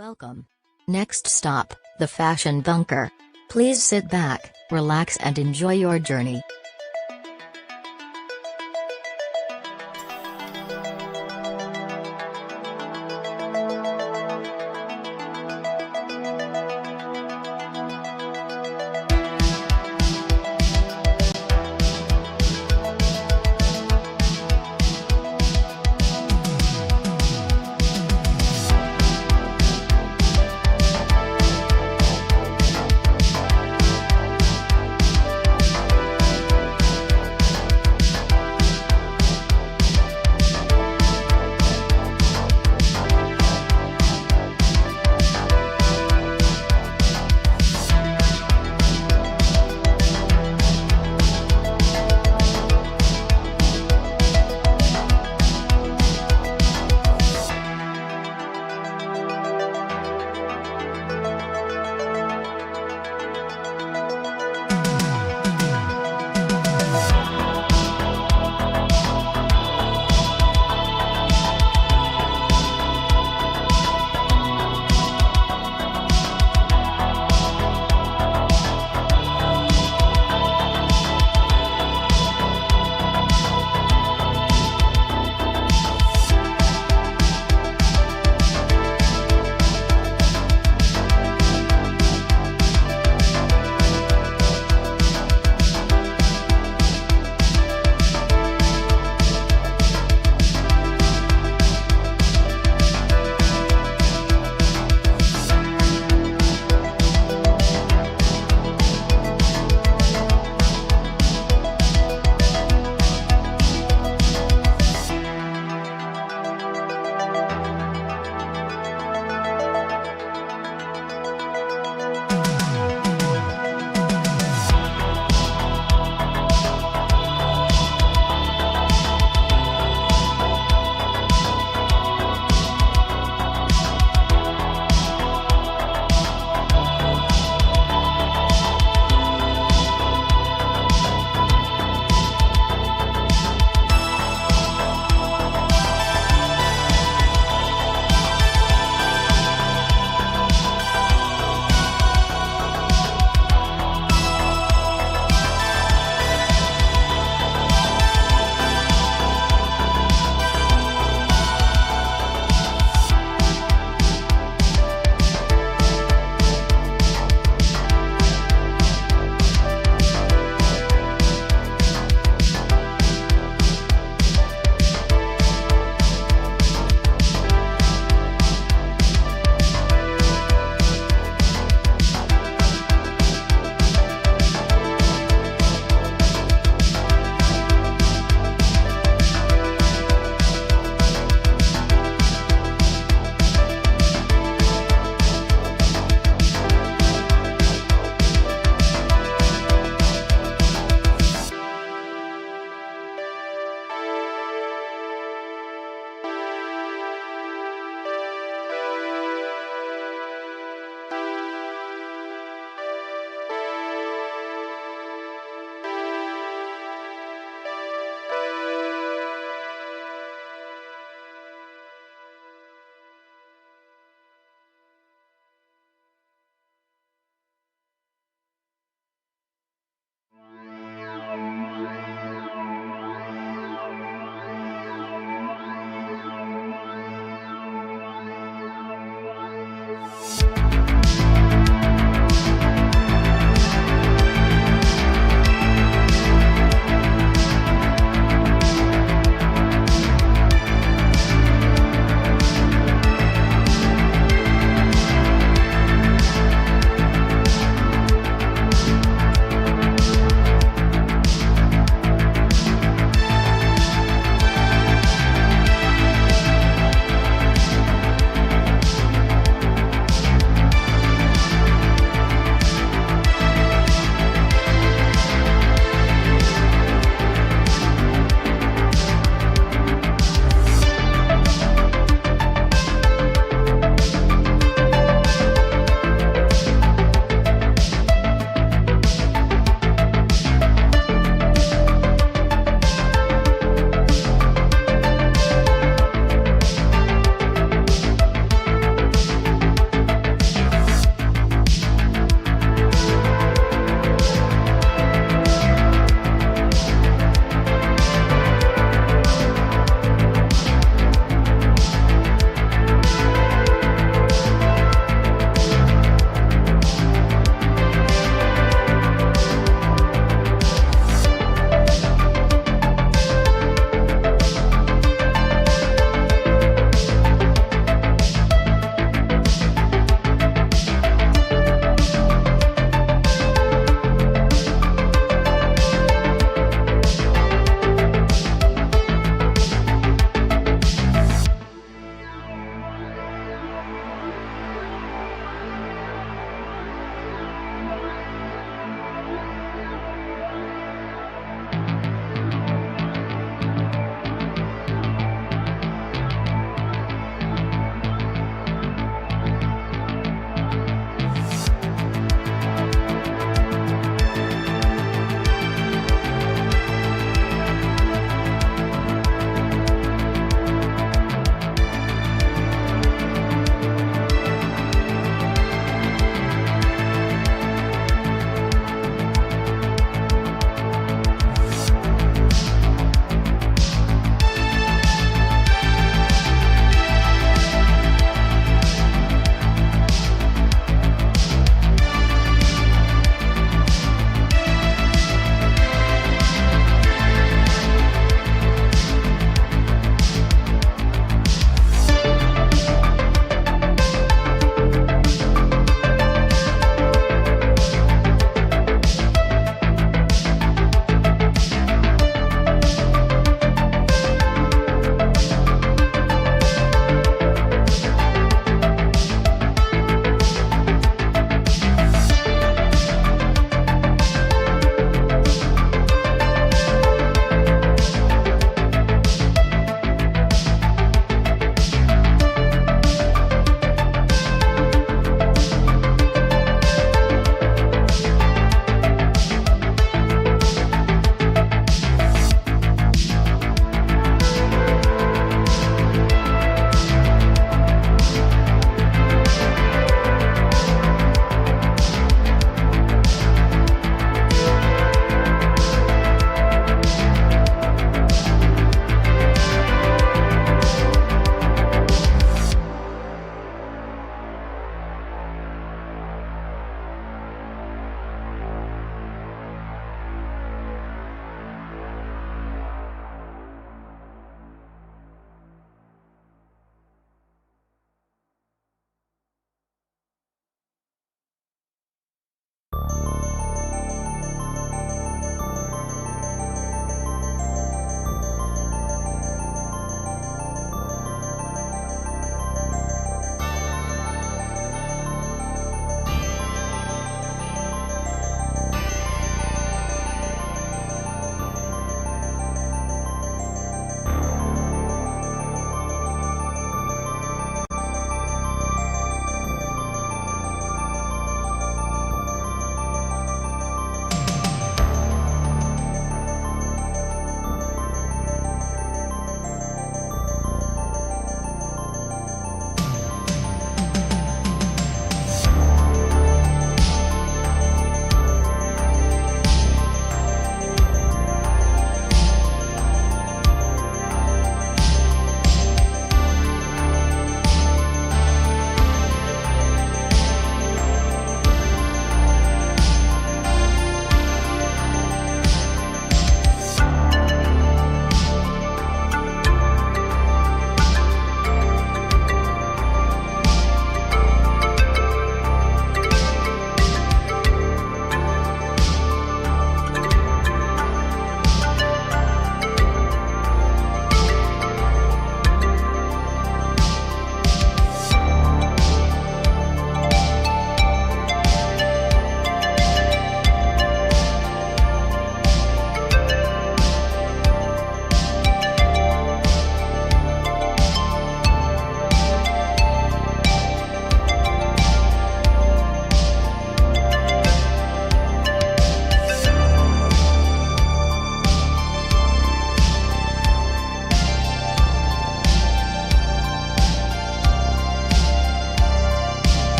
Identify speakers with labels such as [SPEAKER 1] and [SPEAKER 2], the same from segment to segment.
[SPEAKER 1] Welcome. Next stop, the Fashion Bunker. Please sit back, relax and enjoy your journey.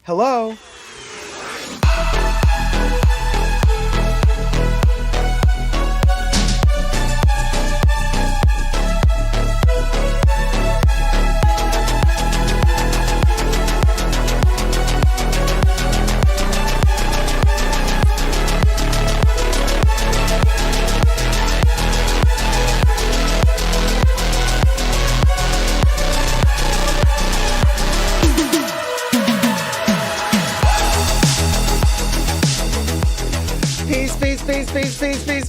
[SPEAKER 2] Hello?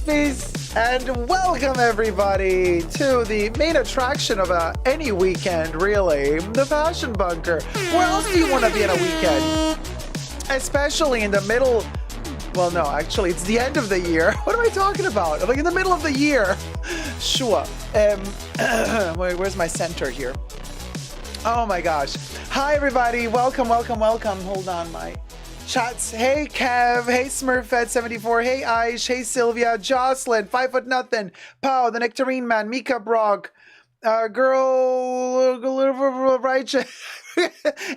[SPEAKER 2] Peace, and welcome everybody to the main attraction of any weekend, really, the Fashion Bunker. Where else do you want to be in a weekend? Especially in the middle, well, no, actually, it's the end of the year. What am I talking about? Like in the middle of the year. Sure. Where's my center here? Oh my gosh. Hi everybody, welcome. Hold on, my chats. Hey Kev, hey Smurfette74, hey Aish, hey Sylvia, Jocelyn, 5 foot nothing, Pow, the Nectarine Man, Mika Brock, girl righteous,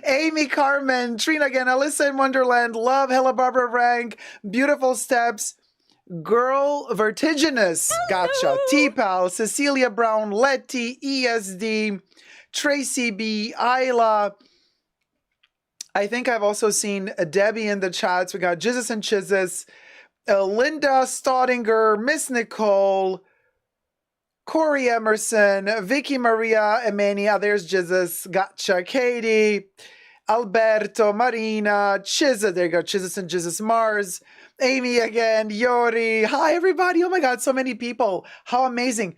[SPEAKER 2] Amy Carmen, Trina again, Alyssa in Wonderland, Love, Hella Barbara Rank, Beautiful Steps, Girl Vertiginous, gotcha, T-Pal, Cecilia Brown, Letty, ESD, Tracy B, Isla. I think I've also seen Debbie in the chats. We got Jizzes and Chizzes, Linda Staudinger, Miss Nicole, Corey Emerson, Vicky Maria Emania, there's Jizzes, gotcha, Katie, Alberto, Marina, Chizza, there you go, Chizzes and Jizzes, Mars, Amy again, Yori. Hi everybody, oh my god, so many people. How amazing.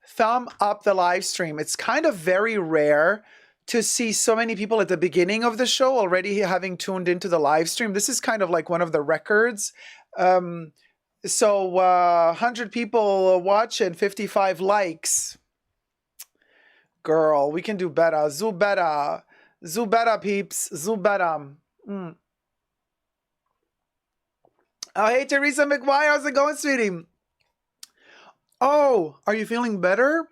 [SPEAKER 2] Thumb up the live stream. It's kind of very rare to see so many people at the beginning of the show already having tuned into the live stream. This is kind of like one of the records. So 100 people watching, 55 likes. Girl, we can do better. Zubetta, peeps. Zubetta. Oh, hey, Teresa McGuire. How's it going, sweetie? Oh, are you feeling better?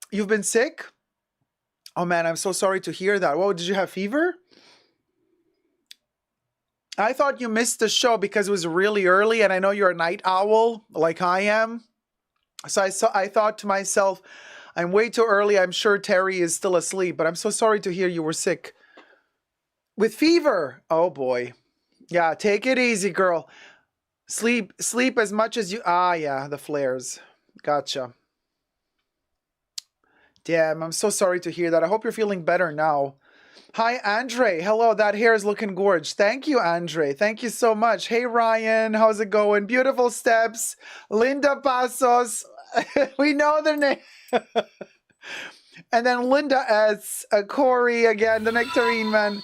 [SPEAKER 2] You've been sick? Oh man, I'm so sorry to hear that. Whoa, did you have fever? I thought you missed the show because it was really early, and I know you're a night owl like I am. So I thought to myself, I'm way too early. I'm sure Terry is still asleep, but I'm so sorry to hear you were sick. With fever. Oh boy. Yeah, take it easy, girl. Sleep as much as you... yeah, the flares. Gotcha. Damn, I'm so sorry to hear that. I hope you're feeling better now. Hi, Andre. Hello, that hair is looking gorgeous. Thank you, Andre. Thank you so much. Hey, Ryan. How's it going? Beautiful Steps. Linda Pasos. We know their name. And then Linda S. Corey again, the Nectarine Man.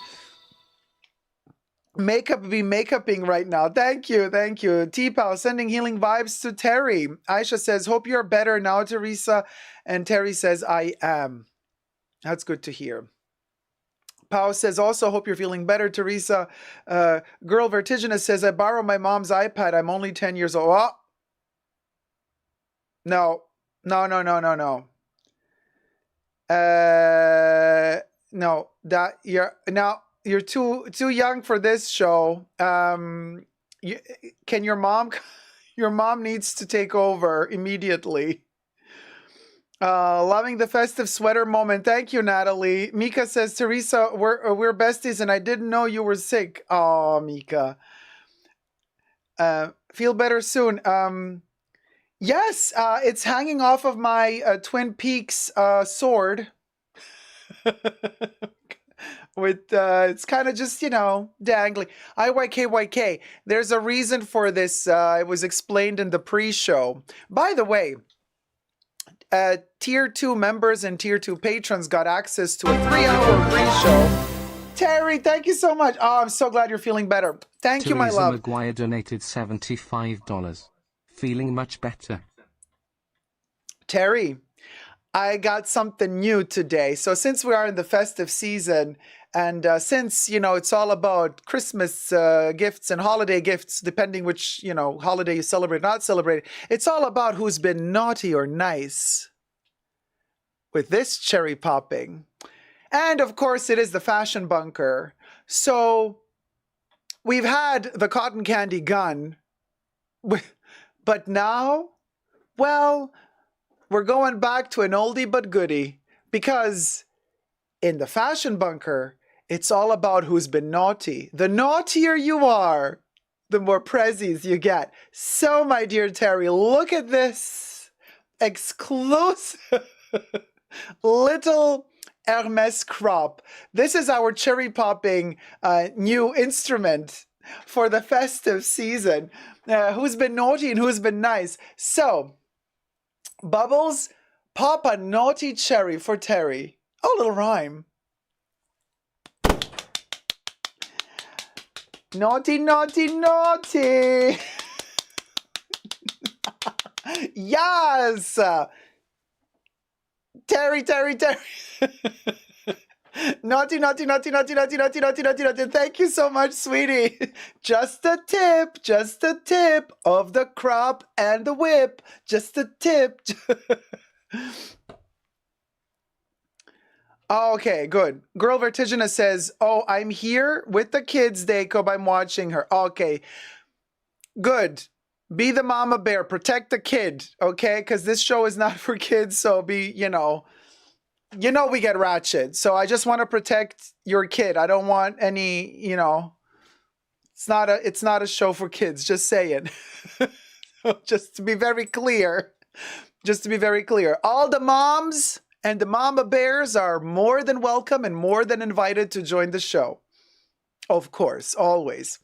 [SPEAKER 2] Makeup be makeuping right now. Thank you. T-Pow sending healing vibes to Terry. Aisha says, hope you're better now, Teresa. And Terry says, I am. That's good to hear. Pow says, also hope you're feeling better, Teresa. Girl Vertiginous says, I borrowed my mom's iPad. I'm only 10 years old. Oh. No. No. That you're now. You're too young for this show. Can your mom needs to take over immediately. Loving the festive sweater moment. Thank you, Natalie. Mika says, Teresa, we're besties and I didn't know you were sick. Oh, Mika. Feel better soon. Yes, it's hanging off of my Twin Peaks sword. With it's kind of just, dangling. IYKYK. There's a reason for this. It was explained in the pre-show. By the way, tier 2 members and tier 2 patrons got access to a 3-hour pre-show. Terry, thank you so much. Oh, I'm so glad you're feeling better. Thank you, my love.
[SPEAKER 3] Teresa McGuire donated $75. Feeling much better.
[SPEAKER 2] Terry, I got something new today. So since we are in the festive season, and since, it's all about Christmas gifts and holiday gifts, depending which, holiday you celebrate or not celebrate, it's all about who's been naughty or nice with this cherry popping. And of course, it is the Fashion Bunker. So we've had the cotton candy gun, but now, well, we're going back to an oldie but goodie, because in the fashion bunker, it's all about who's been naughty. The naughtier you are, the more prezzies you get. So, my dear Terry, look at this exclusive little Hermes crop. This is our cherry popping new instrument for the festive season. Who's been naughty and who's been nice. So, Bubbles, pop a naughty cherry for Terry. Oh, little rhyme. Naughty, naughty, naughty. Yes. Terry, Terry, Terry. Naughty, naughty, naughty, naughty, naughty, naughty, naughty, naughty, naughty. Thank you so much, sweetie. Just a tip of the crop and the whip. Just a tip. Okay, good. Girl Vertiginous says, oh, I'm here with the kids, Dacob. I'm watching her. Okay, good. Be the mama bear. Protect the kid, okay? Because this show is not for kids, so be, you know, we get ratchet. So I just want to protect your kid. I don't want any, you know, it's not a show for kids. Just saying. Just to be very clear. Just to be very clear. All the moms and the mama bears are more than welcome and more than invited to join the show. Of course, always.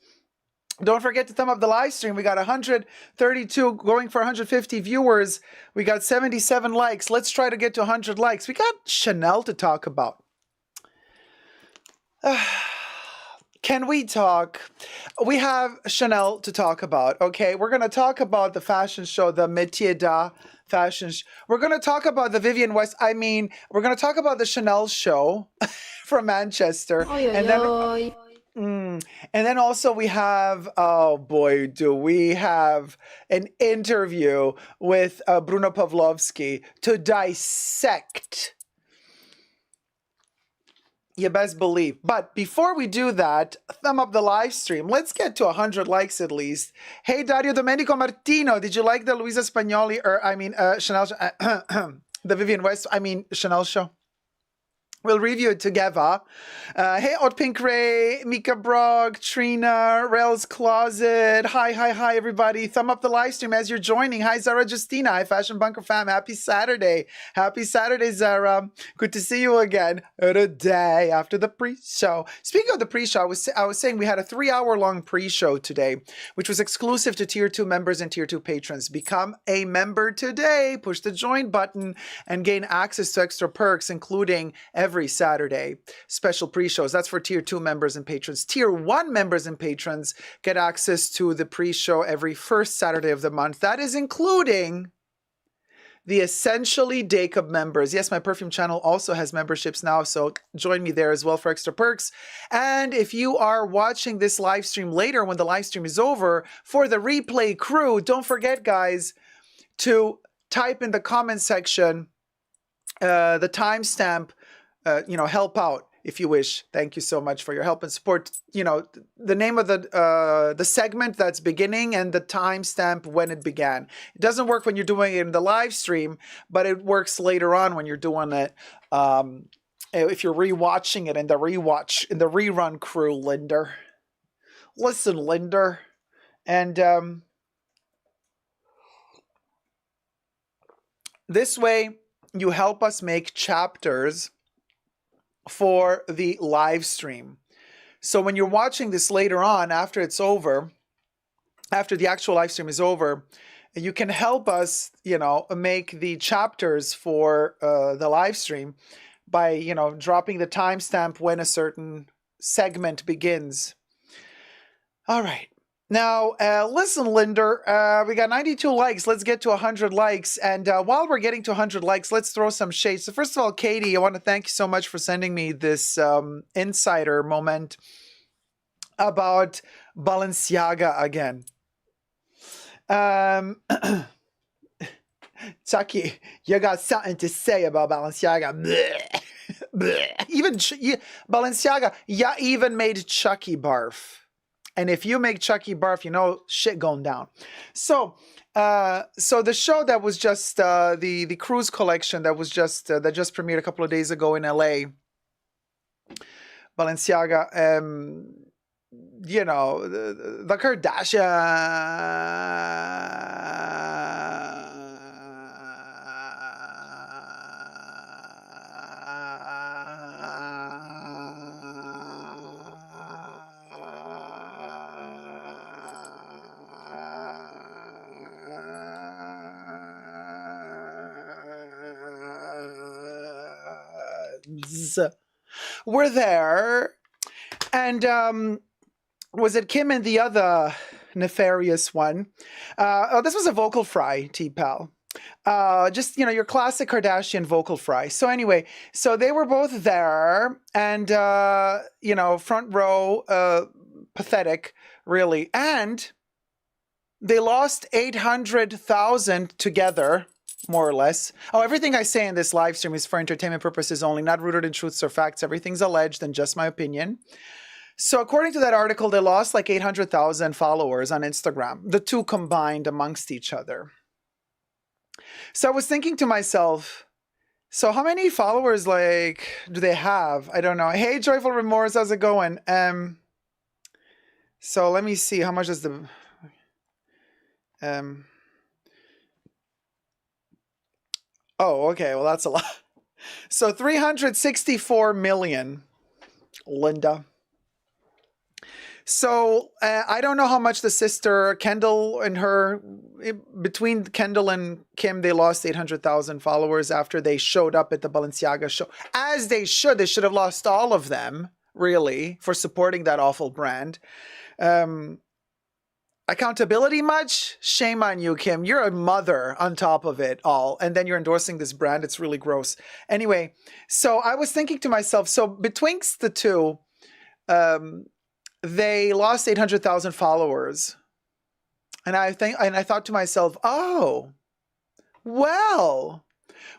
[SPEAKER 2] Don't forget to thumb up the live stream. We got 132 going for 150 viewers. We got 77 likes. Let's try to get to 100 likes. We got Chanel to talk about. Can we talk? We have Chanel to talk about, okay? We're going to talk about the fashion show, the Métier d'Art fashion. We're going to talk about the Vivienne West. I mean, we're going to talk about the Chanel show from Manchester. And then also we have, oh boy, do we have an interview with Bruno Pavlovsky to dissect. You best believe. But before we do that, thumb up the live stream. Let's get to 100 likes at least. Hey, Dario Domenico Martino, did you like the Luisa Spagnoli, Chanel, the Vivienne West, Chanel show? We'll review it together. Hey, Odd Pink Ray, Mika Brog, Trina, Rails Closet. Hi, everybody. Thumb up the live stream as you're joining. Hi, Zara Justina. Hi, Fashion Bunker fam. Happy Saturday. Happy Saturday, Zara. Good to see you again today after the pre-show. Speaking of the pre-show, I was saying we had a 3-hour-long pre-show today, which was exclusive to Tier 2 members and Tier 2 patrons. Become a member today. Push the join button and gain access to extra perks, including every Saturday special pre-shows. That's for Tier 2 members and patrons. Tier 1 members and patrons get access to the pre-show every first Saturday of the month. That is including the Essentially Dacob members. Yes, my perfume channel also has memberships now, so join me there as well for extra perks. And if you are watching this live stream later when the live stream is over, for the replay crew, don't forget, guys, to type in the comment section the timestamp. Help out if you wish. Thank you so much for your help and support. The name of the segment that's beginning and the timestamp when it began. It doesn't work when you're doing it in the live stream, but it works later on when you're doing it. If you're rewatching it in the rerun crew, Linder. Listen, Linder. And this way you help us make chapters for the live stream. So when you're watching this later on, after it's over, after the actual live stream is over, you can help us, make the chapters for the live stream by, dropping the timestamp when a certain segment begins. All right. Now, listen, Linder, we got 92 likes. Let's get to 100 likes. And while we're getting to 100 likes, let's throw some shade. So first of all, Katie, I want to thank you so much for sending me this insider moment about Balenciaga again. Chucky, you got something to say about Balenciaga. Blech. Blech. Even Balenciaga, even made Chucky barf. And if you make Chucky barf, you know shit going down. So, so the show that was just the cruise collection that was just that just premiered a couple of days ago in LA, Balenciaga. You know, the Kardashians. Were there, and was it Kim and the other nefarious one? Oh, this was a vocal fry, T-Pal. Just, you know, your classic Kardashian vocal fry. So anyway, so they were both there, and, you know, front row, pathetic, really. And they lost 800,000 together, more or less. Oh, everything I say in this live stream is for entertainment purposes only, not rooted in truths or facts. Everything's alleged and just my opinion. So according to that article, they lost like 800,000 followers on Instagram, the two combined amongst each other. So I was thinking to myself, so how many followers like do they have? I don't know. Hey, Joyful Remorse, how's it going? So let me see, how much is the oh, okay, well that's a lot. So 364 million, Linda. So I don't know how much the sister Kendall and her, between Kendall and Kim, they lost 800,000 followers after they showed up at the Balenciaga show. As they should. They should have lost all of them, really, for supporting that awful brand. Accountability much? Shame on you, Kim. You're a mother on top of it all. And then you're endorsing this brand. It's really gross. Anyway, so I was thinking to myself, so betwixt the two, they lost 800,000 followers. And I thought to myself, oh, well,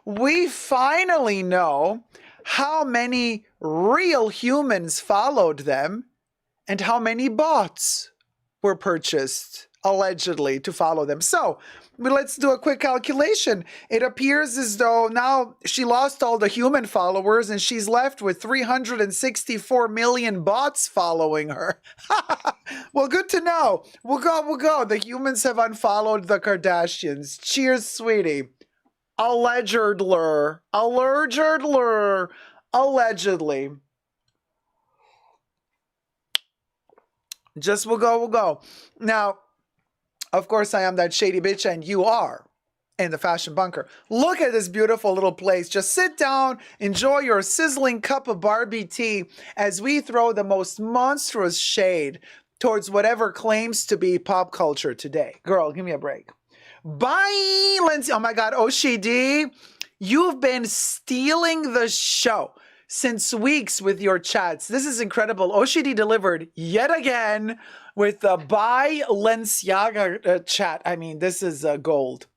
[SPEAKER 2] we finally know how many real humans followed them and how many bots were purchased, allegedly, to follow them. So let's do a quick calculation. It appears as though now she lost all the human followers and she's left with 364 million bots following her. Well, good to know. We'll go. The humans have unfollowed the Kardashians. Cheers, sweetie. Allegedly. Just we'll go. Now, of course, I am that shady bitch, and you are in the Fashion Bunker. Look at this beautiful little place. Just sit down, enjoy your sizzling cup of Barbie tea as we throw the most monstrous shade towards whatever claims to be pop culture today. Girl, give me a break. Bye, Lindsay. Oh my God, Oshidi, you've been stealing the show since weeks with your chats. This is incredible. Oshidi delivered yet again with the Balenciaga chat. I mean, this is gold.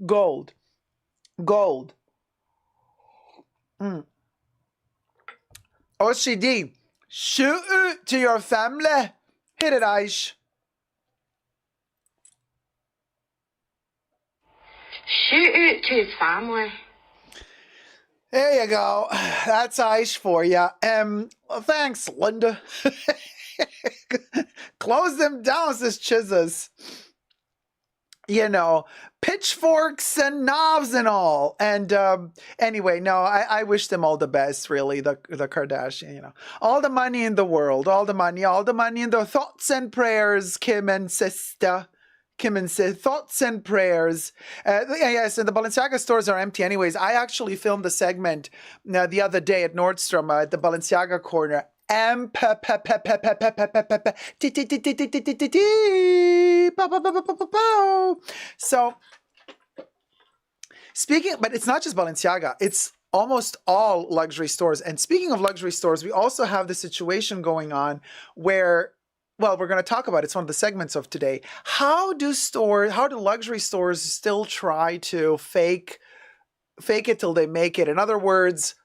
[SPEAKER 2] Oshidi, shoot it to your family. Hit it, Aish.
[SPEAKER 4] Shoot it to his family.
[SPEAKER 2] There you go. That's Aish for you. Thanks, Linda. Close them down, says Chizzas. You know, pitchforks and knobs and all. And anyway, no, I wish them all the best, really, the Kardashian, you know. All the money in the world, all the money in the thoughts and prayers, Kim and sister. Kim and Sid, thoughts and prayers. Yes, and the Balenciaga stores are empty anyways. I actually filmed a segment the other day at Nordstrom at the Balenciaga corner. So, speaking, but it's not just Balenciaga. It's almost all luxury stores. And speaking of luxury stores, we also have the situation going on where, well, we're going to talk about it. It's one of the segments of today. How do luxury stores still try to fake it till they make it? In other words,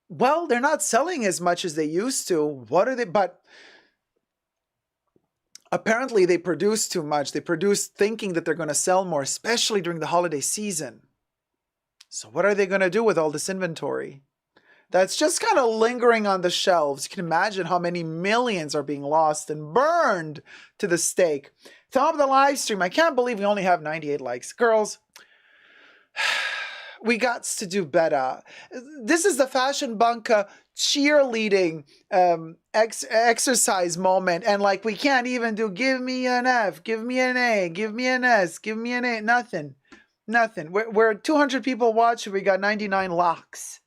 [SPEAKER 2] well, they're not selling as much as they used to. What are they? But apparently they produce too much. They produce thinking that they're going to sell more, especially during the holiday season. So what are they going to do with all this inventory that's just kind of lingering on the shelves? You can imagine how many millions are being lost and burned to the stake. Top of the live stream. I can't believe we only have 98 likes. Girls, we got to do better. This is the Fashion Bunker cheerleading exercise moment, and like we can't even do give me an F, give me an A, give me an S, give me an A. Nothing. We're 200 people watching. We got 99 locks.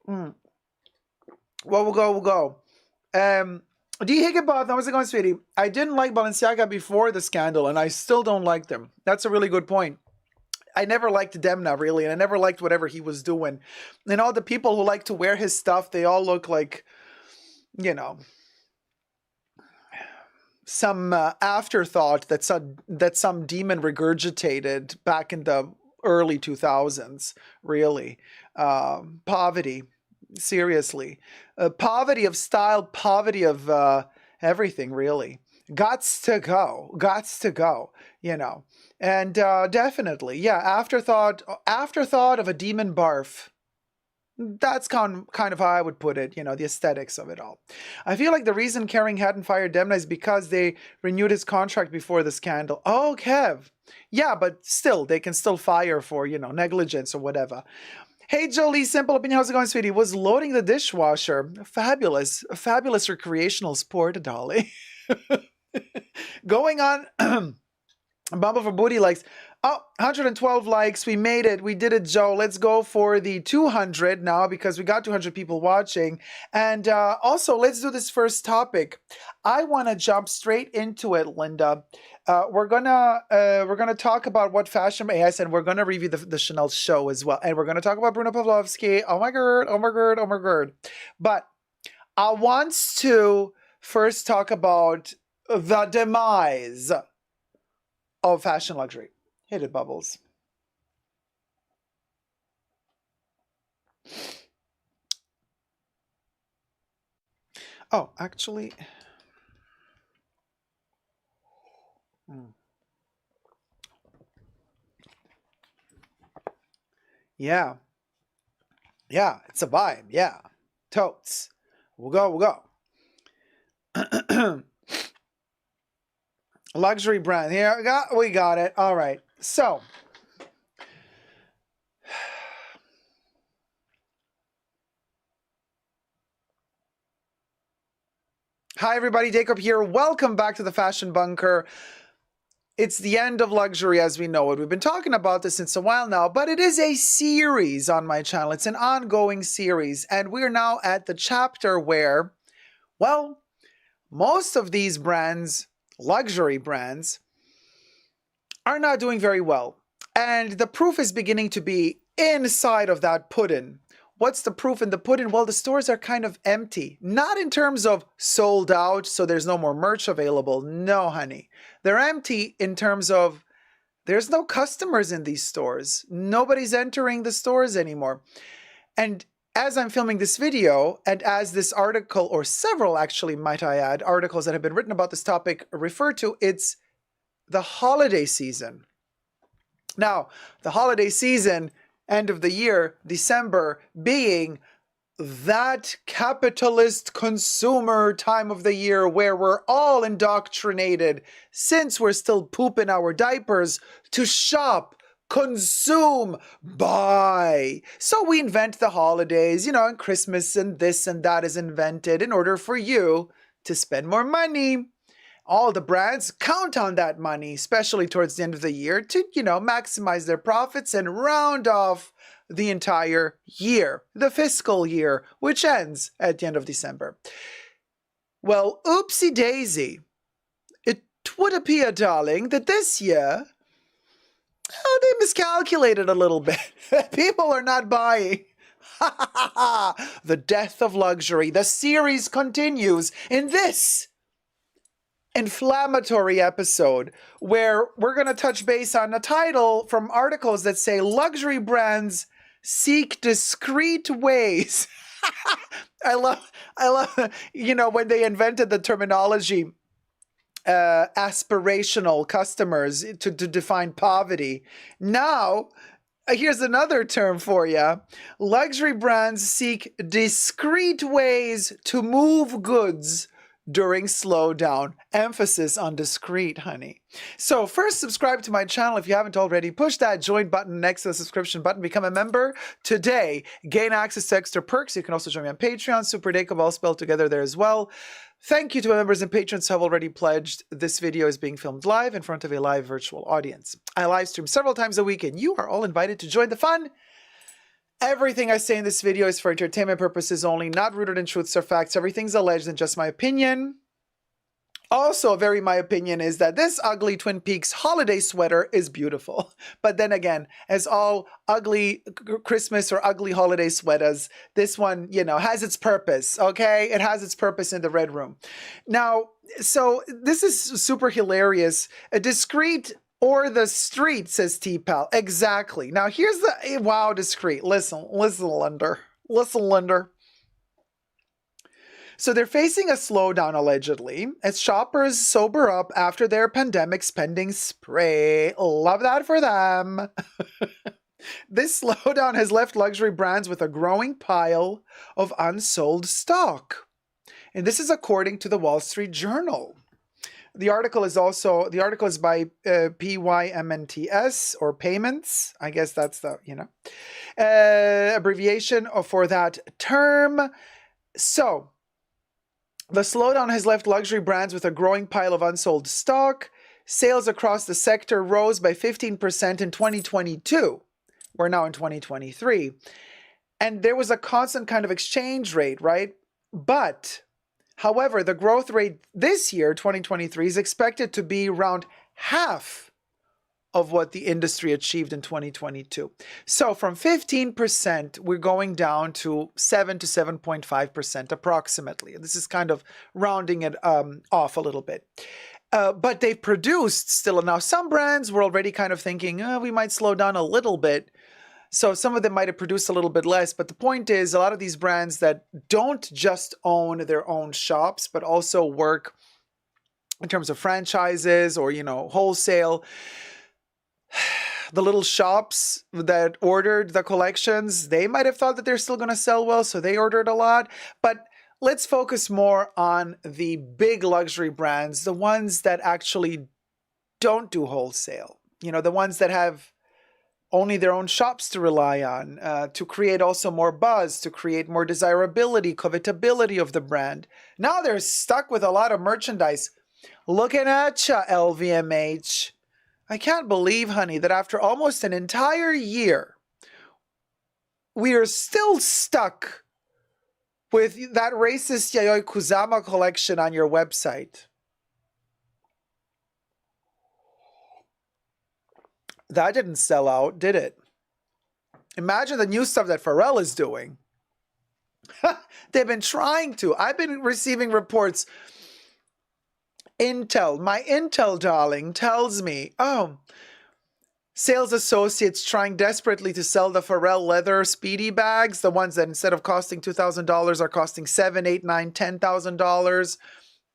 [SPEAKER 2] Well, we'll go. D. Higginbotham, how's it going, sweetie? I didn't like Balenciaga before the scandal, and I still don't like them. That's a really good point. I never liked Demna, really, and I never liked whatever he was doing. And all the people who like to wear his stuff, they all look like, you know, some afterthought that some demon regurgitated back in the early 2000s, really. Poverty, seriously. Poverty of style, poverty of everything, really. Gots to go, you know. And definitely, yeah, afterthought of a demon barf. That's kind of how I would put it, you know, the aesthetics of it all. I feel like the reason Kering hadn't fired Demna is because they renewed his contract before the scandal. Oh, Kev. Yeah, but still, they can still fire for, you know, negligence or whatever. Hey, Jolie, simple opinion. How's it going, sweetie? Was loading the dishwasher. Fabulous. A fabulous recreational sport, Dolly. Going on... Bumble for Booty likes. Oh, 112 likes. We made it. We did it, Joe. Let's go for the 200 now because we got 200 people watching. And also, let's do this first topic. I want to jump straight into it, Linda. We're gonna talk about what fashion. Yes, and we're gonna review the Chanel show as well. And we're gonna talk about Bruno Pavlovsky. Oh my god. But I want to first talk about the demise of fashion luxury. Hit it, Bubbles. Oh, actually... Yeah. Yeah, it's a vibe. Yeah. Totes. We'll go. Luxury brand. Here, we got it. All right. So, hi everybody, Dacob here. Welcome back to the Fashion Bunker. It's the end of luxury as we know it. We've been talking about this since a while now, but it is a series on my channel. It's an ongoing series, and we're now at the chapter where, well, most of these brands, luxury brands, are not doing very well. And the proof is beginning to be inside of that pudding. What's the proof in the pudding? Well, the stores are kind of empty. Not in terms of sold out, so there's no more merch available. No, honey. They're empty in terms of there's no customers in these stores. Nobody's entering the stores anymore. And as I'm filming this video, and as this article, or several actually, might I add, articles that have been written about this topic refer to, it's the holiday season. Now, the holiday season, end of the year, December, being that capitalist consumer time of the year where we're all indoctrinated, since we're still pooping our diapers, to shop, consume, buy. So we invent the holidays, you know, and Christmas and this and that is invented in order for you to spend more money. All the brands count on that money, especially towards the end of the year, to, you know, maximize their profits and round off the entire year, the fiscal year, which ends at the end of December. Well, oopsie daisy. It would appear, darling, that this year, they miscalculated a little bit. People are not buying. The death of luxury. The series continues in this inflammatory episode where we're going to touch base on a title from articles that say luxury brands seek discreet ways I love, when they invented the terminology, aspirational customers to define poverty. Now, here's another term for you. Luxury brands seek discreet ways to move goods during slowdown. Emphasis on discreet, honey. So first, subscribe to my channel if you haven't already. Push that join button next to the subscription button. Become a member today. Gain access to extra perks. You can also join me on Patreon. Super Dacob, all spelled together there as well. Thank you to my members and patrons who have already pledged. This video is being filmed live in front of a live virtual audience. I live stream several times a week, and you are all invited to join the fun. Everything I say in this video is for entertainment purposes only, not rooted in truths or facts. Everything's alleged and just my opinion. Also, my opinion is that this ugly Twin Peaks holiday sweater is beautiful. But then again, as all ugly Christmas or ugly holiday sweaters, this one, has its purpose, okay? It has its purpose in the Red Room. Now, so this is super hilarious. A discreet or the street, says T-Pal. Exactly. Now, here's the, wow, discreet. Listen, Linder. Listen, Linder. So they're facing a slowdown, allegedly, as shoppers sober up after their pandemic spending spree. Love that for them. This slowdown has left luxury brands with a growing pile of unsold stock. And this is according to the Wall Street Journal. The article is by PYMNTS, or Payments. I guess that's the, abbreviation for that term. So, the slowdown has left luxury brands with a growing pile of unsold stock. Sales across the sector rose by 15% in 2022. We're now in 2023. And there was a constant kind of exchange rate, right? But, however, the growth rate this year, 2023, is expected to be around half of what the industry achieved in 2022. So from 15%, we're going down to 7 to 7.5% approximately. This is kind of rounding it off a little bit. But they've produced still. Now, some brands were already kind of thinking, we might slow down a little bit. So some of them might have produced a little bit less. But the point is, a lot of these brands that don't just own their own shops, but also work in terms of franchises or, wholesale, the little shops that ordered the collections, they might have thought that they're still going to sell well, so they ordered a lot. But let's focus more on the big luxury brands, the ones that actually don't do wholesale. The ones that have only their own shops to rely on, to create also more buzz, to create more desirability, covetability of the brand. Now they're stuck with a lot of merchandise. Looking at ya, LVMH. I can't believe, honey, that after almost an entire year, we are still stuck with that racist Yayoi Kusama collection on your website. That didn't sell out, did it? Imagine the new stuff that Pharrell is doing. They've been trying to. I've been receiving reports. My Intel darling tells me, sales associates trying desperately to sell the Pharrell leather speedy bags, the ones that instead of costing $2,000 are costing $7,000, $8,000, $10,000.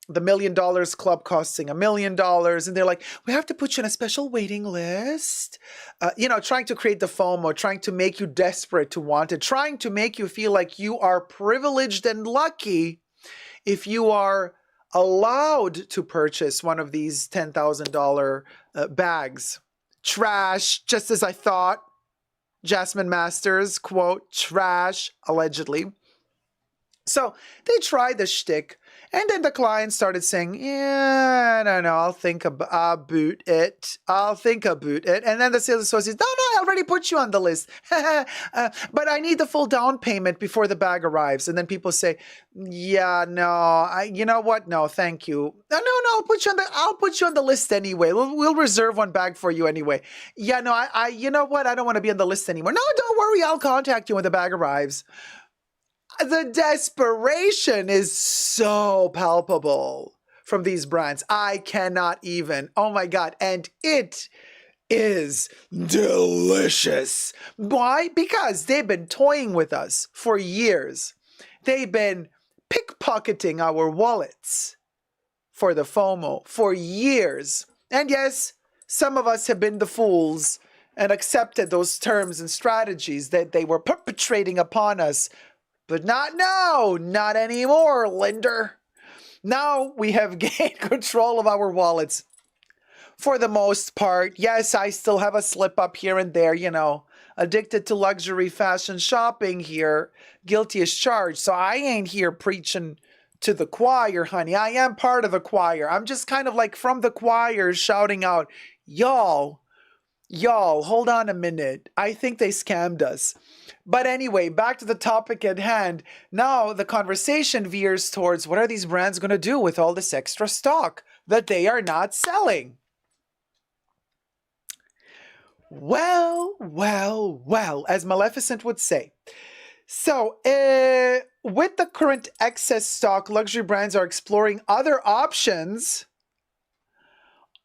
[SPEAKER 2] The $1 Million Club costing $1 million. And they're like, we have to put you on a special waiting list. Trying to create the FOMO, trying to make you desperate to want it, trying to make you feel like you are privileged and lucky if you are allowed to purchase one of these $10,000 bags. Trash, just as I thought. Jasmine Masters, quote, trash, allegedly. So they tried the shtick, and then the client started saying, yeah, I don't know, I'll think about it. And then the sales associate, no, I already put you on the list. But I need the full down payment before the bag arrives. And then people say, yeah, no, you know what? No, thank you. No, I'll put you on the list anyway. We'll reserve one bag for you anyway. Yeah, no, you know what? I don't want to be on the list anymore. No, don't worry. I'll contact you when the bag arrives. The desperation is so palpable from these brands. I cannot even. Oh my God. And it is delicious. Why? Because they've been toying with us for years. They've been pickpocketing our wallets for the FOMO for years. And yes, some of us have been the fools and accepted those terms and strategies that they were perpetrating upon us. But not now, not anymore, Linder. Now we have gained control of our wallets. For the most part, yes, I still have a slip up here and there, you know. Addicted to luxury fashion shopping here, guilty as charged. So I ain't here preaching to the choir, honey. I am part of the choir. I'm just kind of like from the choir shouting out, y'all, hold on a minute. I think they scammed us. But anyway, back to the topic at hand. Now the conversation veers towards what are these brands going to do with all this extra stock that they are not selling? Well, as Maleficent would say. So, with the current excess stock, luxury brands are exploring other options.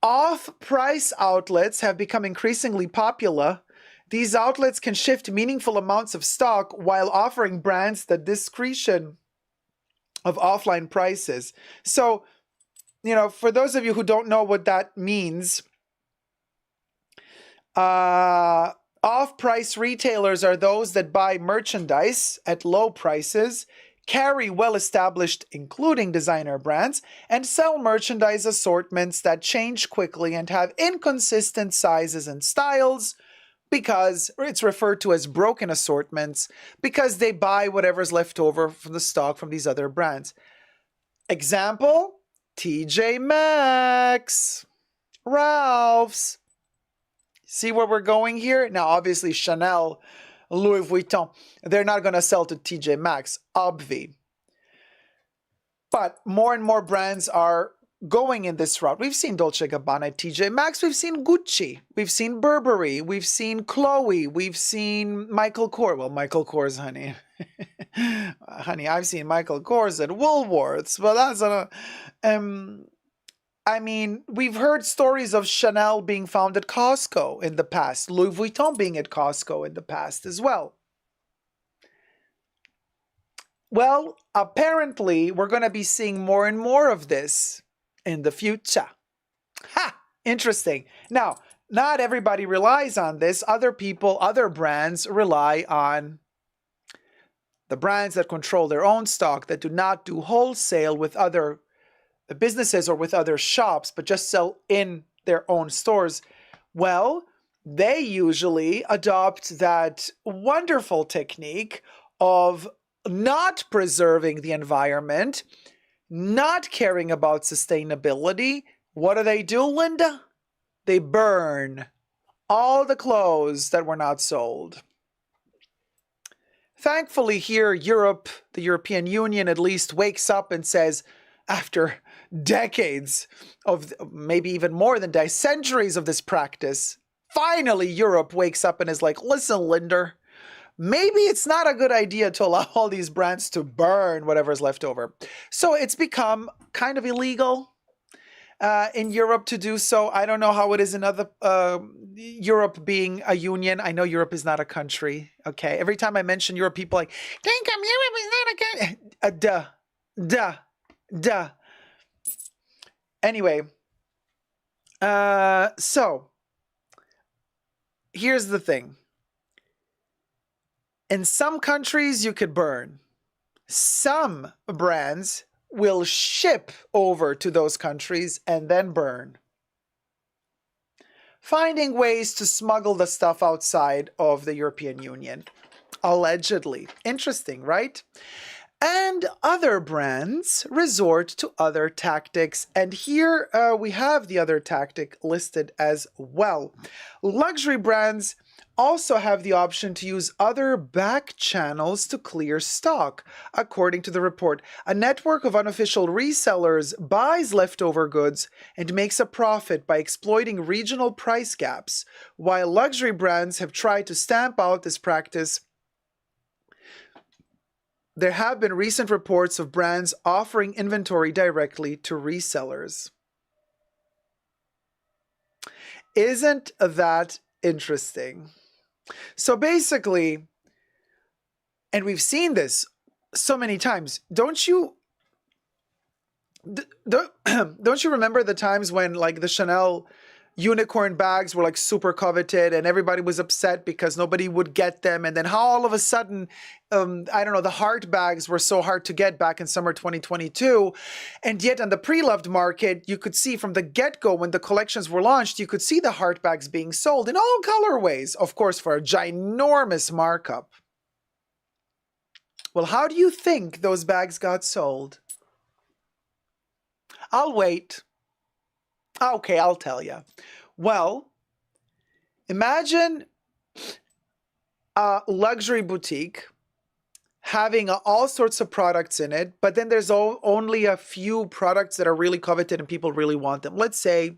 [SPEAKER 2] Off-price outlets have become increasingly popular. These outlets can shift meaningful amounts of stock while offering brands the discretion of offline prices. So, you know, for those of you who don't know what that means, off-price retailers are those that buy merchandise at low prices, carry well-established, including designer brands, and sell merchandise assortments that change quickly and have inconsistent sizes and styles, because it's referred to as broken assortments, because they buy whatever's left over from the stock from these other brands. Example, TJ Maxx, Ralph's. See where we're going here? Now, obviously, Chanel, Louis Vuitton, they're not going to sell to TJ Maxx, obvi. But more and more brands are going in this route. We've seen Dolce & Gabbana at TJ Maxx. We've seen Gucci. We've seen Burberry. We've seen Chloe. We've seen Michael Kors. Well, Michael Kors, honey. Honey, I've seen Michael Kors at Woolworths. But that's I mean, we've heard stories of Chanel being found at Costco in the past. Louis Vuitton being at Costco in the past as well. Well, apparently, we're going to be seeing more and more of this in the future. Ha! Interesting. Now, not everybody relies on this. Other people, other brands rely on the brands that control their own stock, that do not do wholesale with other businesses or with other shops, but just sell in their own stores. Well, they usually adopt that wonderful technique of not preserving the environment, not caring about sustainability. What do, Linda? They burn all the clothes that were not sold. Thankfully here, Europe, the European Union at least, wakes up and says, after decades of, maybe even more than centuries of this practice, finally Europe wakes up and is like, listen, Linder, maybe it's not a good idea to allow all these brands to burn whatever's left over. So it's become kind of illegal in Europe to do so. I don't know how it is in other, Europe being a union. I know Europe is not a country. Okay. Every time I mention Europe, people are like, Dacob, Europe is not a country. Duh. Anyway, so here's the thing. In some countries, you could burn. Some brands will ship over to those countries and then burn. Finding ways to smuggle the stuff outside of the European Union. Allegedly. Interesting, right? And other brands resort to other tactics. And here we have the other tactic listed as well. Luxury brands also have the option to use other back channels to clear stock. According to the report, a network of unofficial resellers buys leftover goods and makes a profit by exploiting regional price gaps. While luxury brands have tried to stamp out this practice, there have been recent reports of brands offering inventory directly to resellers. Isn't that interesting? So basically, and we've seen this so many times. Don't you remember the times when like the Chanel unicorn bags were like super coveted and everybody was upset because nobody would get them, and then how all of a sudden I don't know, the heart bags were so hard to get back in summer 2022, and yet on the pre-loved market you could see from the get-go when the collections were launched, you could see the heart bags being sold in all colorways, of course for a ginormous markup. Well, how do you think those bags got sold? I'll wait. Okay, I'll tell you. Well, imagine a luxury boutique having all sorts of products in it, but then there's only a few products that are really coveted and people really want them. Let's say,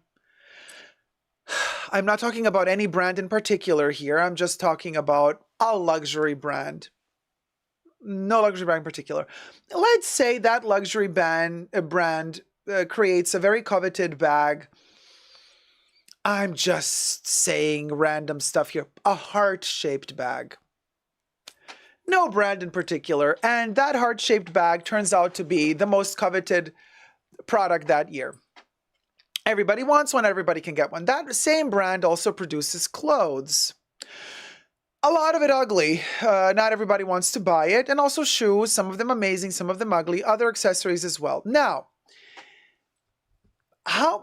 [SPEAKER 2] I'm not talking about any brand in particular here. I'm just talking about a luxury brand. No luxury brand in particular. Let's say that luxury brand creates a very coveted bag. I'm just saying random stuff here. A heart-shaped bag. No brand in particular. And that heart-shaped bag turns out to be the most coveted product that year. Everybody wants one, everybody can get one. That same brand also produces clothes. A lot of it ugly. Not everybody wants to buy it. And also shoes, some of them amazing, some of them ugly. Other accessories as well. Now,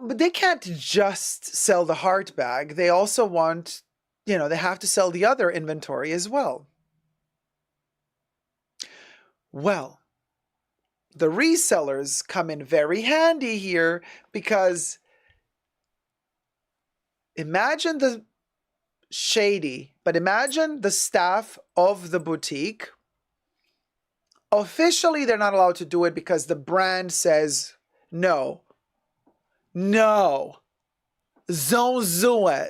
[SPEAKER 2] but they can't just sell the heart bag. They also want, they have to sell the other inventory as well. Well, the resellers come in very handy here because imagine the staff of the boutique. Officially, they're not allowed to do it because the brand says no. No. Zonzue.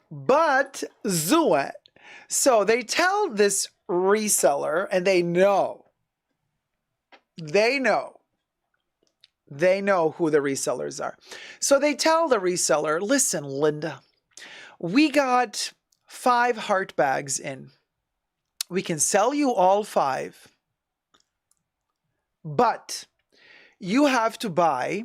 [SPEAKER 2] But Zue. So they tell this reseller, and they know who the resellers are. So they tell the reseller, listen, Linda, we got 5 heart bags in. We can sell you all 5, but you have to buy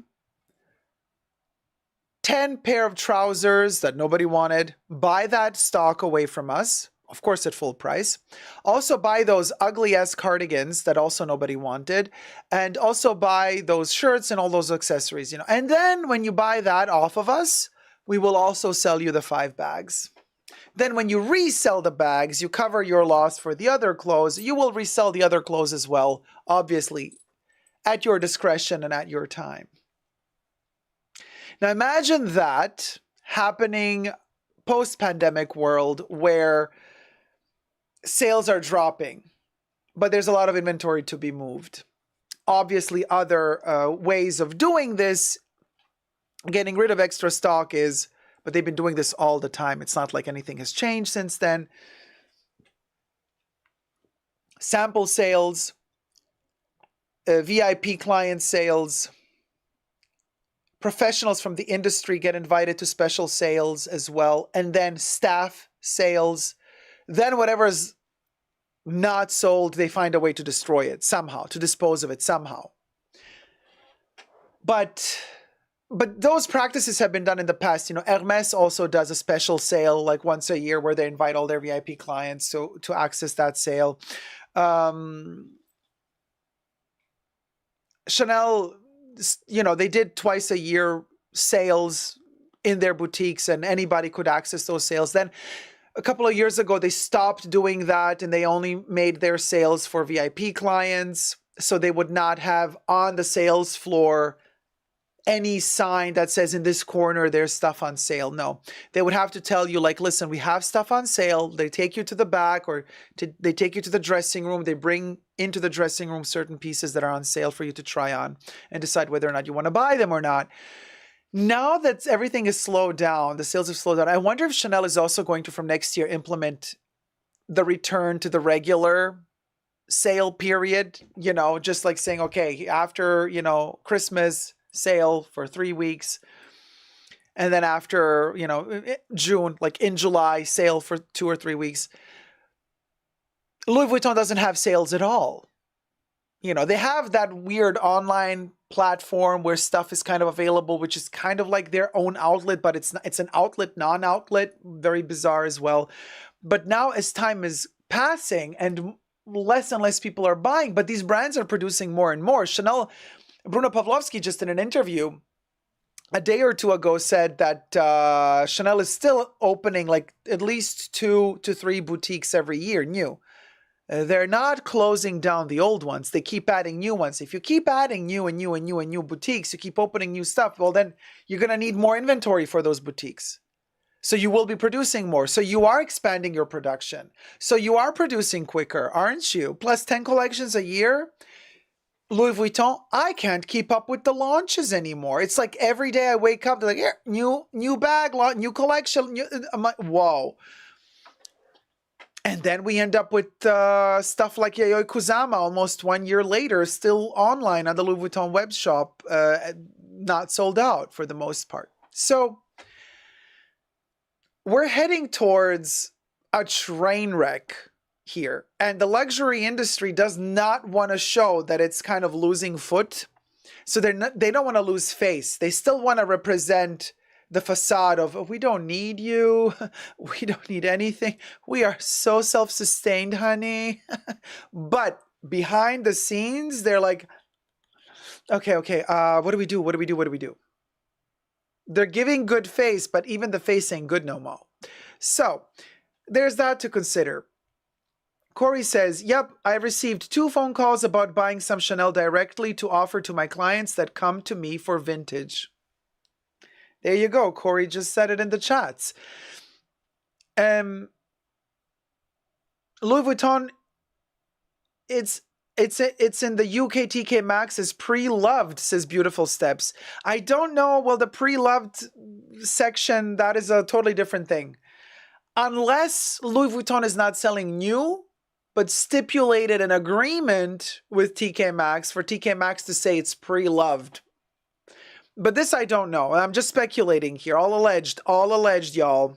[SPEAKER 2] 10 pair of trousers that nobody wanted, buy that stock away from us, of course at full price. Also buy those ugly-ass cardigans that also nobody wanted, and also buy those shirts and all those accessories, And then when you buy that off of us, we will also sell you the 5 bags. Then when you resell the bags, you cover your loss for the other clothes. You will resell the other clothes as well, obviously, at your discretion and at your time. Now imagine that happening post-pandemic world where sales are dropping, but there's a lot of inventory to be moved. Obviously, other ways of doing this, getting rid of extra stock but they've been doing this all the time. It's not like anything has changed since then. Sample sales, VIP client sales, professionals from the industry get invited to special sales as well, and then staff sales. Then whatever's not sold, they find a way to destroy it somehow, to dispose of it somehow. But those practices have been done in the past. Hermes also does a special sale like once a year where they invite all their VIP clients to access that sale. Chanel, they did twice a year sales in their boutiques and anybody could access those sales. Then a couple of years ago, they stopped doing that and they only made their sales for VIP clients. So they would not have on the sales floor any sign that says in this corner there's stuff on sale. No, they would have to tell you like, listen, we have stuff on sale. They take you to the back or they take you to the dressing room. They bring into the dressing room certain pieces that are on sale for you to try on and decide whether or not you want to buy them or not. Now that everything is slowed down, the sales have slowed down, I wonder if Chanel is also going to, from next year, implement the return to the regular sale period, just like saying, okay, after, Christmas, sale for 3 weeks, and then after June, like in July, sale for 2 or 3 weeks. Louis Vuitton doesn't have sales at all. They have that weird online platform where stuff is kind of available, which is kind of like their own outlet, but it's an outlet, non-outlet, very bizarre as well. But now as time is passing and less people are buying, but these brands are producing more and more. Chanel, Bruno Pavlovsky, just in an interview a day or two ago, said that Chanel is still opening like at least 2 to 3 boutiques every year, new. They're not closing down the old ones. They keep adding new ones. If you keep adding new boutiques, you keep opening new stuff, well, then you're going to need more inventory for those boutiques. So you will be producing more. So you are expanding your production. So you are producing quicker, aren't you? Plus 10 collections a year. Louis Vuitton, I can't keep up with the launches anymore. It's like every day I wake up, they're like, here, new bag, new collection. I'm like, whoa. And then we end up with stuff like Yayoi Kusama almost 1 year later, still online on the Louis Vuitton web shop, not sold out for the most part. So we're heading towards a train wreck here. And the luxury industry does not want to show that it's kind of losing foot. So they don't want to lose face. They still want to represent the facade of, oh, we don't need you. We don't need anything. We are so self-sustained, honey. But behind the scenes, they're like, okay, what do we do? They're giving good face, but even the face ain't good no more. So there's that to consider. Corey says, yep, I received 2 phone calls about buying some Chanel directly to offer to my clients that come to me for vintage. There you go. Corey just said it in the chats. Louis Vuitton, it's in the UK TK Maxx is pre-loved, says Beautiful Steps. I don't know. Well, the pre-loved section, that is a totally different thing. Unless Louis Vuitton is not selling new, but stipulated an agreement with TK Maxx for TK Maxx to say it's pre-loved. But this I don't know. I'm just speculating here. All alleged, y'all.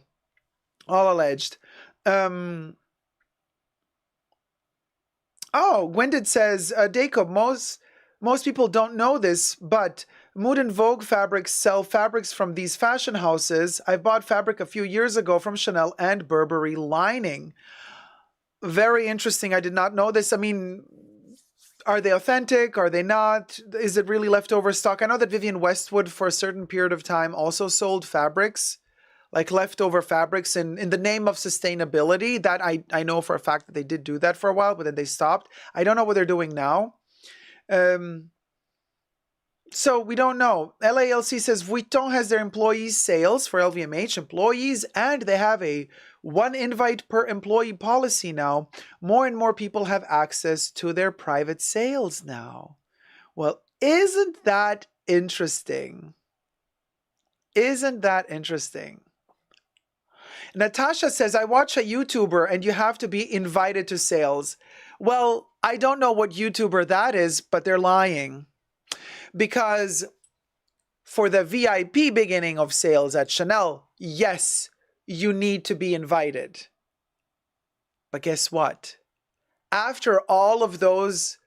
[SPEAKER 2] All alleged. Oh, Gwendid says, Dacob, most people don't know this, but Mood and Vogue fabrics sell fabrics from these fashion houses. I bought fabric a few years ago from Chanel and Burberry lining. Very interesting. I did not know this. I mean, are they authentic? Are they not? Is it really leftover stock? I know that Vivienne Westwood for a certain period of time also sold fabrics, like leftover fabrics in the name of sustainability. That I know for a fact that they did do that for a while, but then they stopped. I don't know what they're doing now. So we don't know. LALC says Vuitton has their employees sales for LVMH employees, and they have a 1 invite per employee policy now. More and more people have access to their private sales now. Well, isn't that interesting? Isn't that interesting? Natasha says, I watch a YouTuber and you have to be invited to sales. Well, I don't know what YouTuber that is, but they're lying. Because for the VIP beginning of sales at Chanel, yes, you need to be invited. But guess what? After all of those,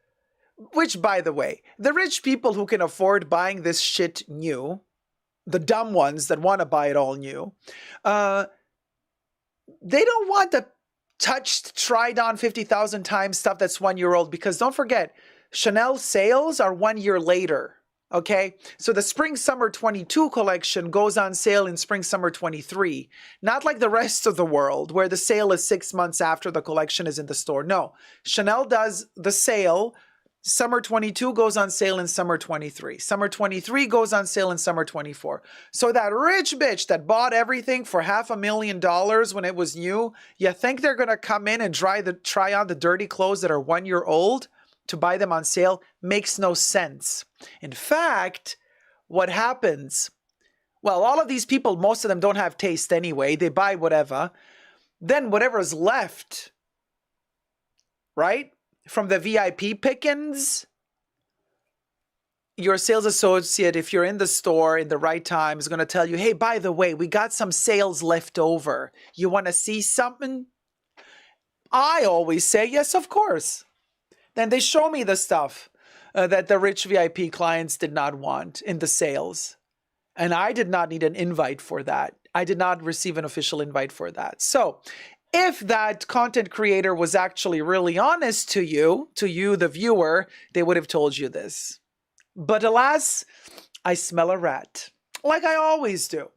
[SPEAKER 2] which by the way, the rich people who can afford buying this shit new, the dumb ones that want to buy it all new, they don't want the touched, tried on 50,000 times stuff that's 1 year old, because don't forget, Chanel sales are 1 year later. Okay, so the Spring-Summer 22 collection goes on sale in Spring-Summer 23. Not like the rest of the world where the sale is 6 months after the collection is in the store. No, Chanel does the sale. Summer 22 goes on sale in Summer 23. Summer 23 goes on sale in Summer 24. So that rich bitch that bought everything for $500,000 when it was new, you think they're going to come in and try on the dirty clothes that are 1 year old to buy them on sale? Makes no sense. In fact, what happens, well, all of these people, most of them don't have taste anyway. They buy whatever. Then whatever's left, right, from the VIP pickings, your sales associate, if you're in the store in the right time, is going to tell you, hey, by the way, we got some sales left over. You want to see something? I always say, yes, of course. Then they show me the stuff that the rich VIP clients did not want in the sales. And I did not need an invite for that. I did not receive an official invite for that. So if that content creator was actually really honest to you, the viewer, they would have told you this. But alas, I smell a rat, like I always do.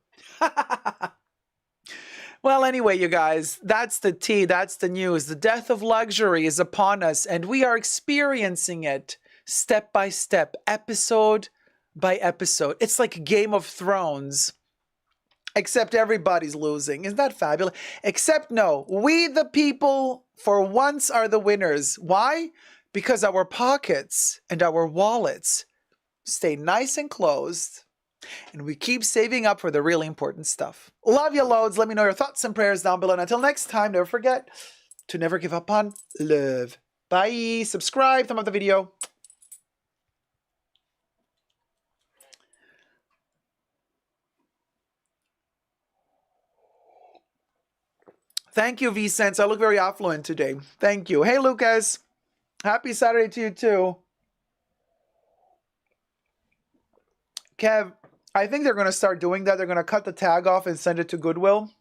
[SPEAKER 2] Well, anyway, you guys, that's the tea, that's the news. The death of luxury is upon us, and we are experiencing it step by step, episode by episode. It's like Game of Thrones, except everybody's losing. Isn't that fabulous? Except no, we the people for once are the winners. Why? Because our pockets and our wallets stay nice and closed, and we keep saving up for the really important stuff. Love you loads. Let me know your thoughts and prayers down below. And until next time, never forget to never give up on love. Bye. Subscribe. Thumb up the video. Thank you, V-Sense. I look very affluent today. Thank you. Hey, Lucas. Happy Saturday to you, too. Kev, I think they're going to start doing that. They're going to cut the tag off and send it to Goodwill.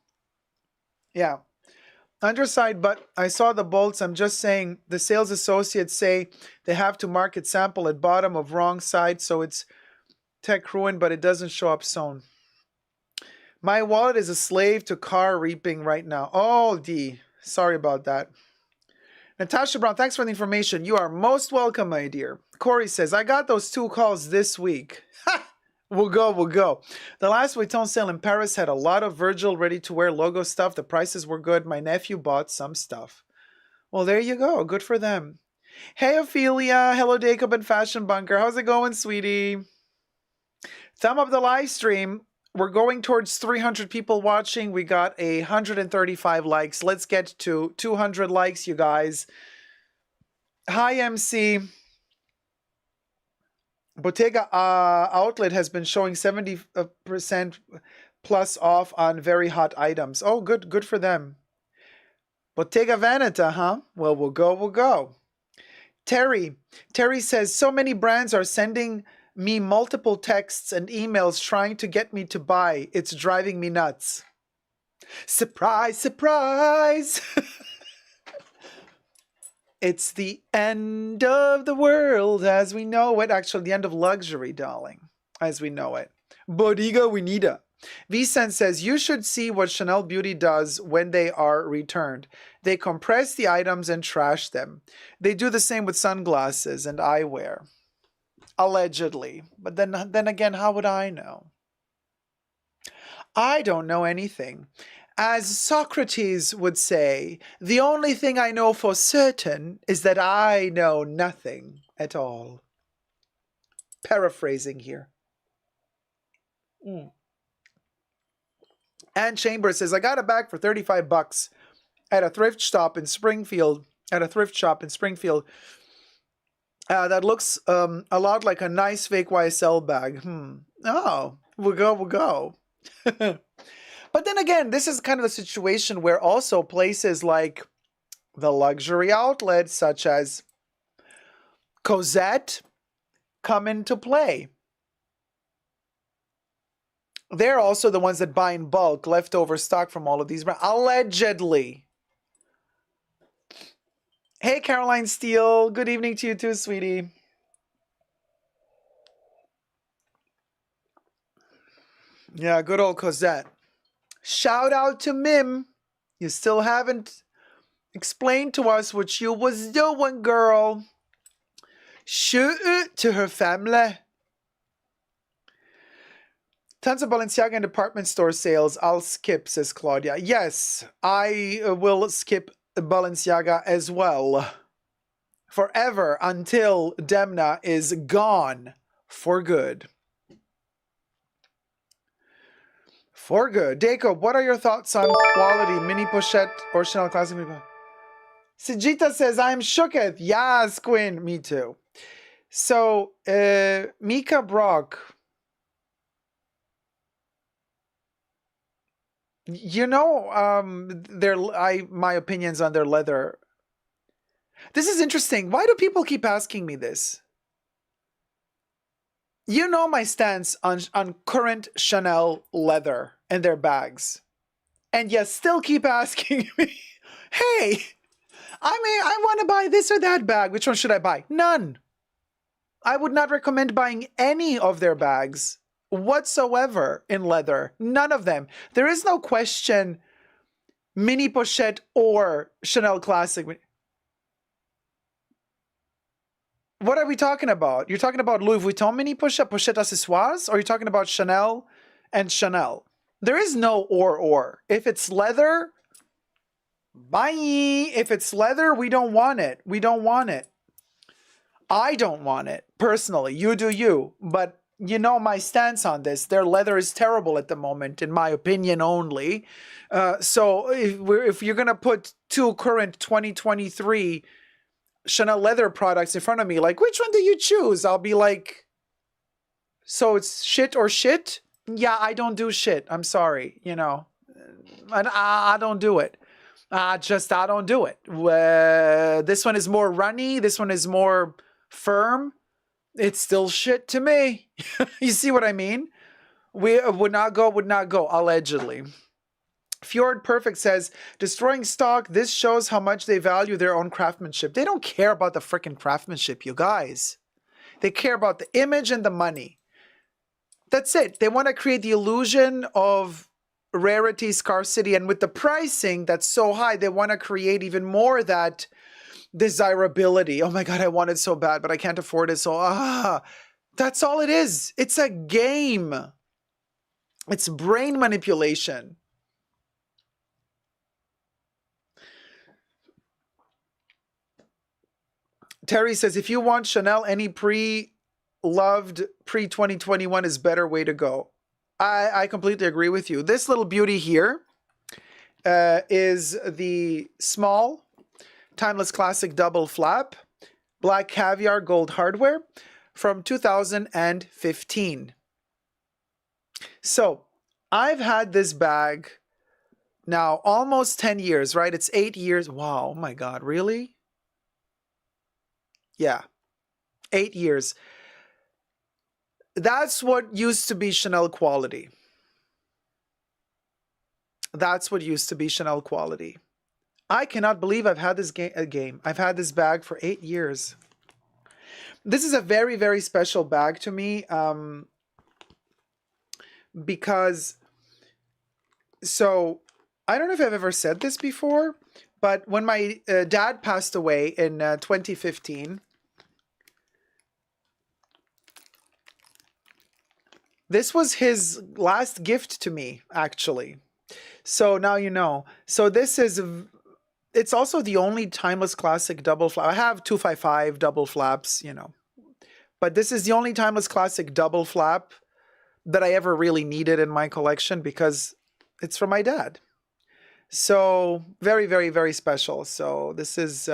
[SPEAKER 2] Yeah. Underside, but I saw the bolts. I'm just saying the sales associates say they have to mark it sample at bottom of wrong side, so it's tech ruined, but it doesn't show up sewn. My wallet is a slave to car reaping right now. Oh, D. Sorry about that. Natasha Brown, thanks for the information. You are most welcome, my dear. Corey says, I got those 2 calls this week. Ha! We'll go. The last Vuitton sale in Paris had a lot of Virgil ready-to-wear logo stuff. The prices were good. My nephew bought some stuff. Well, there you go. Good for them. Hey, Ophelia. Hello, Dacob and Fashion Bunker. How's it going, sweetie? Thumb up the live stream. We're going towards 300 people watching. We got 135 likes. Let's get to 200 likes, you guys. Hi, MC. Bottega Outlet has been showing 70% plus off on very hot items. Oh, good for them. Bottega Veneta, huh? Well, we'll go. Terry says, so many brands are sending me multiple texts and emails trying to get me to buy. It's driving me nuts. Surprise, surprise. It's the end of the world as we know it. Actually, the end of luxury, darling, as we know it. Bottega Veneta. Vicent says, you should see what Chanel Beauty does when they are returned. They compress the items and trash them. They do the same with sunglasses and eyewear. Allegedly. But then again, how would I know? I don't know anything. As Socrates would say, the only thing I know for certain is that I know nothing at all. Paraphrasing here. Ann Chambers says, I got a bag for $35 at a thrift shop in Springfield. That looks a lot like a nice fake YSL bag. Oh, we'll go. But then again, this is kind of the situation where also places like the luxury outlets, such as Cosette, come into play. They're also the ones that buy in bulk leftover stock from all of these brands, allegedly. Hey, Caroline Steele. Good evening to you too, sweetie. Yeah, good old Cosette. Shout out to Mim. You still haven't explained to us what you was doing, girl. Shoot it to her family. Tons of Balenciaga and department store sales. I'll skip, says Claudia. Yes, I will skip Balenciaga as well. Forever until Demna is gone for good. For good. Dacob, what are your thoughts on quality mini pochette or Chanel Classic? Sijita says, I'm shooketh. Yes, Quinn. Me too. So, Mika Brock. You know, my opinions on their leather This is interesting. Why do people keep asking me this? You know my stance on current Chanel leather and their bags. And yet still keep asking me, hey, I want to buy this or that bag. Which one should I buy? None. I would not recommend buying any of their bags whatsoever in leather. None of them. There is no question mini pochette or Chanel classic. What are we talking about? You're talking about Louis Vuitton mini pochette, pochette accessoires, or you're talking about Chanel and Chanel? There is no or. If it's leather, bye. If it's leather, we don't want it. We don't want it. I don't want it, personally. You do you. But you know my stance on this. Their leather is terrible at the moment, in my opinion only. So if you're going to put two current 2023 Chanel leather products in front of me, like, which one do you choose? I'll be like, so it's shit or shit? Yeah, I don't do shit. I'm sorry, you know. I don't do it. I don't do it. This one is more runny. This one is more firm. It's still shit to me. You see what I mean? We would not go, allegedly. Fjord Perfect says, destroying stock, this shows how much they value their own craftsmanship. They don't care about the freaking craftsmanship, you guys. They care about the image and the money. That's it. They want to create the illusion of rarity, scarcity, and with the pricing that's so high, they want to create even more that desirability. Oh my God, I want it so bad, but I can't afford it. So, that's all it is. It's a game. It's brain manipulation. Terry says, if you want Chanel, any pre-loved pre-2021 is better way to go. I completely agree with you. This little beauty here is the small Timeless Classic double flap, black caviar gold hardware from 2015. So I've had this bag now almost 10 years, right? It's 8 years. Wow. Oh my God. Really? Yeah. 8 years. That's what used to be Chanel quality. That's what used to be Chanel quality. I cannot believe I've had this game. I've had this bag for 8 years. This is a very, very special bag to me because, so I don't know if I've ever said this before, but when my dad passed away in 2015, this was his last gift to me, actually. So now you know. So this is, it's also the only Timeless Classic double flap. I have 255 double flaps, you know. But this is the only Timeless Classic double flap that I ever really needed in my collection because it's from my dad. So very, very, very special. So this is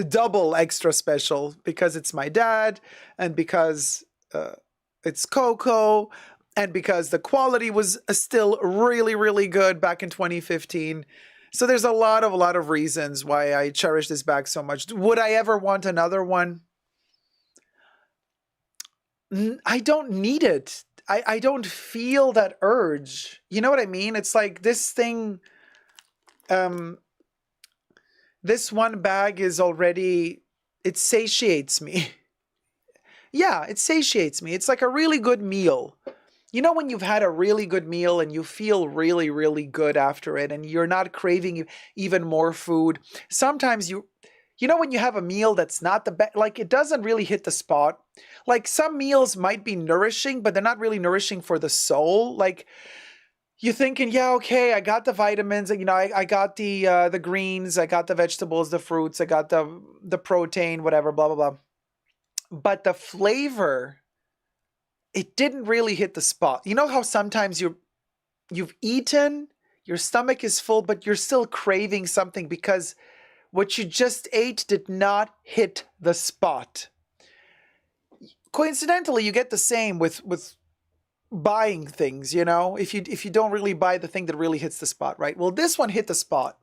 [SPEAKER 2] double extra special because it's my dad and because it's Coco, and because the quality was still really, really good back in 2015. So there's a lot of reasons why I cherish this bag so much. Would I ever want another one? I don't need it. I don't feel that urge. You know what I mean? It's like this thing, this one bag is already, it satiates me. Yeah, it satiates me. It's like a really good meal. You know when you've had a really good meal and you feel really, really good after it and you're not craving even more food? Sometimes you know when you have a meal that's not the best, like it doesn't really hit the spot. Like some meals might be nourishing, but they're not really nourishing for the soul. Like you're thinking, yeah, okay, I got the vitamins, you know, I got the greens, I got the vegetables, the fruits, I got the protein, whatever, blah, blah, blah. But the flavor, it didn't really hit the spot. You know how sometimes you've eaten, your stomach is full, but you're still craving something because what you just ate did not hit the spot. Coincidentally, you get the same with buying things, you know, if you don't really buy the thing that really hits the spot, right? Well, this one hit the spot.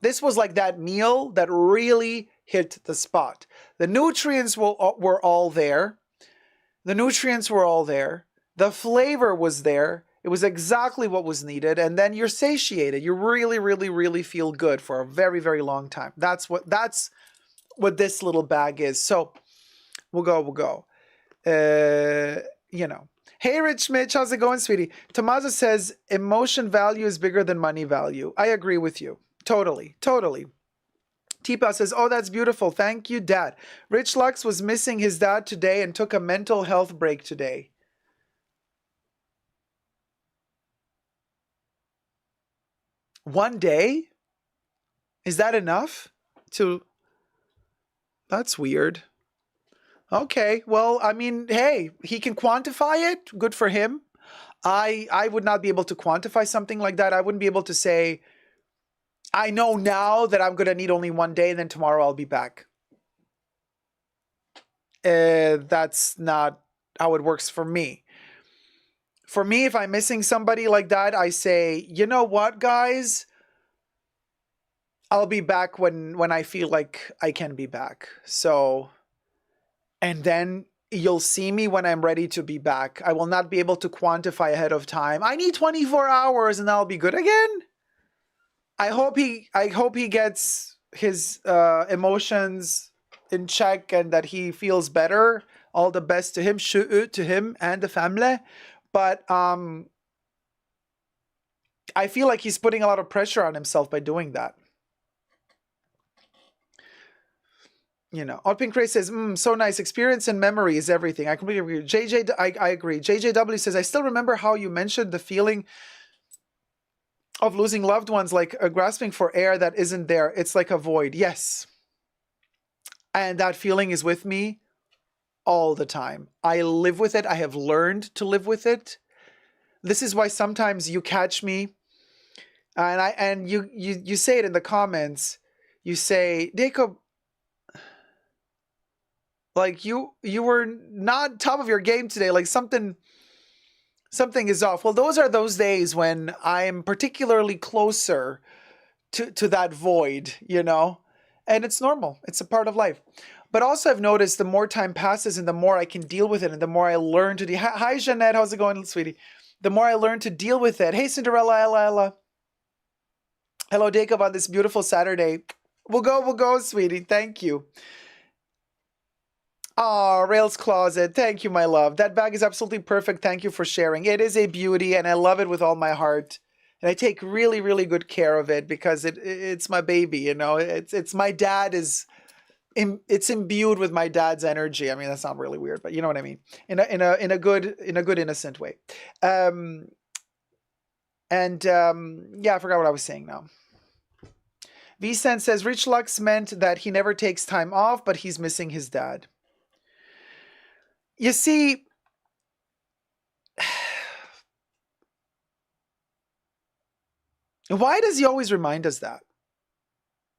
[SPEAKER 2] This was like that meal that really hit the spot. The nutrients were all there. The nutrients were all there. The flavor was there. It was exactly what was needed. And then you're satiated. You really, really, really feel good for a very, very long time. That's what this little bag is. So we'll go. You know. Hey, Rich Mitch, how's it going, sweetie? Tommaso says, emotion value is bigger than money value. I agree with you. Totally. Tipa says, oh, that's beautiful. Thank you, Dad. Rich Lux was missing his dad today and took a mental health break today. One day? Is that enough? That's weird. Okay, well, I mean, hey, he can quantify it. Good for him. I would not be able to quantify something like that. I wouldn't be able to say, I know now that I'm going to need only one day and then tomorrow I'll be back. That's not how it works for me. For me, if I'm missing somebody like that, I say, you know what, guys? I'll be back when I feel like I can be back. So, and then you'll see me when I'm ready to be back. I will not be able to quantify ahead of time. I need 24 hours and I'll be good again. I hope he gets his emotions in check and that he feels better. All the best to him, to him and the family. But I feel like he's putting a lot of pressure on himself by doing that. You know, Outpink Ray says, so nice. Experience and memory is everything. I completely agree. I agree. JJW says, I still remember how you mentioned the feeling of losing loved ones, like grasping for air that isn't there. It's like a void. Yes. And that feeling is with me all the time. I live with it. I have learned to live with it. This is why sometimes you catch me and you say it in the comments. You say, Dacob, like you were not top of your game today. Like something is off. Well, those are those days when I'm particularly closer to that void, you know, and it's normal. It's a part of life. But also I've noticed the more time passes and the more I can deal with it and the more I learn to Hi, Jeanette. How's it going, sweetie? The more I learn to deal with it. Hey, Cinderella, Ella. Hello, Dacob, on this beautiful Saturday. We'll go, sweetie. Thank you. Oh, Rails Closet. Thank you, my love. That bag is absolutely perfect. Thank you for sharing. It is a beauty, and I love it with all my heart. And I take really, really good care of it because it's my baby, you know. It's my dad it's imbued with my dad's energy. I mean, that's not really weird, but you know what I mean. In a good innocent way. Yeah, I forgot what I was saying now. Vicent says Rich Lux meant that he never takes time off, but he's missing his dad. You see, why does he always remind us that?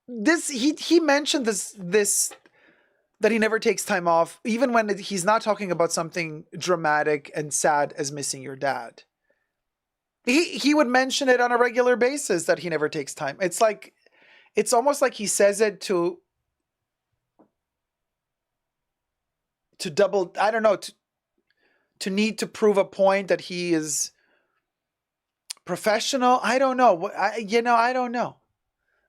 [SPEAKER 2] He mentioned this that he never takes time off, even when he's not talking about something dramatic and sad as missing your dad. He would mention it on a regular basis that he never takes time. It's almost like he says it to double, I don't know, to need to prove a point that he is professional. I don't know. I don't know.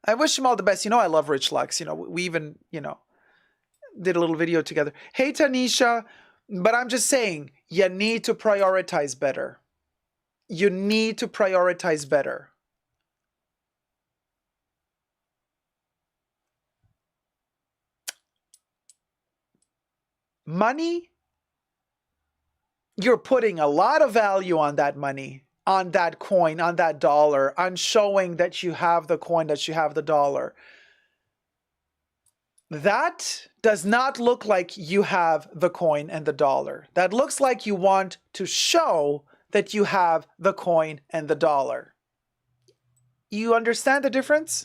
[SPEAKER 2] I wish him all the best. You know, I love Rich Lux. You know, we even, did a little video together. Hey, Tanisha, but I'm just saying, you need to prioritize better. You need to prioritize better. Money, you're putting a lot of value on that money, on that coin, on that dollar, on showing that you have the coin, that you have the dollar. That does not look like you have the coin and the dollar. That looks like you want to show that you have the coin and the dollar. You understand the difference?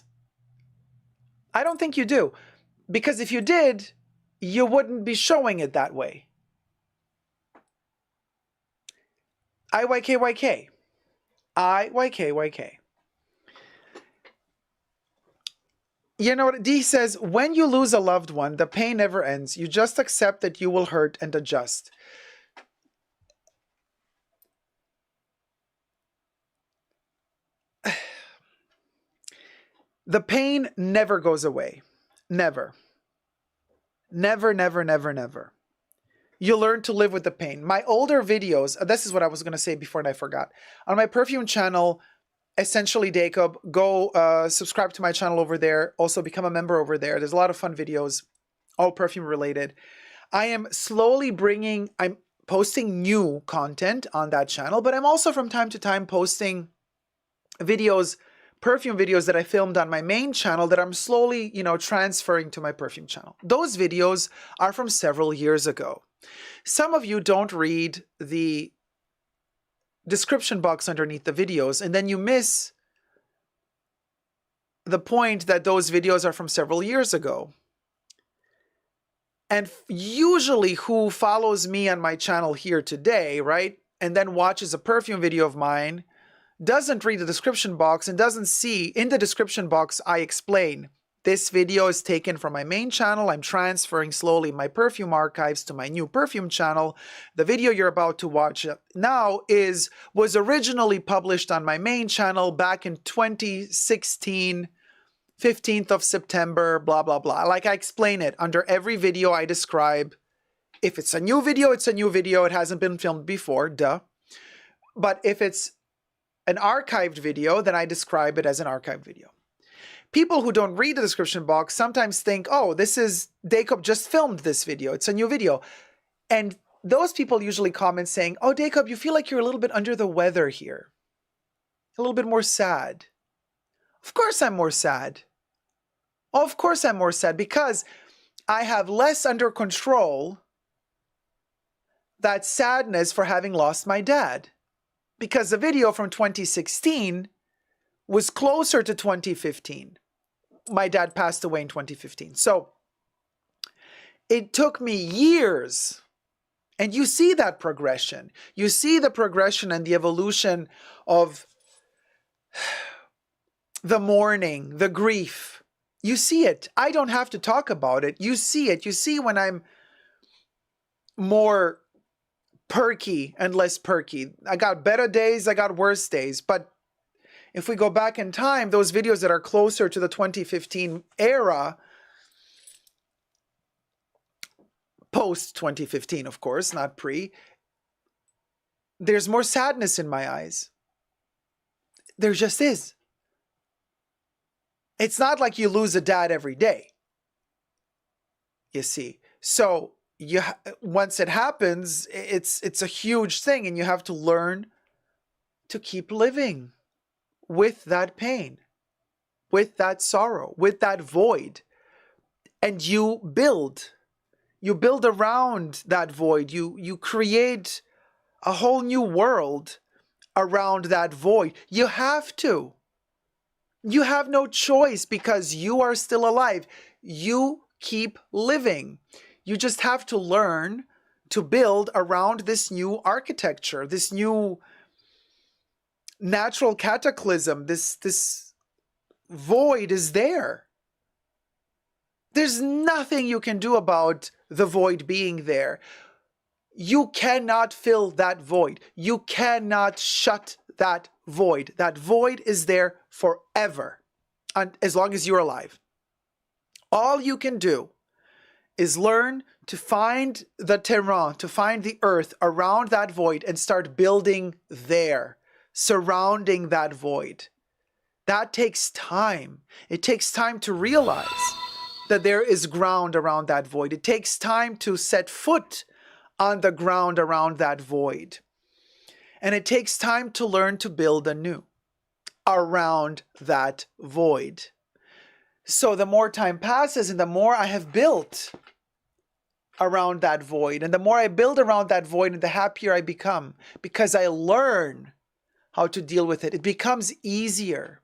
[SPEAKER 2] I don't think you do. Because if you did, you wouldn't be showing it that way. IYKYK. IYKYK. You know what? D says, when you lose a loved one, the pain never ends. You just accept that you will hurt and adjust. The pain never goes away. Never. Never, never, never, never. You learn to live with the pain. My older videos, this is what I was going to say before and I forgot. On my perfume channel, essentially Dacob, go subscribe to my channel over there. Also become a member over there. There's a lot of fun videos, all perfume related. I am slowly I'm posting new content on that channel, but I'm also from time to time posting videos, perfume videos that I filmed on my main channel that I'm slowly, transferring to my perfume channel. Those videos are from several years ago. Some of you don't read the description box underneath the videos, and then you miss the point that those videos are from several years ago. And usually who follows me on my channel here today, right, and then watches a perfume video of mine, doesn't read the description box and doesn't see in the description box I explain, this video is taken from my main channel. I'm transferring slowly my perfume archives to my new perfume channel. The video you're about to watch now was originally published on my main channel back in 2016, 15th of September, blah, blah, blah. Like I explain it under every video I describe. If it's a new video, it's a new video. It hasn't been filmed before, duh. But if it's an archived video, then I describe it as an archived video. People who don't read the description box sometimes think, oh, this is, Dacob just filmed this video. It's a new video. And those people usually comment saying, oh, Dacob, you feel like you're a little bit under the weather here. A little bit more sad. Of course I'm more sad. Of course I'm more sad because I have less under control that sadness for having lost my dad. Because the video from 2016 was closer to 2015. My dad passed away in 2015. So it took me years. And you see that progression. You see the progression and the evolution of the mourning, the grief. You see it. I don't have to talk about it. You see it. You see when I'm more perky and less perky. I got better days, I got worse days. But if we go back in time, those videos that are closer to the 2015 era, post 2015, of course, not pre, there's more sadness in my eyes. There just is. It's not like you lose a dad every day. You see. So once it happens, it's a huge thing, and you have to learn to keep living with that pain, with that sorrow, with that void. And you build around that void. You create a whole new world around that void. You have to. You have no choice because you are still alive. You keep living. You just have to learn to build around this new architecture, this new natural cataclysm. This void is there. There's nothing you can do about the void being there. You cannot fill that void. You cannot shut that void. That void is there forever, as long as you're alive. All you can do is learn to find the terrain, to find the earth around that void and start building there, surrounding that void. That takes time. It takes time to realize that there is ground around that void. It takes time to set foot on the ground around that void. And it takes time to learn to build anew around that void. So the more time passes and the more I have built around that void, and the more I build around that void, and the happier I become because I learn how to deal with it. It becomes easier.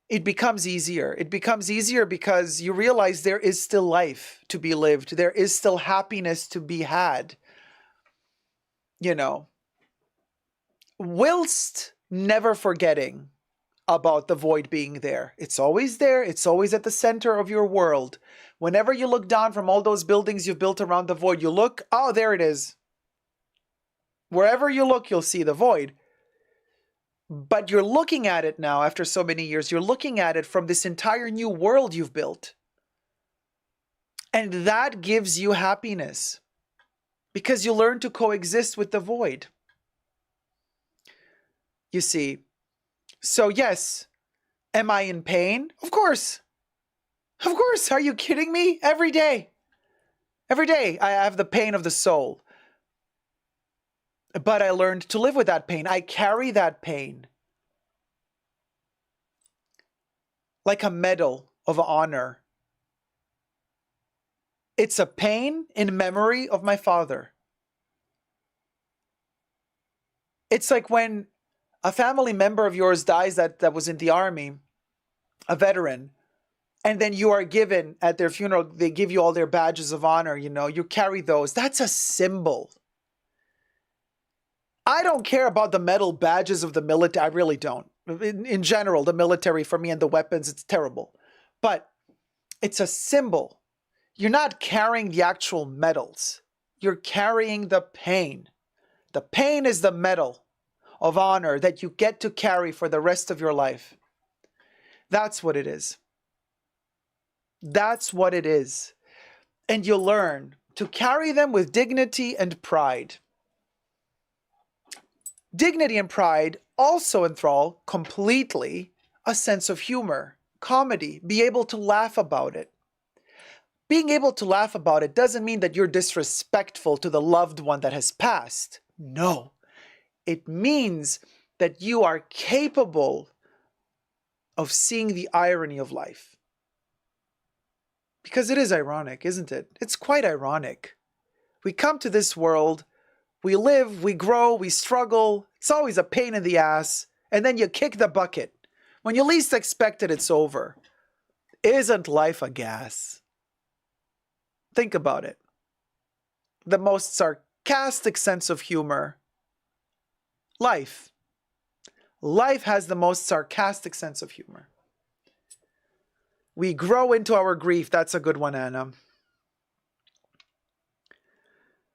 [SPEAKER 2] It becomes easier. It becomes easier because you realize there is still life to be lived. There is still happiness to be had. You know, whilst never forgetting about the void being there. It's always there. It's always at the center of your world. Whenever you look down from all those buildings you've built around the void, you look, oh, there it is. Wherever you look, you'll see the void. But you're looking at it now after so many years. You're looking at it from this entire new world you've built. And that gives you happiness because you learn to coexist with the void. You see, so yes, am I in pain? Of course. Of course. Are you kidding me? Every day. Every day I have the pain of the soul. But I learned to live with that pain. I carry that pain like a medal of honor. It's a pain in memory of my father. It's like when a family member of yours dies that was in the army, a veteran, and then you are given at their funeral, they give you all their badges of honor, you carry those. That's a symbol. I don't care about the medal badges of the military. I really don't. In general, the military for me and the weapons, it's terrible. But it's a symbol. You're not carrying the actual medals. You're carrying the pain. The pain is the medal of honor that you get to carry for the rest of your life. That's what it is. That's what it is. And you learn to carry them with dignity and pride. Dignity and pride also enthrall completely a sense of humor, comedy, be able to laugh about it. Being able to laugh about it doesn't mean that you're disrespectful to the loved one that has passed. No. It means that you are capable of seeing the irony of life. Because it is ironic, isn't it? It's quite ironic. We come to this world, we live, we grow, we struggle. It's always a pain in the ass. And then you kick the bucket. When you least expect it, it's over. Isn't life a gas? Think about it. The most sarcastic sense of humor. Life. Life has the most sarcastic sense of humor. We grow into our grief. That's a good one, Anna.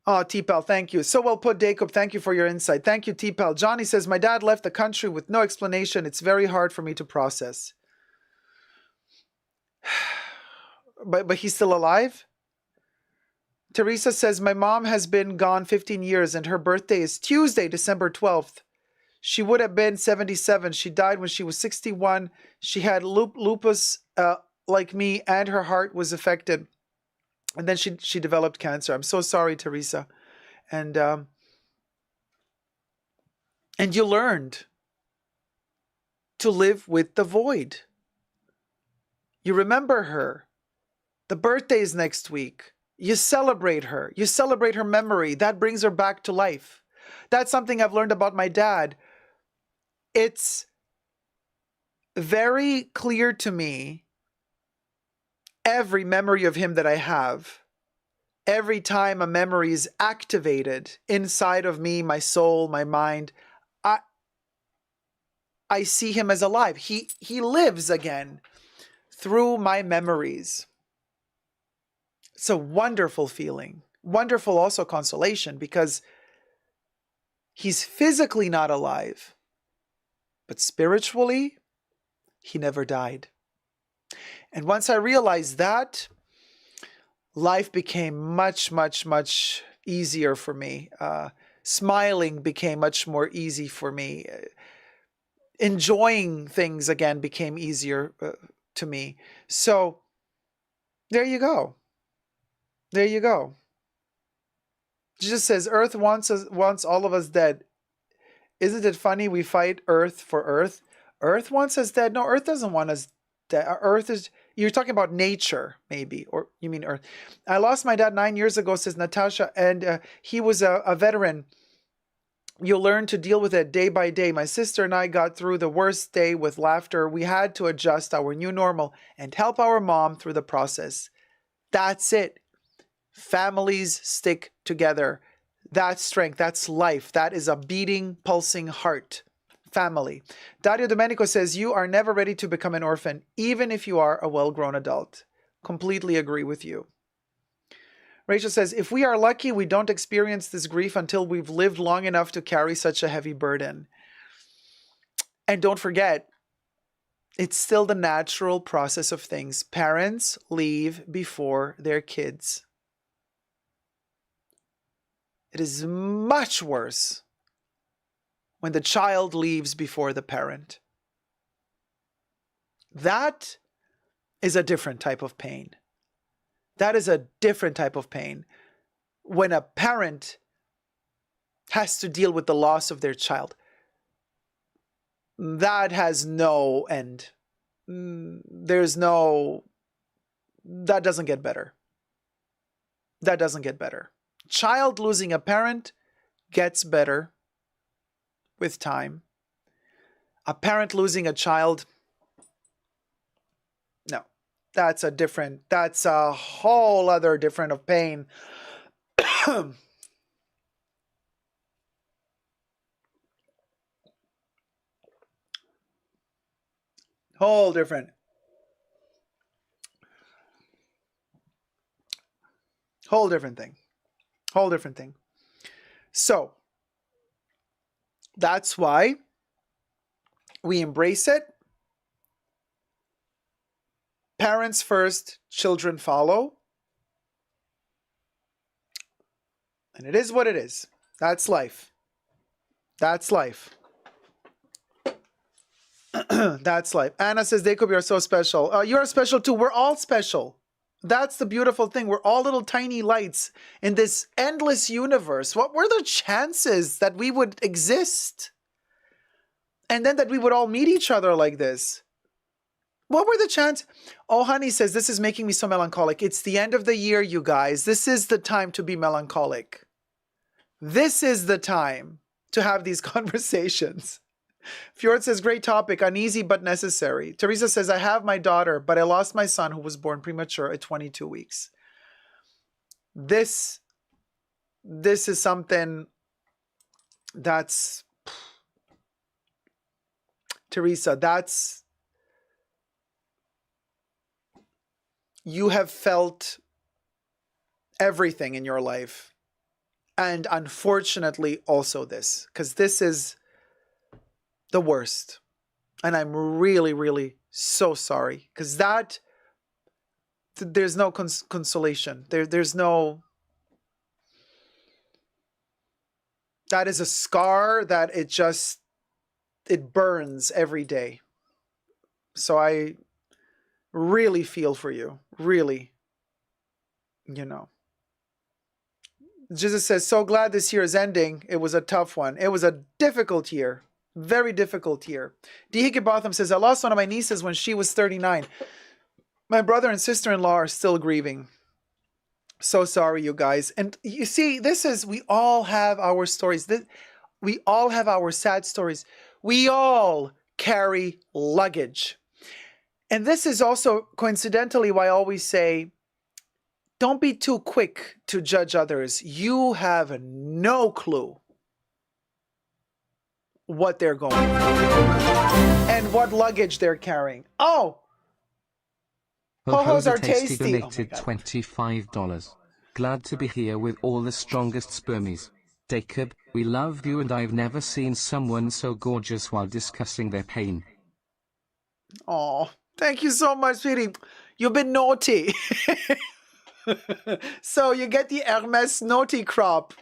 [SPEAKER 2] Oh, T-Pal, thank you. So well put, Dacob. Thank you for your insight. Thank you, T-Pal. Johnny says, my dad left the country with no explanation. It's very hard for me to process. But he's still alive? Teresa says, my mom has been gone 15 years and her birthday is Tuesday, December 12th. She would have been 77. She died when she was 61. She had lupus like me and her heart was affected. And then she developed cancer. I'm so sorry, Teresa. And you learned to live with the void. You remember her. The birthday is next week. You celebrate her. You celebrate her memory. That brings her back to life. That's something I've learned about my dad. It's very clear to me, every memory of him that I have, every time a memory is activated inside of me, my soul, my mind, I see him as alive. He lives again through my memories. It's a wonderful feeling. Wonderful also consolation because he's physically not alive, but spiritually, he never died. And once I realized that, life became much, much, much easier for me. Smiling became much more easy for me. Enjoying things again became easier to me. So there you go. There you go. Jesus says, Earth wants all of us dead. Isn't it funny we fight Earth for Earth? Earth wants us dead. No, Earth doesn't want us dead. Earth is, you're talking about nature, maybe, or you mean Earth. I lost my dad 9 years ago, says Natasha, and he was a veteran. You'll learn to deal with it day by day. My sister and I got through the worst day with laughter. We had to adjust our new normal and help our mom through the process. That's it. Families stick together. That's strength. That's life. That is a beating, pulsing heart. family. Dario Domenico says, you are never ready to become an orphan, even if you are a well-grown adult. Completely agree with you. Rachel says, if we are lucky, we don't experience this grief until we've lived long enough to carry such a heavy burden. And don't forget, it's still the natural process of things. Parents leave before their kids. It is much worse when the child leaves before the parent. That is a different type of pain. That is a different type of pain. When a parent has to deal with the loss of their child, that has no end. That doesn't get better. That doesn't get better. Child losing a parent gets better with time. A parent losing a child, no, that's a whole other different of pain. Whole different thing. So that's why we embrace it. Parents first, children follow. And it is what it is. That's life. That's life. That's life. Anna says, Dacob, you're so special. You're special too. We're all special. That's the beautiful thing. We're all little tiny lights in this endless universe. What were the chances that we would exist? And then that we would all meet each other like this? What were the chances? Oh, honey says, this is making me so melancholic. It's the end of the year, you guys. This is the time to be melancholic. This is the time to have these conversations. Fjord says, great topic, uneasy but necessary. Teresa says, I have my daughter, but I lost my son who was born premature at 22 weeks. This is something that's, Teresa, you have felt everything in your life. And unfortunately also this, because this is the worst. And I'm really, really so sorry, because there's no consolation. There's no, that is a scar that it burns every day. So I really feel for you, really, Jesus says, so glad this year is ending. It was a tough one. It was a difficult year. Very difficult year. Dihike Botham says, I lost one of my nieces when she was 39. My brother and sister-in-law are still grieving. So sorry, you guys. And you see, we all have our stories. We all have our sad stories. We all carry luggage. And this is also coincidentally why I always say, don't be too quick to judge others. You have no clue what they're going through and what luggage they're carrying. Oh, ho-hos are tasty.
[SPEAKER 3] Donated $25. Glad to be here with all the strongest spermies. Dacob, we love you and I've never seen someone so gorgeous while discussing their pain.
[SPEAKER 2] Oh, thank you so much, sweetie. You've been naughty. So you get the Hermes naughty crop.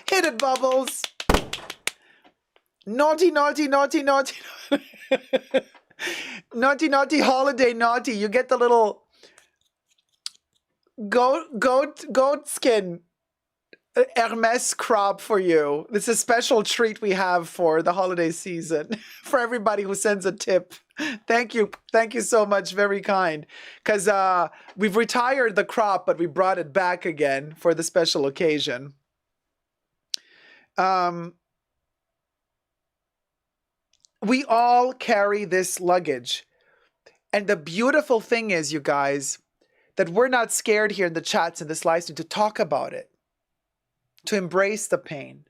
[SPEAKER 2] Hit it, Bubbles. Naughty, naughty, naughty, naughty. Naughty, naughty, holiday naughty. You get the little goat skin Hermes crop for you. It's a special treat we have for the holiday season for everybody who sends a tip. Thank you. Thank you so much. Very kind. Because we've retired the crop, but we brought it back again for the special occasion. We all carry this luggage. And the beautiful thing is, you guys, that we're not scared here in the chats in this live stream to talk about it, to embrace the pain.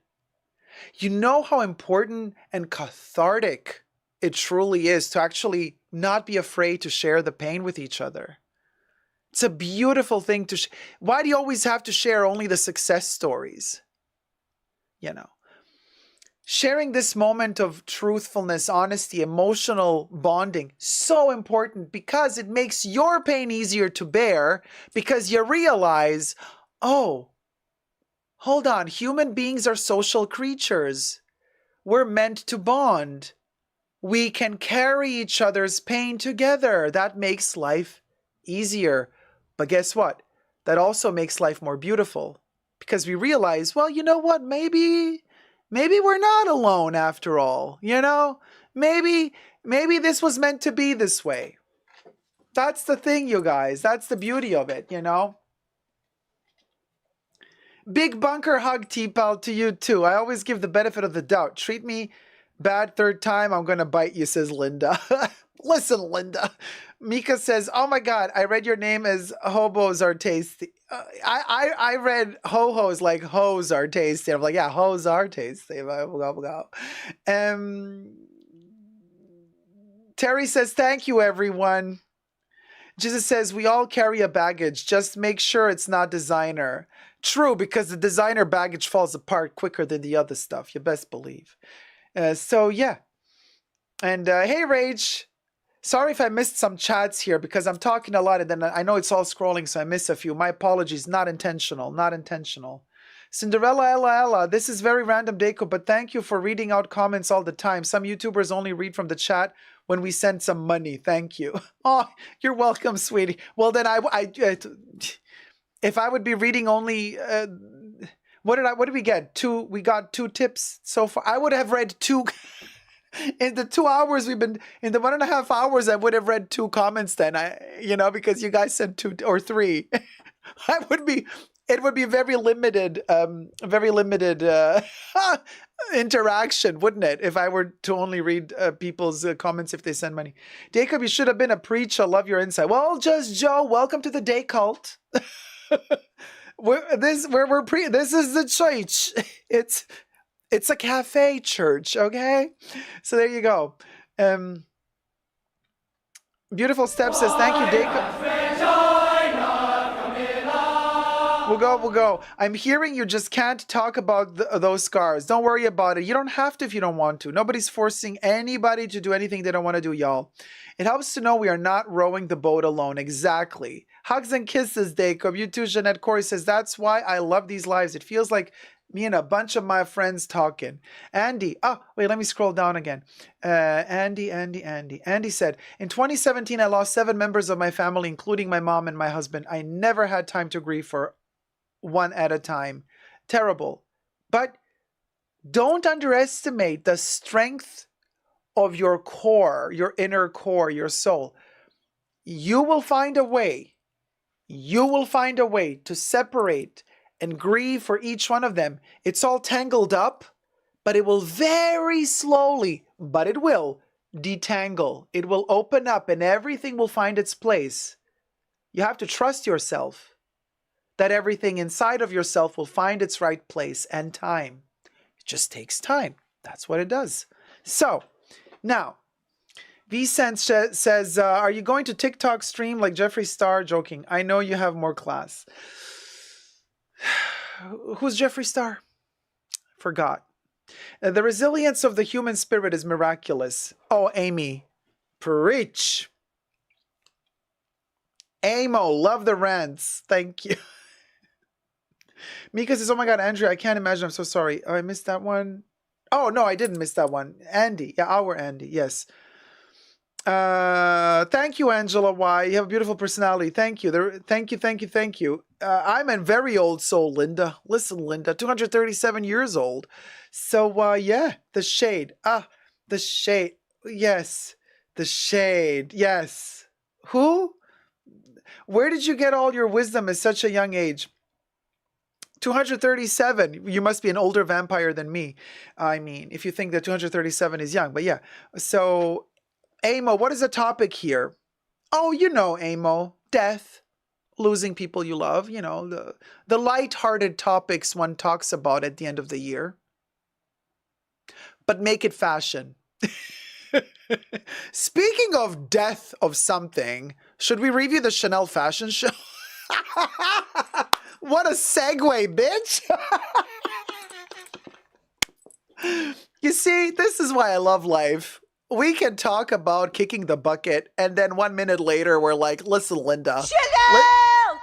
[SPEAKER 2] You know how important and cathartic it truly is to actually not be afraid to share the pain with each other. It's a beautiful thing to why do you always have to share only the success stories? You know, sharing this moment of truthfulness, honesty, emotional bonding, so important because it makes your pain easier to bear because you realize, oh, hold on, human beings are social creatures. We're meant to bond. We can carry each other's pain together. That makes life easier. But guess what? That also makes life more beautiful because we realize, well, you know what? Maybe we're not alone after all. You know, maybe this was meant to be this way. That's the thing, you guys. That's the beauty of it, you know. Big bunker hug, T-Pal, to you too. I always give the benefit of the doubt. Treat me bad third time, I'm gonna bite you, says Linda. Listen, Linda. Mika says, oh my God, I read your name as hobos are tasty. I read ho-hos like hoes are tasty. I'm like, yeah, hoes are tasty. Terry says, thank you, everyone. Jesus says, we all carry a baggage. Just make sure it's not designer. True, because the designer baggage falls apart quicker than the other stuff. You best believe. So, yeah. And hey, Rage. Sorry if I missed some chats here because I'm talking a lot and then I know it's all scrolling, so I miss a few. My apologies. Not intentional. Not intentional. Cinderella Ella, this is very random, Dacob, but thank you for reading out comments all the time. Some YouTubers only read from the chat when we send some money. Thank you. Oh, you're welcome, sweetie. Well, then if I would be reading only, what did we get? We got 2 tips so far. I would have read 2 in the 2 hours in the 1.5 hours, I would have read 2 comments then, because you guys sent 2 or 3. It would be very limited interaction, wouldn't it? If I were to only read people's comments if they send money. Dacob, you should have been a preacher. Love your insight. Well, just Joe, welcome to the Day Cult. This is the church. It's a cafe church, okay? So there you go. Beautiful Step says, thank you, Dacob. We'll go. I'm hearing you just can't talk about those scars. Don't worry about it. You don't have to if you don't want to. Nobody's forcing anybody to do anything they don't want to do, y'all. It helps to know we are not rowing the boat alone. Exactly. Hugs and kisses, Dacob. You too, Jeanette Corey says, that's why I love these lives. It feels like me and a bunch of my friends talking. Andy. Oh, wait, let me scroll down again. Andy. Andy said, in 2017, I lost 7 members of my family, including my mom and my husband. I never had time to grieve for one at a time. Terrible. But don't underestimate the strength of your core, your inner core, your soul. You will find a way. You will find a way to separate and grieve for each one of them. It's all tangled up, but it will very slowly, but it will detangle. It will open up and everything will find its place. You have to trust yourself that everything inside of yourself will find its right place and time. It just takes time. That's what it does. So, now, Vicent says, are you going to TikTok stream like Jeffree Star? Joking. I know you have more class. Who's Jeffree Star? Forgot. The resilience of the human spirit is miraculous. Oh, Amy. Preach. Amo, love the rants. Thank you. Mika says, oh my God, Andrea, I can't imagine. I'm so sorry. Oh, I missed that one. Oh, no, I didn't miss that one. Andy. Yeah, our Andy. Yes. Thank you, Angela Y. You have a beautiful personality. Thank you. Thank you. I'm a very old soul, Linda. Listen, Linda, 237 years old. So, yeah, the shade. The shade. Yes. The shade. Yes. Who? Where did you get all your wisdom at such a young age? 237. You must be an older vampire than me. I mean, if you think that 237 is young. But yeah. So, Amo, what is the topic here? Oh, you know, Amo. Death. Losing people you love. You know, the light-hearted topics one talks about at the end of the year. but make it fashion. Speaking of death of something, should we review the Chanel fashion show? What a segue, bitch. You see, this is why I love life. We can talk about kicking the bucket, and then 1 minute later, we're like, listen, Linda.
[SPEAKER 5] Chanel!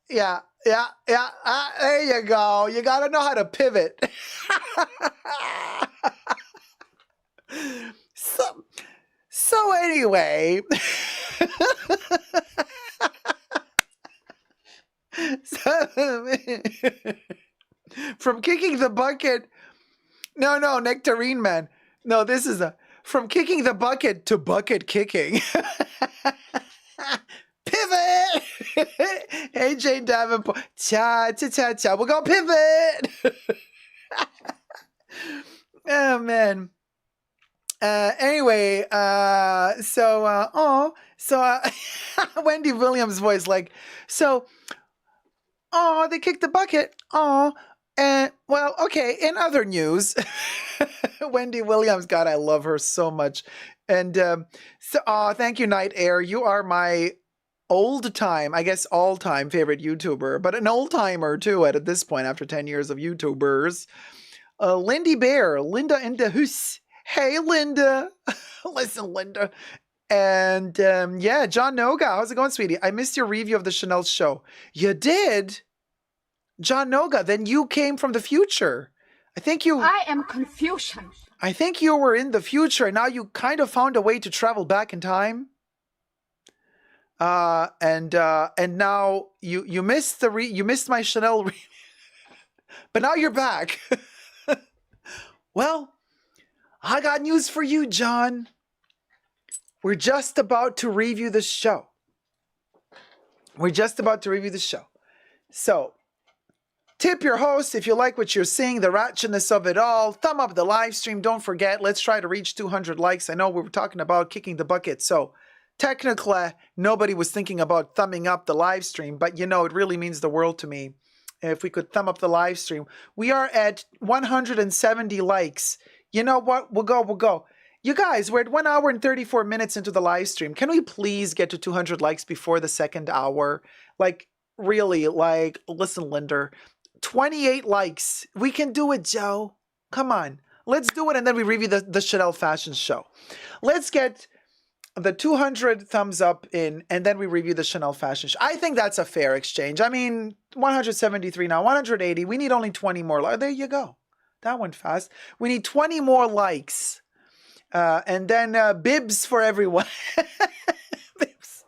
[SPEAKER 2] Yeah. There you go. You got to know how to pivot. So anyway. From kicking the bucket. No, Nectarine Man. No, this is from kicking the bucket to bucket kicking. Pivot! Hey, Jane Davenport. Cha. We're going to pivot. Oh, man. Anyway, Wendy Williams' voice, like, they kicked the bucket. Well, okay, in other news, Wendy Williams, God, I love her so much. And thank you, Night Air. You are my old-time, I guess all-time favorite YouTuber, but an old-timer, too, at this point, after 10 years of YouTubers. Lindy Bear, Linda in the Hus. Hey, Linda. Listen, Linda. And, John Noga. How's it going, sweetie? I missed your review of the Chanel show. You did? John Noga, then you came from the future.
[SPEAKER 5] I am confusion.
[SPEAKER 2] I think you were in the future, and now you kind of found a way to travel back in time. And now you missed you missed my Chanel review. But now you're back. Well, I got news for you, John. We're just about to review the show. So, tip your host if you like what you're seeing, the ratchetness of it all. Thumb up the live stream. Don't forget, let's try to reach 200 likes. I know we were talking about kicking the bucket. So, technically, nobody was thinking about thumbing up the live stream. But, it really means the world to me if we could thumb up the live stream. We are at 170 likes. You know what? We'll go. You guys, we're at 1 hour and 34 minutes into the live stream. Can we please get to 200 likes before the second hour? Like, really, listen, Linda, 28 likes. We can do it, Joe. Come on. Let's do it, and then we review the Chanel fashion show. Let's get the 200 thumbs up in, and then we review the Chanel fashion show. I think that's a fair exchange. I mean, 173 now, 180. We need only 20 more. There you go. That went fast. We need 20 more likes. And then bibs for everyone. Bibs.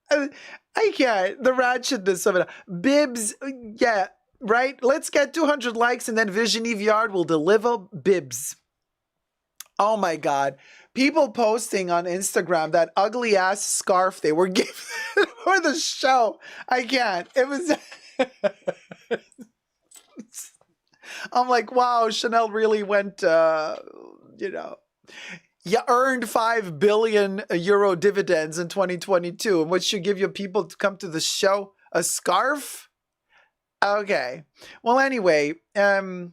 [SPEAKER 2] I can't. The ratchetness of it. Bibs. Yeah, right? Let's get 200 likes, and then Virginie Viard will deliver bibs. Oh, my God. People posting on Instagram that ugly-ass scarf they were given for the show. I can't. It was... I'm like, wow, Chanel really went... you earned 5 billion euro dividends in 2022, and what should give you people to come to the show? A scarf? Okay. Well, anyway, we'll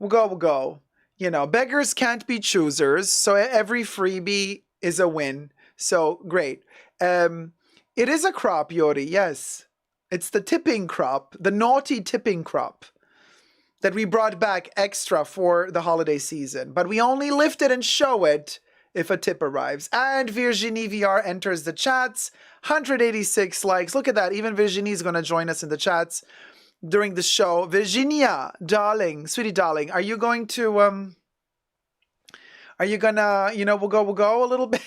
[SPEAKER 2] go. Beggars can't be choosers, so every freebie is a win. So, great. It is a crop, Yori, yes. It's the tipping crop, the naughty tipping crop that we brought back extra for the holiday season. But we only lift it and show it if a tip arrives. And Virginie VR enters the chats. 186 likes. Look at that. Even Virginie is going to join us in the chats during the show. Virginia, darling, sweetie darling, are you going to, we'll go a little bit?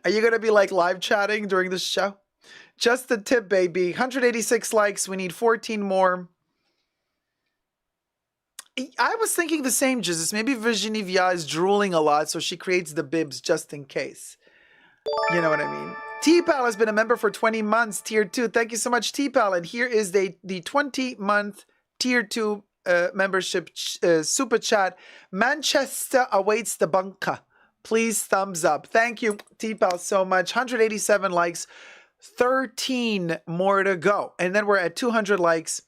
[SPEAKER 2] Are you going to be live chatting during the show? Just the tip, baby. 186 likes. We need 14 more. I was thinking the same, Jesus. Maybe Virginie Via is drooling a lot, so she creates the bibs just in case. You know what I mean? T-Pal has been a member for 20 months, Tier 2. Thank you so much, T-Pal. And here is the 20-month Tier 2 membership super chat. Manchester awaits the bunker. Please thumbs up. Thank you, T-Pal, so much. 187 likes. 13 more to go. And then we're at 200 likes.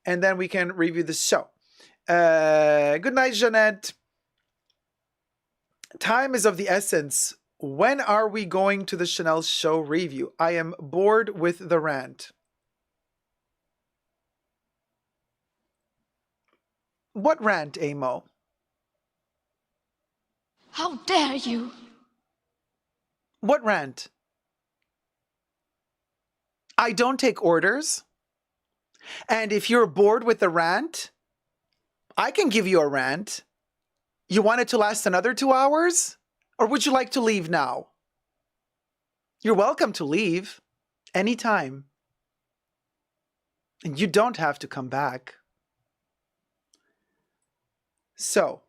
[SPEAKER 2] And then we can review the show. Good night, Jeanette. Time is of the essence. When are we going to the Chanel show review? I am bored with the rant. What rant, Amo?
[SPEAKER 5] How dare you?
[SPEAKER 2] What rant? I don't take orders. And if you're bored with the rant, I can give you a rant. You want it to last another 2 hours? Or would you like to leave now? You're welcome to leave anytime. And you don't have to come back. So,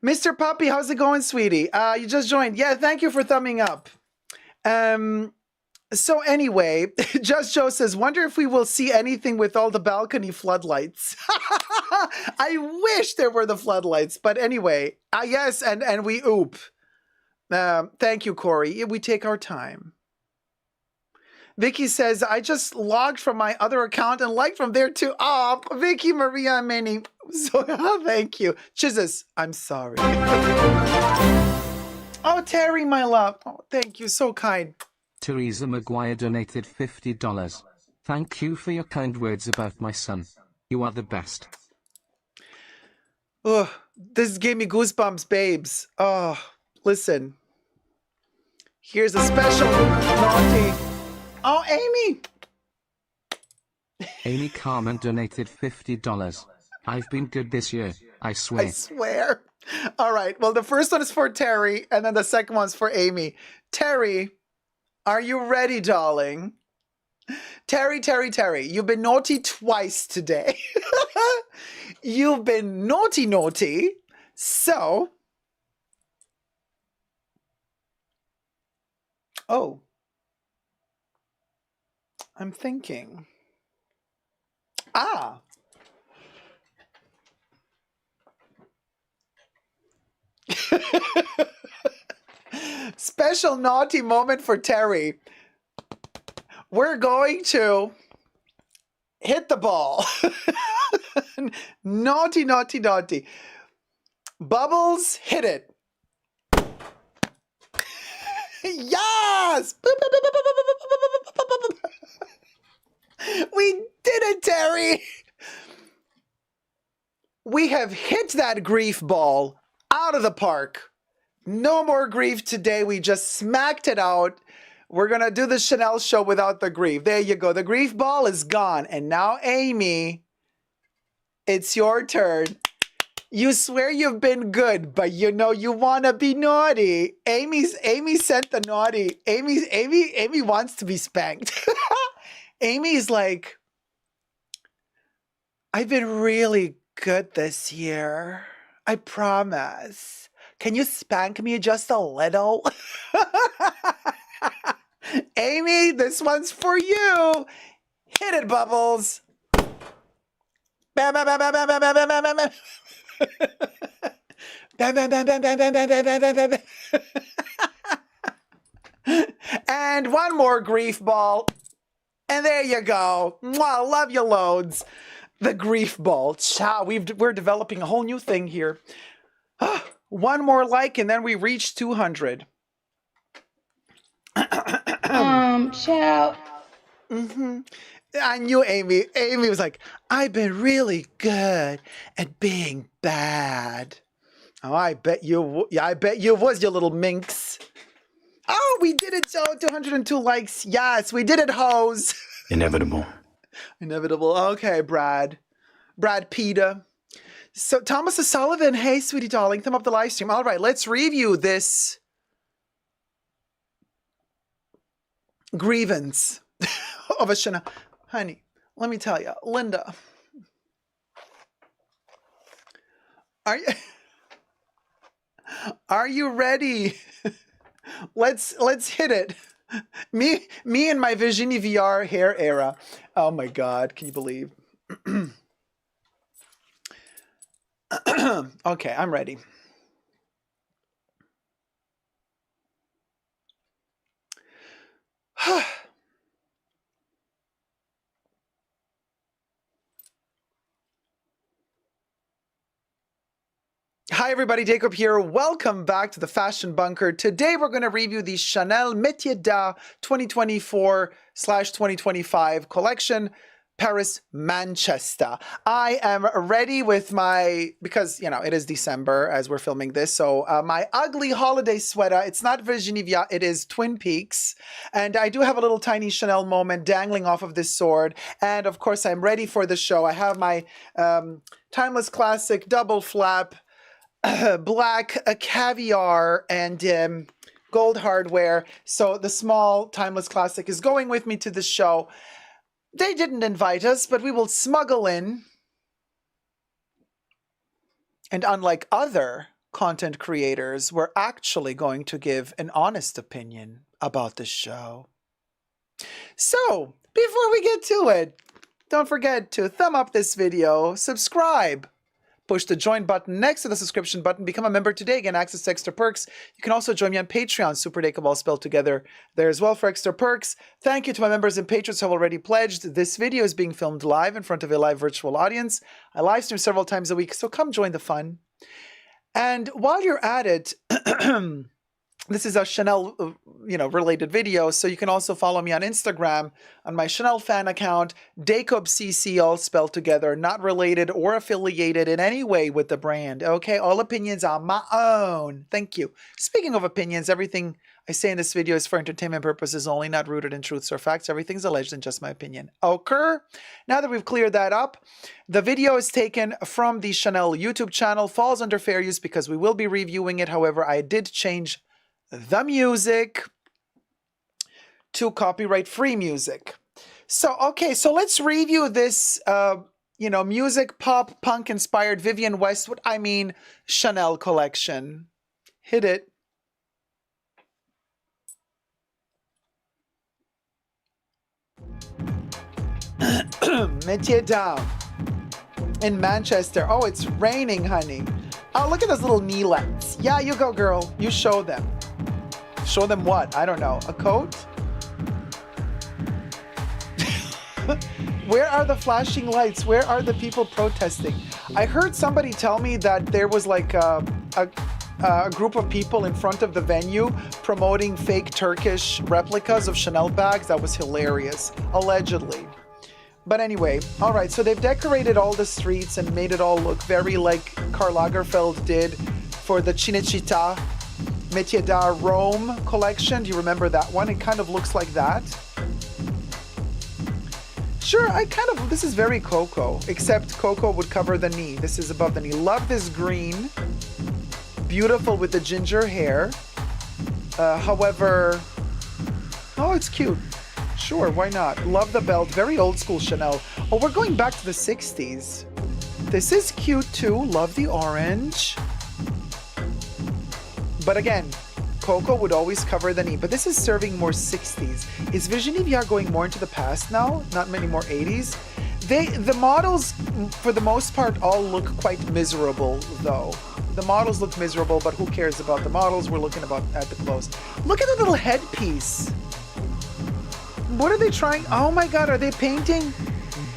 [SPEAKER 2] Mr. Puppy, how's it going, sweetie? You just joined. Yeah, thank you for thumbing up. So anyway, Just Joe says, wonder if we will see anything with all the balcony floodlights. I wish there were the floodlights, but anyway, yes, and we oop. Thank you, Corey. We take our time. Vicky says, I just logged from my other account and liked from there too. Oh, Vicky, Maria, and Minnie. So thank you. Jesus, I'm sorry. Oh, Terry, my love. Oh, thank you. So kind.
[SPEAKER 3] Teresa McGuire donated $50. Thank you for your kind words about my son. You are the best.
[SPEAKER 2] Oh, this gave me goosebumps, babes. Oh, listen. Here's a special naughty. Oh, Amy.
[SPEAKER 3] Amy Carmen donated $50. I've been good this year, I swear.
[SPEAKER 2] I swear. All right. Well, the first one is for Terry, and then the second one's for Amy. Terry, are you ready, darling? Terry, you've been naughty twice today. You've been naughty. So, oh, I'm thinking. Special naughty moment for Terry. We're going to hit the ball. Naughty. Bubbles, hit it. Yes! We did it, Terry! We have hit that grief ball out of the park. No more grief today. We just smacked it out. We're going to do the Chanel show without the grief. There you go. The grief ball is gone. And now, Amy, it's your turn. You swear you've been good, but you know you want to be naughty. Amy sent the naughty. Amy wants to be spanked. Amy's like, I've been really good this year. I promise. Can you spank me just a little? Amy, this one's for you. Hit it, Bubbles. Bam, bam, bam, bam, bam, bam, bam, bam, bam, bam. Bam, bam, bam, bam, bam, bam, bam, bam, bam, bam, bam. And one more grief ball. And there you go. Mwah, love you loads. The grief ball. Ciao. We're developing a whole new thing here. One more like, and then we reach 200.
[SPEAKER 5] Ciao.
[SPEAKER 2] I knew Amy. Amy was like, I've been really good at being bad. Oh, I bet you was, you little minx. Oh, we did it, Joe. 202 likes. Yes, we did it, hoes.
[SPEAKER 6] Inevitable.
[SPEAKER 2] Okay, Brad Peta. So Thomas Sullivan, hey, sweetie darling, thumb up the live stream. All right, let's review this grievance of a Chanel. Honey, let me tell you, Linda, are you ready? Let's hit it. Me and my Virginie VR hair era. Oh my God, can you believe? Okay, I'm ready. Hi everybody, Dacob here. Welcome back to the Fashion Bunker. Today we're going to review the Chanel Métier d'Art 2024/2025 collection, Paris, Manchester. I am ready with my, because, you know, it is December as we're filming this, so my ugly holiday sweater. It's not Virginie, it is Twin Peaks. And I do have a little tiny Chanel moment dangling off of this sword. And of course, I'm ready for the show. I have my timeless classic double flap, black caviar and gold hardware. So the small timeless classic is going with me to the show. They didn't invite us, but we will smuggle in. And unlike other content creators, we're actually going to give an honest opinion about the show. So before we get to it, don't forget to thumb up this video, subscribe, push the join button next to the subscription button. Become a member today. Get access to extra perks. You can also join me on Patreon, Super Dacob, all spelled together there as well for extra perks. Thank you to my members and patrons who have already pledged. This video is being filmed live in front of a live virtual audience. I live stream several times a week, so come join the fun. And while you're at it, this is a Chanel, related video, so you can also follow me on Instagram on my Chanel fan account, Dacob CC, all spelled together, not related or affiliated in any way with the brand. Okay, all opinions are my own. Thank you. Speaking of opinions, everything I say in this video is for entertainment purposes only, not rooted in truths or facts. Everything's alleged and just my opinion. Okay, now that we've cleared that up, the video is taken from the Chanel YouTube channel, falls under fair use because we will be reviewing it. However, I did change the music to copyright-free music. So, okay, so let's review this, music, pop, punk-inspired Vivienne Westwood, Chanel collection. Hit it. Métier d'Art in Manchester. Oh, it's raining, honey. Oh, look at those little knee-lets. Yeah, you go, girl. You show them. Show them what? I don't know. A coat? Where are the flashing lights? Where are the people protesting? I heard somebody tell me that there was like a group of people in front of the venue promoting fake Turkish replicas of Chanel bags. That was hilarious. Allegedly. But anyway, all right. So they've decorated all the streets and made it all look very like Karl Lagerfeld did for the Cinecittà Métier d'Art Rome collection. Do you remember that one? It kind of looks like that. Sure, this is very Coco, except Coco would cover the knee. This is above the knee. Love this green. Beautiful with the ginger hair. However, oh, it's cute. Sure, why not? Love the belt. Very old school Chanel. Oh, we're going back to the 60s. This is cute too. Love the orange. But again, Coco would always cover the knee. But this is serving more 60s. Is Virginie going more into the past now? Not many more 80s? The models, for the most part, all look quite miserable, though. The models look miserable, but who cares about the models? We're looking at the clothes. Look at the little headpiece. What are they trying? Oh my God, are they painting?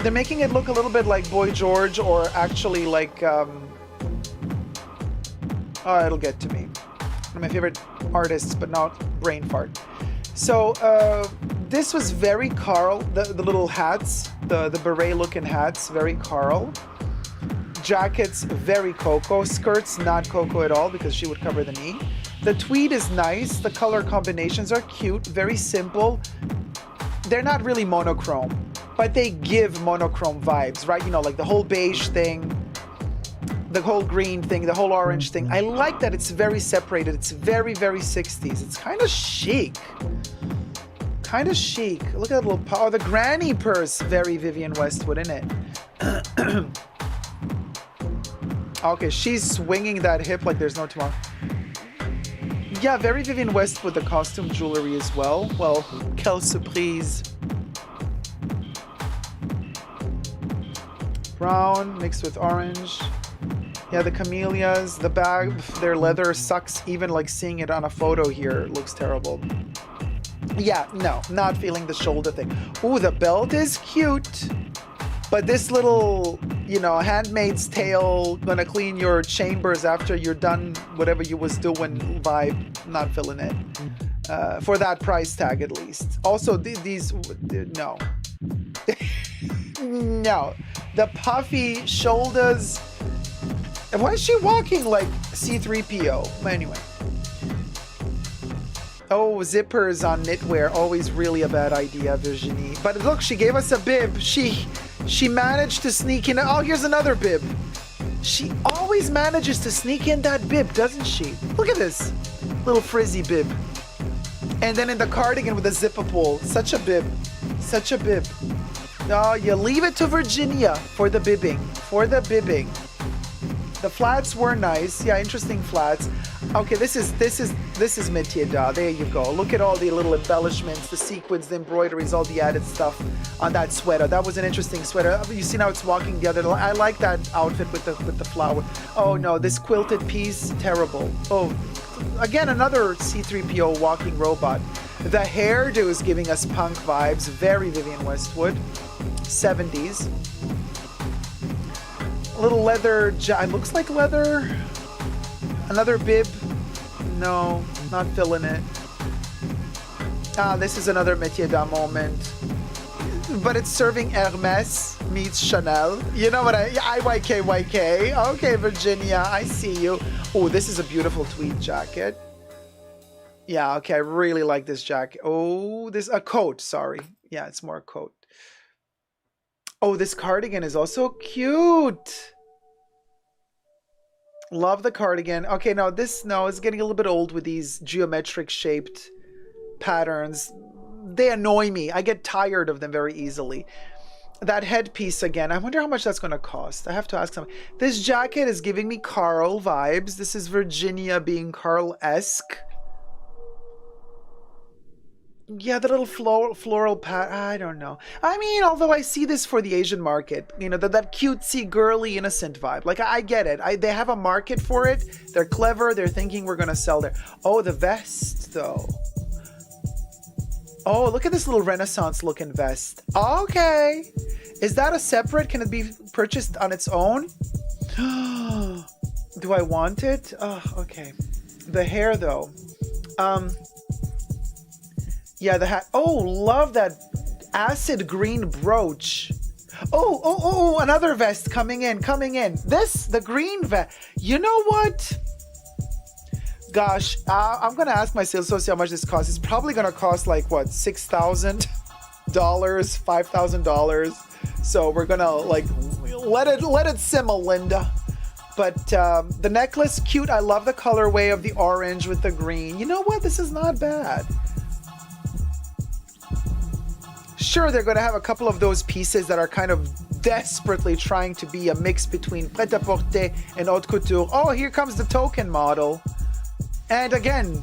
[SPEAKER 2] They're making it look a little bit like Boy George, or actually like, oh, it'll get to me. One of my favorite artists, but not brain fart. So this was very Karl, the little hats, the beret looking hats, very Karl. Jackets, very Coco. Skirts, not Coco at all because she would cover the knee. The tweed is nice. The color combinations are cute, very simple. They're not really monochrome, but they give monochrome vibes, right? You know, like the whole beige thing, the whole green thing, the whole orange thing. I like that it's very separated. It's very, very 60s. It's kind of chic. Kind of chic. Look at that little power. The granny purse, very Vivienne Westwood, isn't it? Okay, she's swinging that hip like there's no tomorrow. Yeah, very Vivienne Westwood, the costume jewelry as well. Well, quelle surprise. Brown mixed with orange. Yeah, the camellias, the bag, their leather sucks. Even like seeing it on a photo here looks terrible. Yeah, no, not feeling the shoulder thing. Ooh, the belt is cute. But this little you know, Handmaid's Tale, gonna clean your chambers after you're done whatever you was doing vibe. Not feeling it. For that price tag at least. Also, these, no. No. The puffy shoulders. Why is she walking like C-3PO? Anyway. Oh, zippers on knitwear. Always really a bad idea, Virginie. But look, she gave us a bib. She managed to sneak in. Oh, here's another bib. She always manages to sneak in that bib, doesn't she? Look at this. Little frizzy bib. And then in the cardigan with a zip-a-pull. Such a bib. Such a bib. Oh, you leave it to Virginia for the bibbing. For the bibbing. The flats were nice. Yeah, interesting flats. Okay, this is métier d'art. There you go. Look at all the little embellishments, the sequins, the embroideries, all the added stuff on that sweater. That was an interesting sweater. You see now it's walking the other. I like that outfit with the flower. Oh no, this quilted piece, terrible. Oh, again another C-3PO walking robot. The hairdo is giving us punk vibes. Very Vivienne Westwood, 70s. A little leather. It looks like leather. Another bib. No, not feeling it. Ah, this is another métier d'art moment. But it's serving Hermes meets Chanel. You know what IYK. Okay, Virginia, I see you. Oh, this is a beautiful tweed jacket. Yeah, okay, I really like this jacket. Oh, a coat, sorry. Yeah, it's more a coat. Oh, this cardigan is also cute. Love the cardigan. Okay, now it's getting a little bit old with these geometric shaped patterns. They annoy me. I get tired of them very easily. That headpiece again. I wonder how much that's going to cost. I have to ask someone. This jacket is giving me Carl vibes. This is Virginia being Carl-esque. Yeah, the little floral I don't know. I mean, although I see this for the Asian market, you know, that cutesy, girly, innocent vibe. Like, I get it. They have a market for it. They're clever. They're thinking we're going to sell there. Oh, the vest, though. Oh, look at this little Renaissance-looking vest. Okay. Is that a separate? Can it be purchased on its own? Do I want it? Oh, okay. The hair, though. Yeah, the hat. Oh, love that acid green brooch. Oh, another vest coming in. The green vest. You know what? Gosh, I'm going to ask my sales associate how much this costs. It's probably going to cost like, what, $6,000? $5,000? So we're going to, like, let it simmer, Linda. But the necklace, cute. I love the colorway of the orange with the green. You know what? This is not bad. Sure, they're going to have a couple of those pieces that are kind of desperately trying to be a mix between prêt-à-porter and haute couture. Oh, here comes the token model. And again,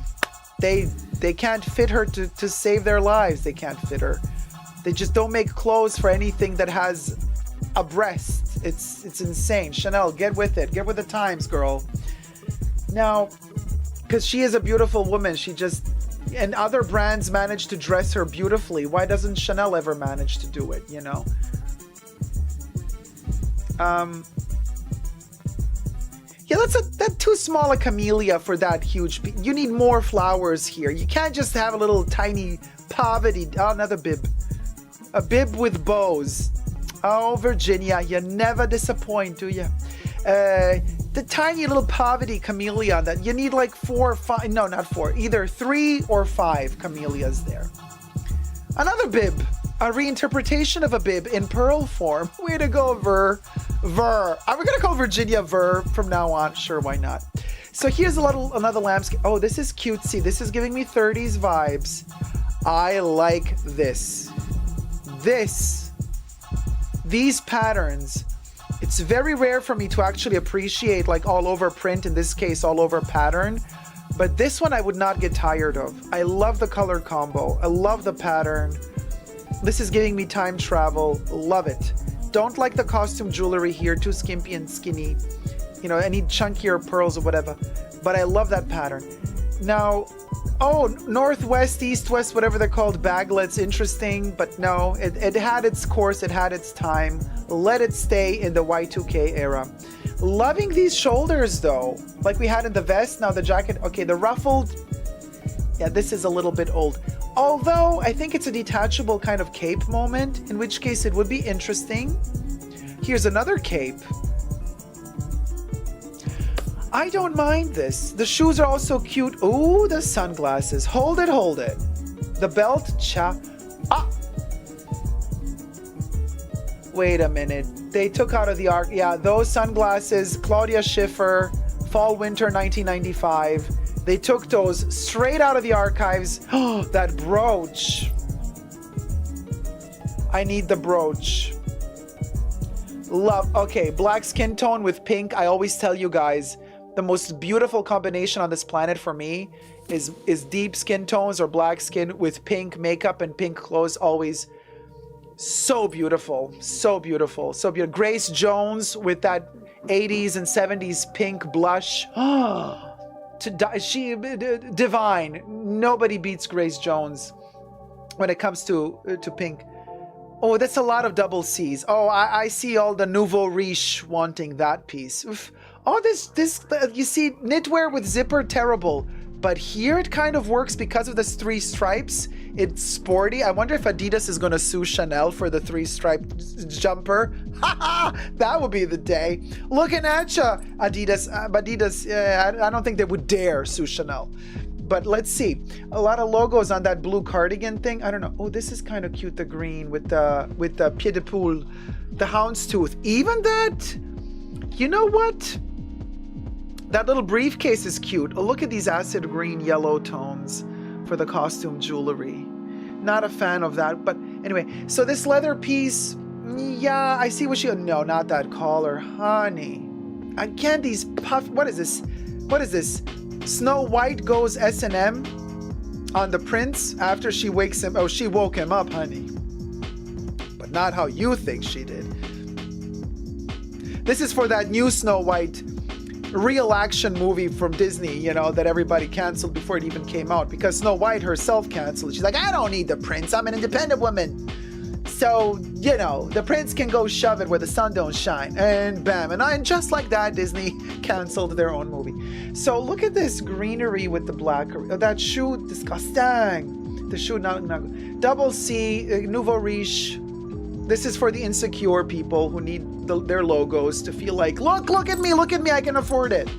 [SPEAKER 2] they can't fit her to save their lives. They can't fit her. They just don't make clothes for anything that has a breast. It's insane. Chanel, get with it. Get with the times, girl. Now, because she is a beautiful woman, and other brands manage to dress her beautifully. Why doesn't Chanel ever manage to do it, you know? Yeah, that's too small a camellia for that huge. You need more flowers here. You can't just have a little tiny poverty. Oh, another bib. A bib with bows. Oh, Virginia, you never disappoint, do you? The tiny little poverty camellia that you need like 4 or 5. No, not 4. Either 3 or 5 camellias there. Another bib. A reinterpretation of a bib in pearl form. Way to go, Ver. Are we going to call Virginia Ver from now on? Sure, why not? So here's another landscape. Oh, this is cutesy. This is giving me 30s vibes. I like this. These patterns. It's very rare for me to actually appreciate like all over print, in this case, all over pattern. But this one I would not get tired of. I love the color combo. I love the pattern. This is giving me time travel. Love it. Don't like the costume jewelry here. Too skimpy and skinny. You know, I need chunkier pearls or whatever. But I love that pattern. Now, oh, northwest, east, west, whatever they're called, baglets, interesting, but no, it had its course, it had its time. Let it stay in the Y2K era. Loving these shoulders though, like we had in the vest, now the jacket, okay, the ruffled, yeah, this is a little bit old. Although, I think it's a detachable kind of cape moment, in which case it would be interesting. Here's another cape. I don't mind this. The shoes are also cute. Ooh, the sunglasses. Hold it, hold it. The belt, ah! Wait a minute. They took out of the arc. Yeah, those sunglasses, Claudia Schiffer, Fall Winter 1995. They took those straight out of the archives. Oh, that brooch. I need the brooch. Love. Okay, black skin tone with pink. I always tell you guys, the most beautiful combination on this planet for me is deep skin tones or black skin with pink makeup and pink clothes. Always so beautiful, so beautiful, so beautiful. Grace Jones with that 80s and 70s pink blush. She divine. Nobody beats Grace Jones when it comes to pink. Oh, that's a lot of double C's. Oh, I see all the nouveau riche wanting that piece. Oof. Oh, this you see, knitwear with zipper, terrible. But here it kind of works because of this 3 stripes. It's sporty. I wonder if Adidas is going to sue Chanel for the 3-striped jumper. Ha! That would be the day. Looking at ya, Adidas. Adidas, I don't think they would dare sue Chanel. But let's see. A lot of logos on that blue cardigan thing. I don't know. Oh, this is kind of cute. The green with the pied de poule, the houndstooth. Even that. You know what? That little briefcase is cute. Oh, look at these acid green yellow tones for the costume jewelry. Not a fan of that, but anyway. So this leather piece, yeah, I see what she. No, not that collar, honey. Again, these puff. What is this? What is this? Snow White goes S&M on the prince after she wakes him. Oh, she woke him up, honey. But not how you think she did. This is for that new Snow White real action movie from Disney, you know, that everybody canceled before it even came out because Snow White herself canceled. She's like, I don't need the prince. I'm an independent woman. So, you know, the prince can go shove it where the sun don't shine. And bam. And just like that, Disney canceled their own movie. So look at this greenery with the black. That shoe, disgusting. The shoe, not double C, nouveau riche. This is for the insecure people who need their logos to feel like, look at me, I can afford it.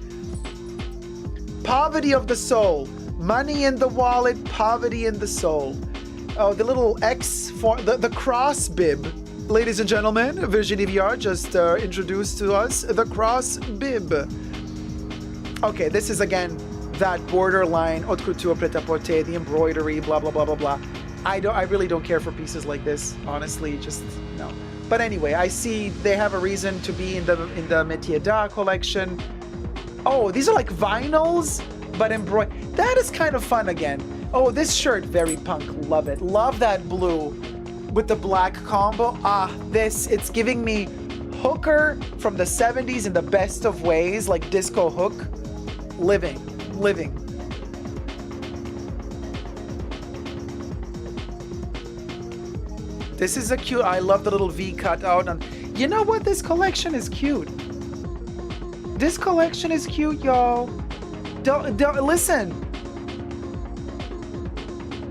[SPEAKER 2] Poverty of the soul. Money in the wallet, poverty in the soul. Oh, the little X for the cross bib. Ladies and gentlemen, Virginie Viard just introduced to us the cross bib. Okay, this is again that borderline haute couture, pret-à-porter, the embroidery, blah blah blah blah blah. I really don't care for pieces like this, honestly, just no. But anyway, I see they have a reason to be in the Métier d'Art collection. Oh, these are like vinyls, but embroidered. That is kind of fun again. Oh, this shirt, very punk, love it. Love that blue with the black combo. Ah, it's giving me hooker from the 70s in the best of ways, like disco hook. Living. This is a cute, I love the little V cut out. And you know what? This collection is cute. This collection is cute, y'all. Don't listen.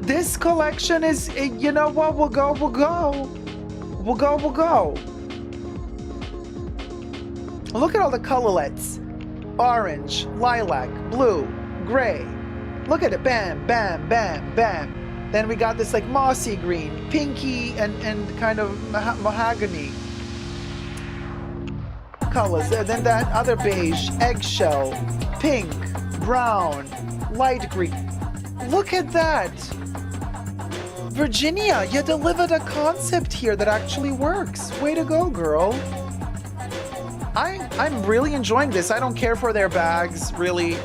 [SPEAKER 2] This collection is, you know what? We'll go. Look at all the colorlets. Orange, lilac, blue, gray. Look at it. Bam, bam, bam, bam. Then we got this like mossy green, pinky, and kind of mahogany colors. Then that other beige, eggshell, pink, brown, light green. Look at that. Virginia, you delivered a concept here that actually works. Way to go, girl. I'm really enjoying this. I don't care for their bags, really.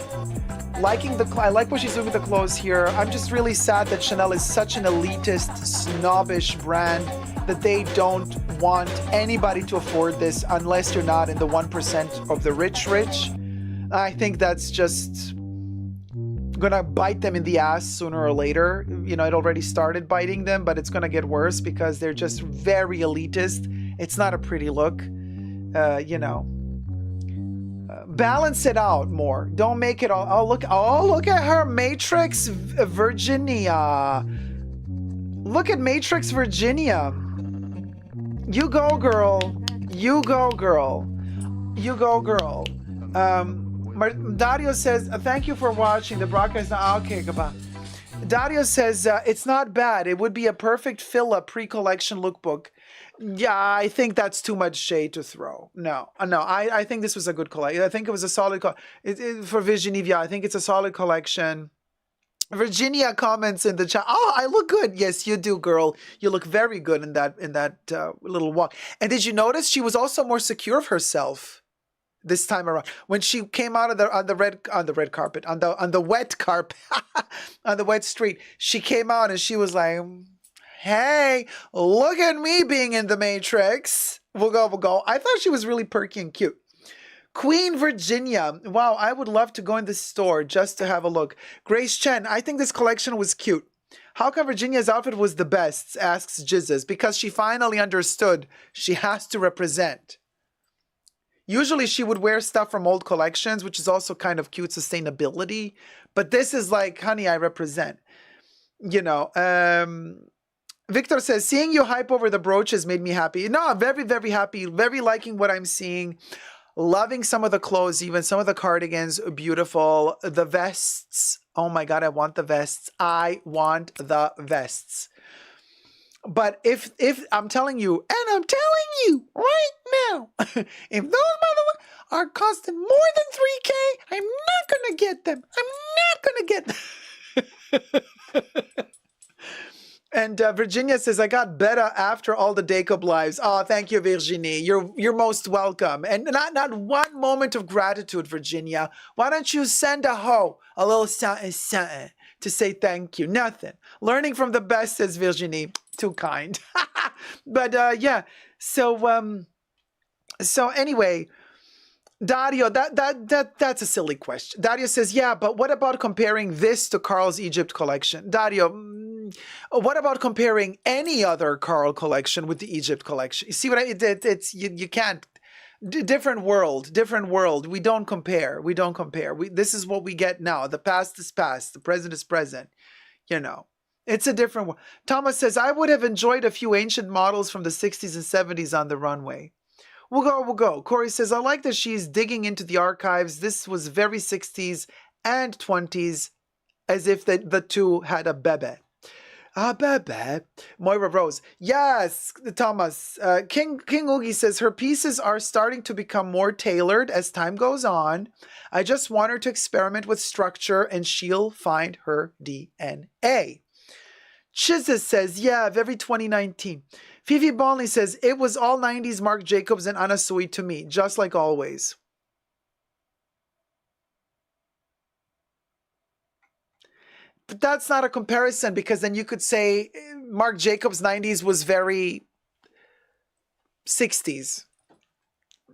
[SPEAKER 2] I like what she's doing with the clothes here. I'm just really sad that Chanel is such an elitist, snobbish brand that they don't want anybody to afford this unless you're not in the 1% of the rich. I think that's just gonna bite them in the ass sooner or later. You know, it already started biting them, but it's gonna get worse because they're just very elitist. It's not a pretty look. You know, balance it out more. Don't make it all. Oh, look at her, Matrix Virginia. Look at Matrix Virginia. You go, girl. You go, girl. You go, girl. Dario says, thank you for watching the broadcast. Okay, goodbye. Dario says, it's not bad. It would be a perfect fill-up pre-collection lookbook. Yeah, I think that's too much shade to throw. No, I think this was a good collection. I think it was a solid for Virginie. I think it's a solid collection. Virginia comments in the chat, oh, I look good. Yes, you do, girl. You look very good in that little walk. And did you notice she was also more secure of herself this time around when she came out of on the red carpet, on the wet carpet, on the wet street? She came out and she was like, hey, look at me being in the Matrix. We'll go. I thought she was really perky and cute. Queen Virginia. Wow, I would love to go in this store just to have a look. Grace Chen, I think this collection was cute. How come Virginia's outfit was the best? Asks Jizzes. Because she finally understood she has to represent. Usually she would wear stuff from old collections, which is also kind of cute sustainability. But this is like, honey, I represent. You know, Victor says, seeing you hype over the brooches made me happy. No, I'm very, very happy. Very liking what I'm seeing. Loving some of the clothes, even some of the cardigans. Beautiful. The vests. Oh my God, I want the vests. I want the vests. But if I'm telling you, and I'm telling you right now, if those motherfuckers are costing more than 3K, I'm not going to get them. I'm not going to get them. And Virginia says, I got better after all the Dacob lives. Oh, thank you, Virginie. You're most welcome. And not one moment of gratitude, Virginia. Why don't you send a little something to say thank you? Nothing. Learning from the best, says Virginie. Too kind. But yeah. So anyway, Dario, that's a silly question. Dario says, yeah, but what about comparing this to Carl's Egypt collection? Dario, what about comparing any other Carl collection with the Egypt collection? You see what you can't. Different world. We don't compare. This is what we get now. The past is past. The present is present. You know, it's a different world. Thomas says, I would have enjoyed a few ancient models from the 60s and 70s on the runway. We'll go. Corey says, I like that she's digging into the archives. This was very 60s and 20s, as if the two had a bebe. Bebe. Moira Rose. Yes, Thomas. King Oogie says, her pieces are starting to become more tailored as time goes on. I just want her to experiment with structure and she'll find her DNA. Chizis says, yeah, very 2019. Fifi Bonley says, it was all 90s Marc Jacobs and Anna Sui to me, just like always. But that's not a comparison, because then you could say Marc Jacobs 90s was very 60s.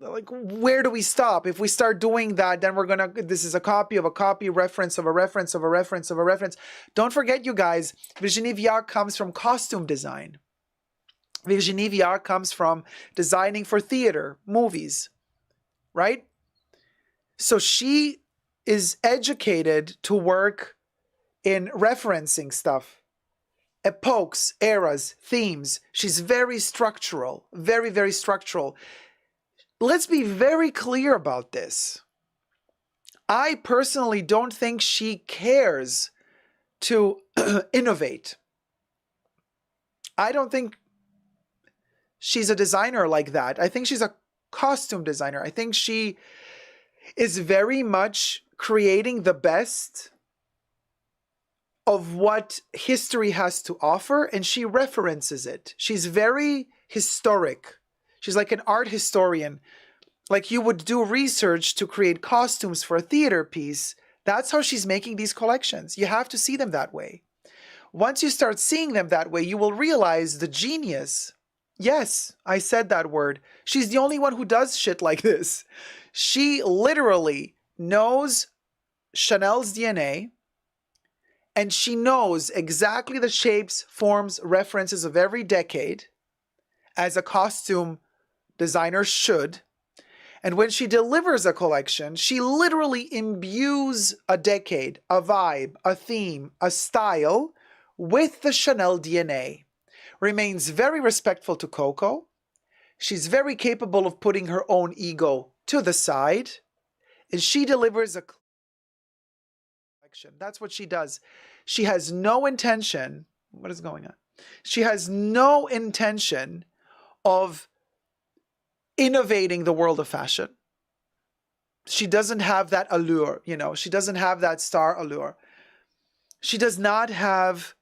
[SPEAKER 2] Like, where do we stop? If we start doing that, then this is a copy of a copy, reference of a reference of a reference of a reference. Don't forget, you guys, Virginie Viard comes from costume design. Virginie Viard comes from designing for theater, movies, right? So she is educated to work in referencing stuff, epochs, eras, themes. She's very structural, very, very structural. Let's be very clear about this. I personally don't think she cares to innovate. I don't think she's a designer like that. I think she's a costume designer. I think she is very much creating the best of what history has to offer, and she references it. She's very historic. She's like an art historian. Like you would do research to create costumes for a theater piece. That's how she's making these collections. You have to see them that way. Once you start seeing them that way, you will realize the genius. Yes, I said that word. She's the only one who does shit like this. She literally knows Chanel's DNA. And she knows exactly the shapes, forms, references of every decade, as a costume designer should. And when she delivers a collection, she literally imbues a decade, a vibe, a theme, a style with the Chanel DNA. Remains very respectful to Coco. She's very capable of putting her own ego to the side. And she delivers a collection. That's what she does. She has no intention. What is going on? She has no intention of innovating the world of fashion. She doesn't have that allure, you know. She doesn't have that star allure. She does not have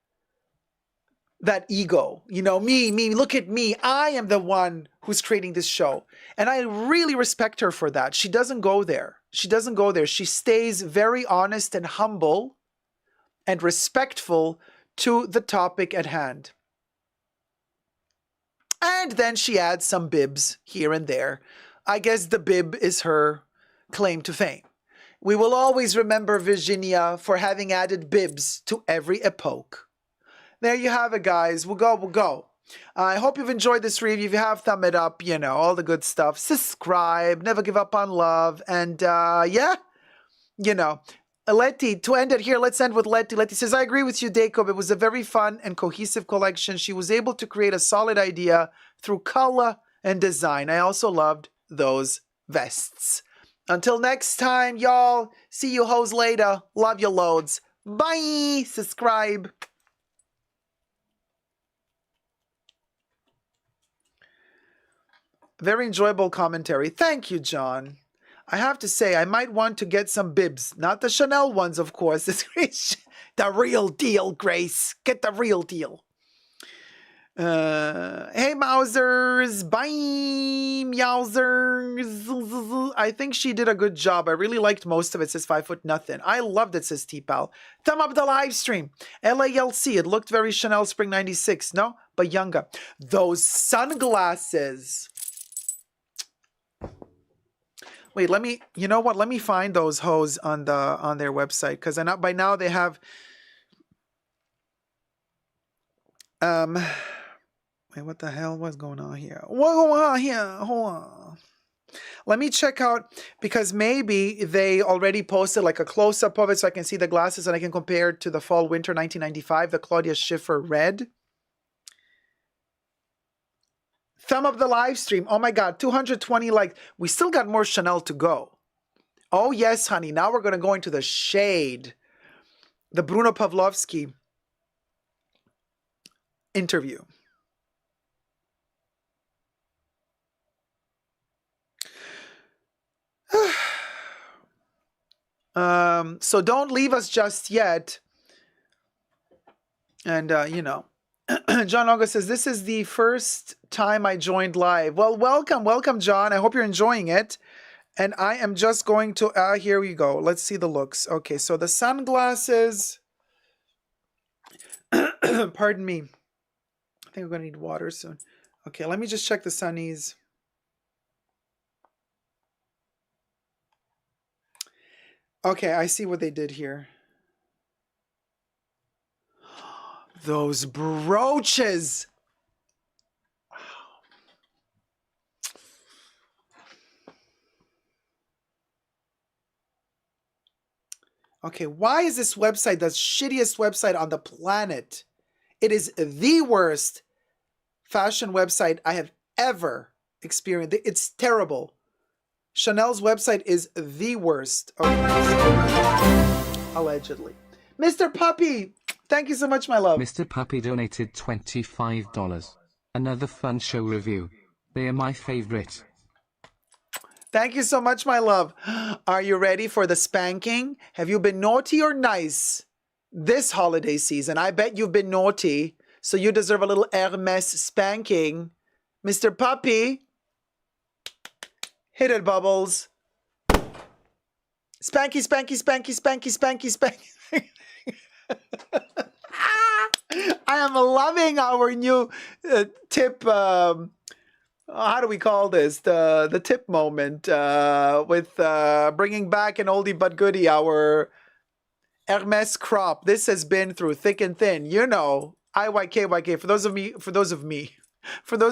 [SPEAKER 2] that ego, you know, me, look at me. I am the one who's creating this show. And I really respect her for that. She doesn't go there. She doesn't go there. She stays very honest and humble and respectful to the topic at hand. And then she adds some bibs here and there. I guess the bib is her claim to fame. We will always remember Virginia for having added bibs to every epoch. There you have it, guys. We'll go. I hope you've enjoyed this review. If you have, thumb it up, you know, all the good stuff. Subscribe, never give up on love. And yeah, you know, Letty, to end it here, let's end with Letty. Letty says, I agree with you, Dacob. It was a very fun and cohesive collection. She was able to create a solid idea through color and design. I also loved those vests. Until next time, y'all. See you hoes later. Love you loads. Bye. Subscribe. Very enjoyable commentary. Thank you, John. I have to say, I might want to get some bibs. Not the Chanel ones, of course. The real deal, Grace. Get the real deal. Hey, Mausers. Bye, Meowsers. I think she did a good job. I really liked most of it. It says 5 foot nothing. I loved it, says T-Pal. Thumb up the live stream. LALC. It looked very Chanel Spring 96. No? But younger. Those sunglasses. Wait, let me, you know what? Let me find those hoes on their website, because by now they have wait, what the hell was going on here? What's going on here? Hold on. Let me check out, because maybe they already posted like a close-up of it so I can see the glasses and I can compare it to the fall winter 1995, the Claudia Schiffer red. Thumb up the live stream. Oh my God, 220 likes. We still got more Chanel to go. Oh yes, honey. Now we're going to go into the shade. The Bruno Pavlovsky interview. So don't leave us just yet. And, you know. John August says, this is the first time I joined live. Well, welcome, John. I hope you're enjoying it. And I am just going to, here we go. Let's see the looks. Okay, so the sunglasses. Pardon me. I think we're going to need water soon. Okay, let me just check the sunnies. Okay, I see what they did here. Those brooches. Okay, why is this website the shittiest website on the planet? It is the worst fashion website I have ever experienced. It's terrible. Chanel's website is the worst. Okay. Allegedly. Mr. Puppy, thank you so much, my love.
[SPEAKER 3] Mr. Puppy donated $25. Another fun show review. They are my favorite.
[SPEAKER 2] Thank you so much, my love. Are you ready for the spanking? Have you been naughty or nice this holiday season? I bet you've been naughty, so you deserve a little Hermes spanking. Mr. Puppy, hit it, Bubbles. Spanky, spanky, spanky, spanky, spanky, spanky. I am loving our new tip. How do we call this? The tip moment with bringing back an oldie but goodie, our Hermes crop. This has been through thick and thin. You know, IYKYK. For those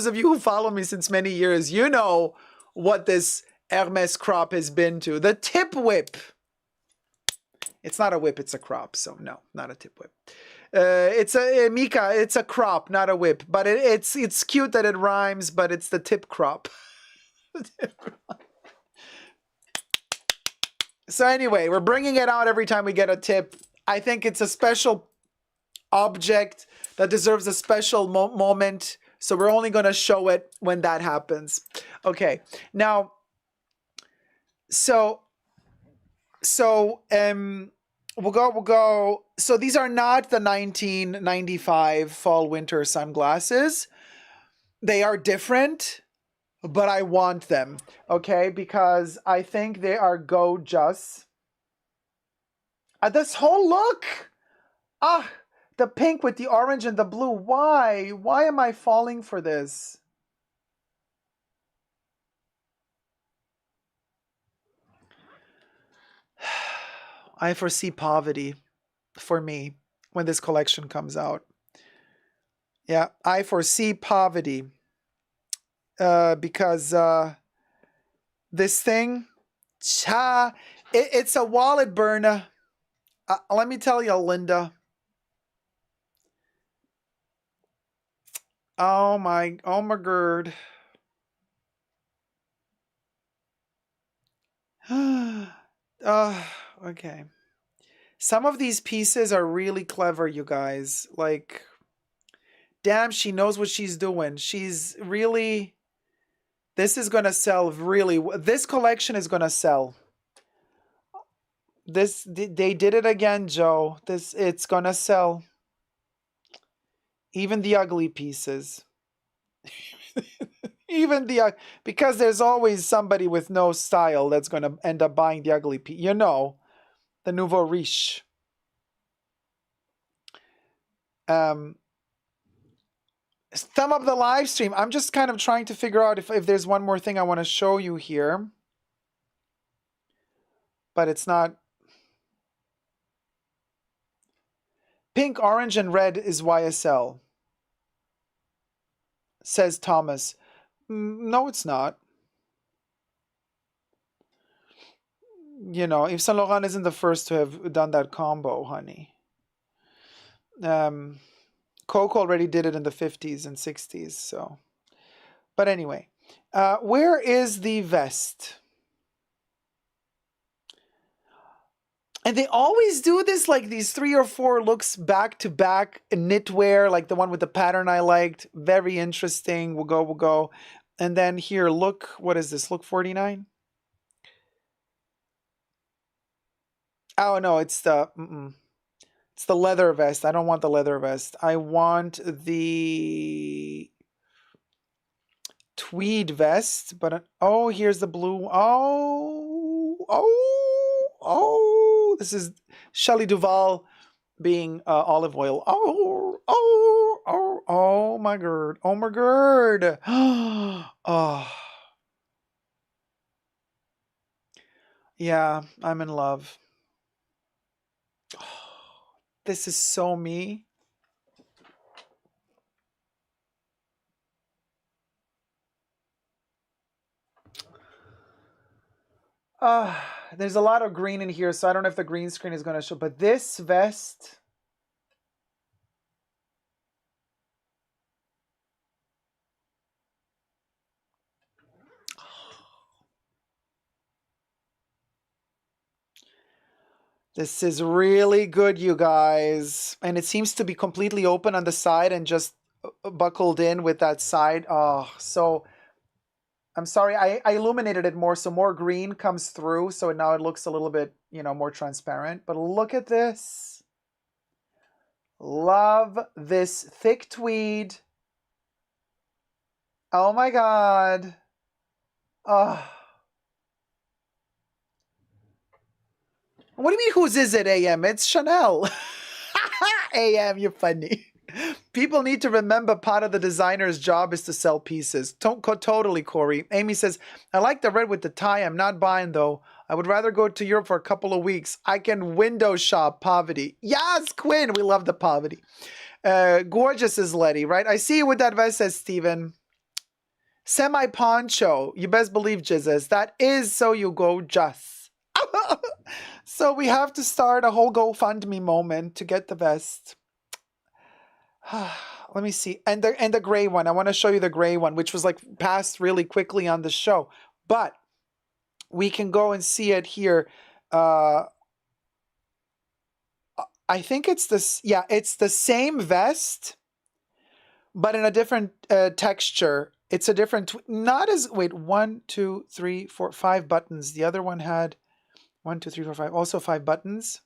[SPEAKER 2] of you who follow me since many years, you know what this Hermes crop has been to. The tip whip. It's not a whip, it's a crop. So no, not a tip whip. It's a Mika. It's a crop, not a whip. But it's cute that it rhymes. But it's the tip crop. So anyway, we're bringing it out every time we get a tip. I think it's a special object that deserves a special moment. So we're only going to show it when that happens. Okay. Now, so we'll go. So these are not the 1995 fall winter sunglasses. They are different, but I want them, okay? Because I think they are gorgeous. This whole look, the pink with the orange and the blue. Why? Why am I falling for this? I foresee poverty for me when this collection comes out. Yeah, I foresee poverty because this thing, it's a wallet burner. Let me tell you, Linda. Oh my god. Okay. Some of these pieces are really clever, you guys. Like, damn, she knows what she's doing. She's really... This is going to sell really... This collection is going to sell. They did it again, Joe. It's going to sell. Even the ugly pieces. Even the... Because there's always somebody with no style that's going to end up buying the ugly piece. You know, the nouveau riche. Thumb up the live stream. I'm just kind of trying to figure out if there's one more thing I want to show you here. But it's not... Pink, orange, and red is YSL. Says Thomas. No, it's not. You know, Yves Saint Laurent isn't the first to have done that combo, honey. Coco already did it in the 50s and 60s, so. But anyway, where is the vest? And they always do this, like these 3 or 4 looks back to back in knitwear, like the one with the pattern I liked. Very interesting. We'll go. And then here, look, what is this? Look 49? Oh, no, it's the... It's the leather vest. I don't want the leather vest. I want the tweed vest. But oh, here's the blue. Oh! This is Shelley Duvall being olive oil. Oh my god! Oh my god! Oh, yeah, I'm in love. This is so me. There's a lot of green in here, so I don't know if the green screen is going to show. But this vest... This is really good, you guys. And it seems to be completely open on the side and just buckled in with that side. Oh, so I'm sorry. I illuminated it more, so more green comes through. So now it looks a little bit, you know, more transparent. But look at this. Love this thick tweed. Oh my God. Oh. What do you mean, whose is it, AM? It's Chanel. AM, you're funny. People need to remember part of the designer's job is to sell pieces. Totally, Corey. Amy says, I like the red with the tie. I'm not buying, though. I would rather go to Europe for a couple of weeks. I can window shop poverty. Yes, Quinn, we love the poverty. Gorgeous is Letty, right? I see you with that vest, says Steven. Semi poncho. You best believe, Jesus. That is so you go just. So we have to start a whole GoFundMe moment to get the vest. Let me see. And the gray one. I want to show you the gray one, which was like passed really quickly on the show. But we can go and see it here. I think it's this. Yeah, it's the same vest, but in a different texture. It's a different, not as, wait, 1, 2, 3, 4, 5 buttons. The other one had 1, 2, 3, 4, 5, also 5 buttons.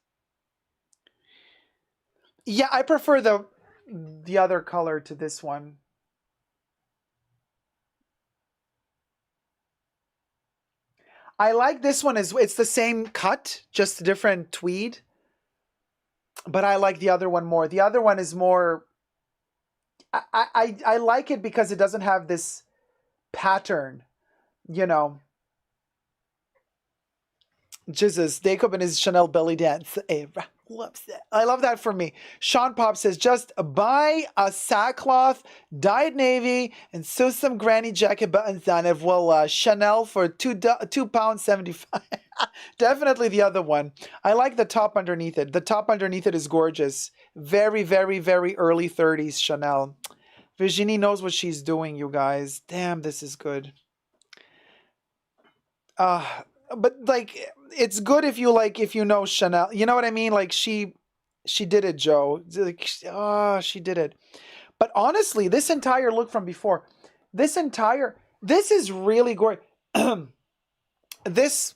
[SPEAKER 2] Yeah, I prefer the other color to this one. I like this one as it's the same cut, just a different tweed. But I like the other one more. The other one is more, I like it because it doesn't have this pattern, you know. Jesus, Dacob and his Chanel belly dance era. Loves that. I love that for me. Sean Pop says, just buy a sackcloth, dyed navy, and sew some granny jacket buttons on it. Well, Chanel for £2.75. Definitely the other one. I like the top underneath it. The top underneath it is gorgeous. Very, very, very early 30s Chanel. Virginie knows what she's doing, you guys. Damn, this is good. But like, it's good if you know Chanel. You know what I mean? Like she did it, Joe. Like, she did it. But honestly, this entire look from before, this is really gorgeous. This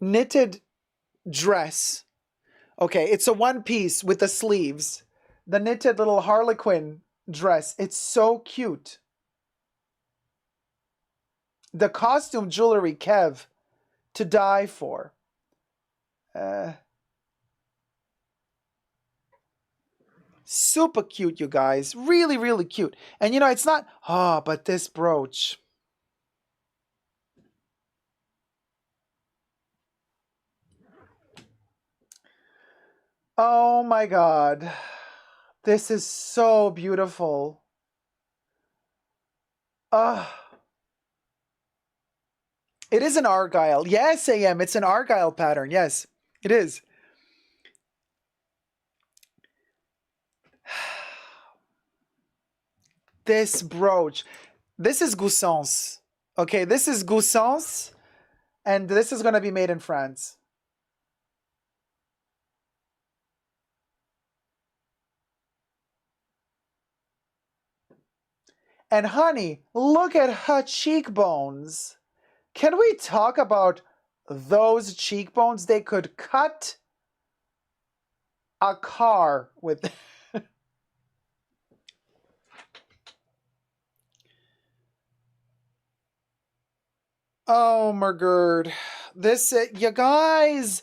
[SPEAKER 2] knitted dress. Okay, it's a one piece with the sleeves. The knitted little Harlequin dress. It's so cute. The costume jewelry, Kev, to die for. Super cute, you guys. Really, really cute. And you know, it's not, but this brooch. Oh my God. This is so beautiful. It is an Argyle. Yes, AM. It's an Argyle pattern. Yes, it is. This brooch. This is Goussons. Okay, this is Goussons. And this is going to be made in France. And honey, look at her cheekbones. Can we talk about those cheekbones? They could cut a car with. Oh, Margerd. This, you guys,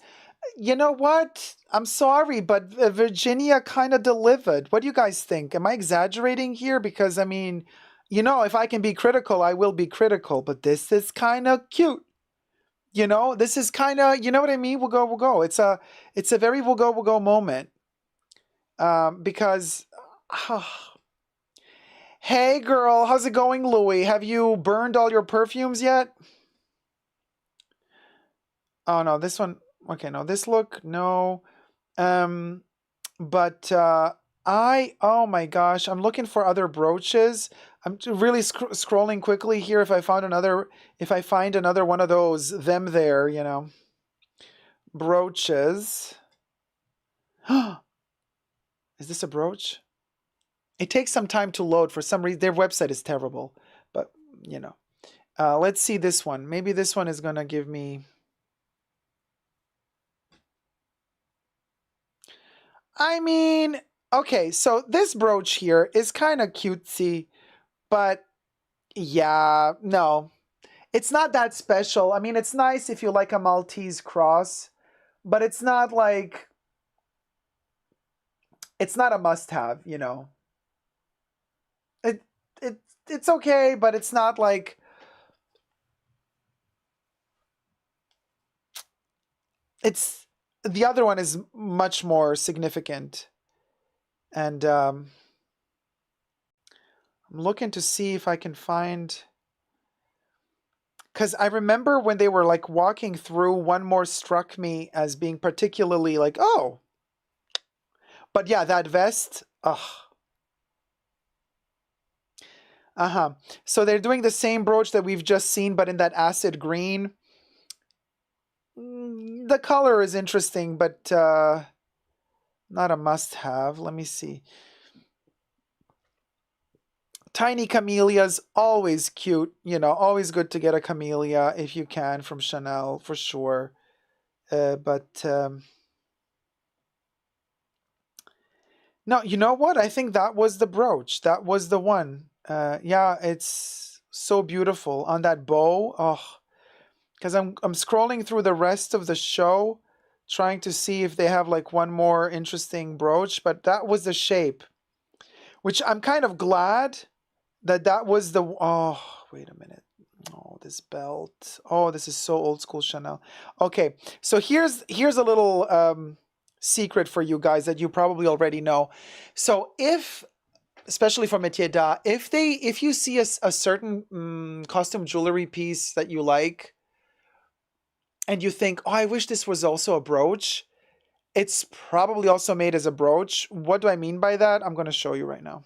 [SPEAKER 2] you know what? I'm sorry, but Virginia kind of delivered. What do you guys think? Am I exaggerating here? Because, I mean, you know, if I can be critical, I will be critical. But this is kind of cute. You know, this is kind of, you know what I mean? We'll go. It's a very we'll go moment. Because, hey girl, how's it going, Louie? Have you burned all your perfumes yet? Oh no, this one. Okay, no, this look, no. But oh my gosh, I'm looking for other brooches. I'm really scrolling quickly here. If I find another one of those, them there, you know, brooches. Is this a brooch? It takes some time to load for some reason. Their website is terrible, but you know. Let's see this one. Maybe this one is gonna give me. I mean, okay, so this brooch here is kind of cutesy, but yeah, no. It's not that special. I mean, it's nice if you like a Maltese cross, but it's not like, it's not a must-have, you know. It's okay, but it's not like, it's the other one is much more significant. And I'm looking to see if I can find, because I remember when they were like walking through, one more struck me as being particularly like, oh. But yeah, that vest, ugh. So they're doing the same brooch that we've just seen, but in that acid green. The color is interesting, but not a must-have. Let me see. Tiny camellias, always cute. You know, always good to get a camellia if you can from Chanel, for sure. But no, you know what? I think that was the brooch. That was the one. Yeah, it's so beautiful on that bow. Oh, because I'm scrolling through the rest of the show, trying to see if they have like one more interesting brooch. But that was the shape, which I'm kind of glad that was the. Oh, wait a minute. Oh, this belt. Oh, this is so old school Chanel. Okay, so here's a little secret for you guys that you probably already know. So if, especially for métier d'art, if you see a certain costume jewelry piece that you like, and you think, oh, I wish this was also a brooch, it's probably also made as a brooch. What do I mean by that? I'm going to show you right now.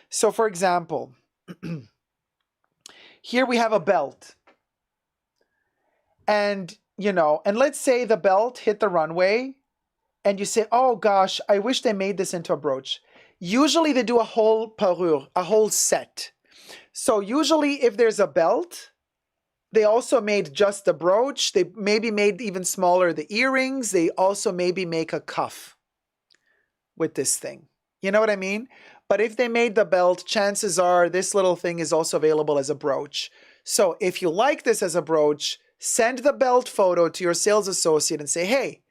[SPEAKER 2] So for example, here we have a belt. And, you know, and let's say the belt hit the runway and you say, oh gosh, I wish they made this into a brooch. Usually they do a whole parure, a whole set. So usually if there's a belt, they also made just the brooch. They maybe made even smaller the earrings. They also maybe make a cuff with this thing. You know what I mean? But if they made the belt, chances are this little thing is also available as a brooch. So if you like this as a brooch, send the belt photo to your sales associate and say, hey,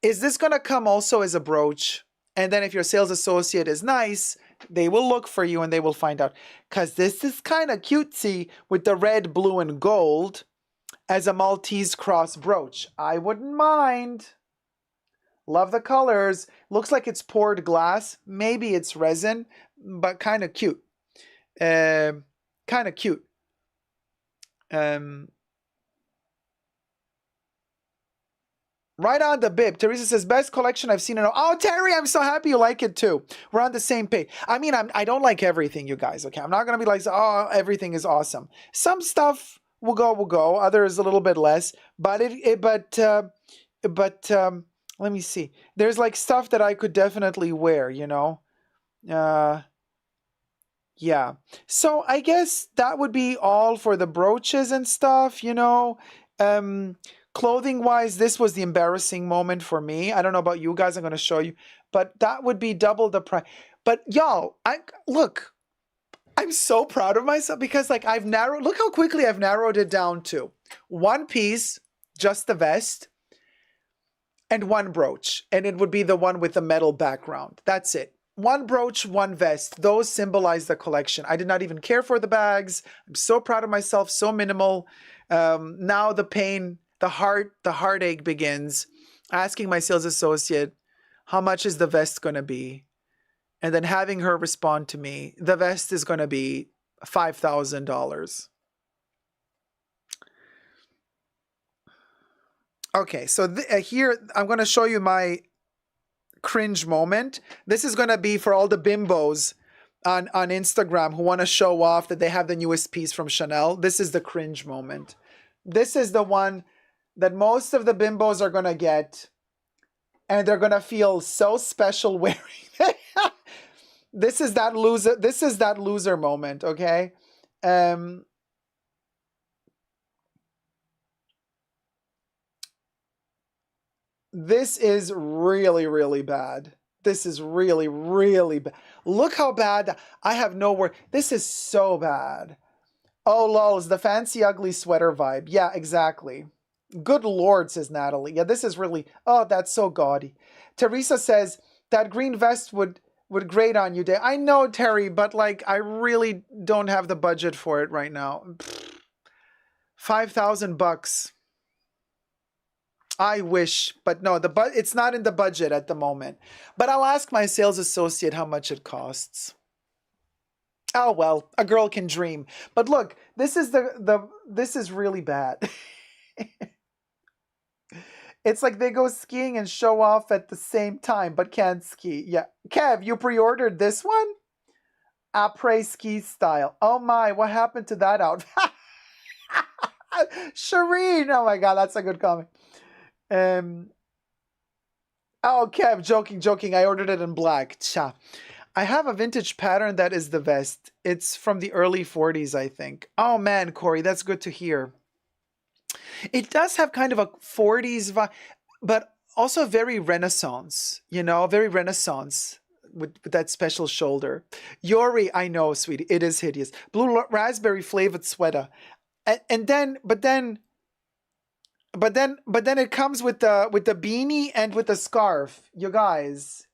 [SPEAKER 2] is this going to come also as a brooch? And then if your sales associate is nice, they will look for you and they will find out. Because this is kind of cutesy with the red, blue, and gold as a Maltese cross brooch. I wouldn't mind. Love the colors. Looks like it's poured glass. Maybe it's resin, but kind of cute. Kind of cute. Right on the bib. Teresa says, best collection I've seen in a... Oh, Terry, I'm so happy you like it too. We're on the same page. I mean, I don't like everything, you guys, okay? I'm not going to be like, oh, everything is awesome. Some stuff will go. Others a little bit less. But let me see. There's like stuff that I could definitely wear, you know? Yeah. So I guess that would be all for the brooches and stuff, you know? Clothing wise, this was the embarrassing moment for me. I don't know about you guys. I'm going to show you, but that would be double the price. But y'all, I'm so proud of myself because like look how quickly I've narrowed it down to one piece, just the vest, and one brooch. And it would be the one with the metal background. That's it. One brooch, one vest. Those symbolize the collection. I did not even care for the bags. I'm so proud of myself. So minimal. Now the pain, the heartache begins. Asking my sales associate, how much is the vest going to be? And then having her respond to me, the vest is going to be $5,000. Okay, so here I'm going to show you my cringe moment. This is going to be for all the bimbos on Instagram who want to show off that they have the newest piece from Chanel. This is the cringe moment. This is the one that most of the bimbos are going to get, and they're going to feel so special wearing it. This is that loser moment, okay? This is really, really bad. This is really, really bad. Look how bad. I have no word. This is so bad. Oh, lols, the fancy ugly sweater vibe. Yeah, exactly. Good Lord, says Natalie. Yeah, this is really... Oh, that's so gaudy. Teresa says, that green vest would grate on you, Dave. I know, Terry, but like, I really don't have the budget for it right now. $5,000. I wish, but no, it's not in the budget at the moment. But I'll ask my sales associate how much it costs. Oh well, a girl can dream. But look, this is this is really bad. It's like they go skiing and show off at the same time, but can't ski. Yeah, Kev, you pre-ordered this one? Après ski style. Oh my, what happened to that outfit? Shireen, oh my god, that's a good comment. Oh, Kev, joking. I ordered it in black. Cha. I have a vintage pattern that is the vest. It's from the early 40s, I think. Oh man, Corey, that's good to hear. It does have kind of a 40s vibe, but also very Renaissance, very Renaissance with that special shoulder. Yori, I know, sweetie, it is hideous. Blue raspberry flavored sweater. But then it comes with the beanie and with the scarf. You guys,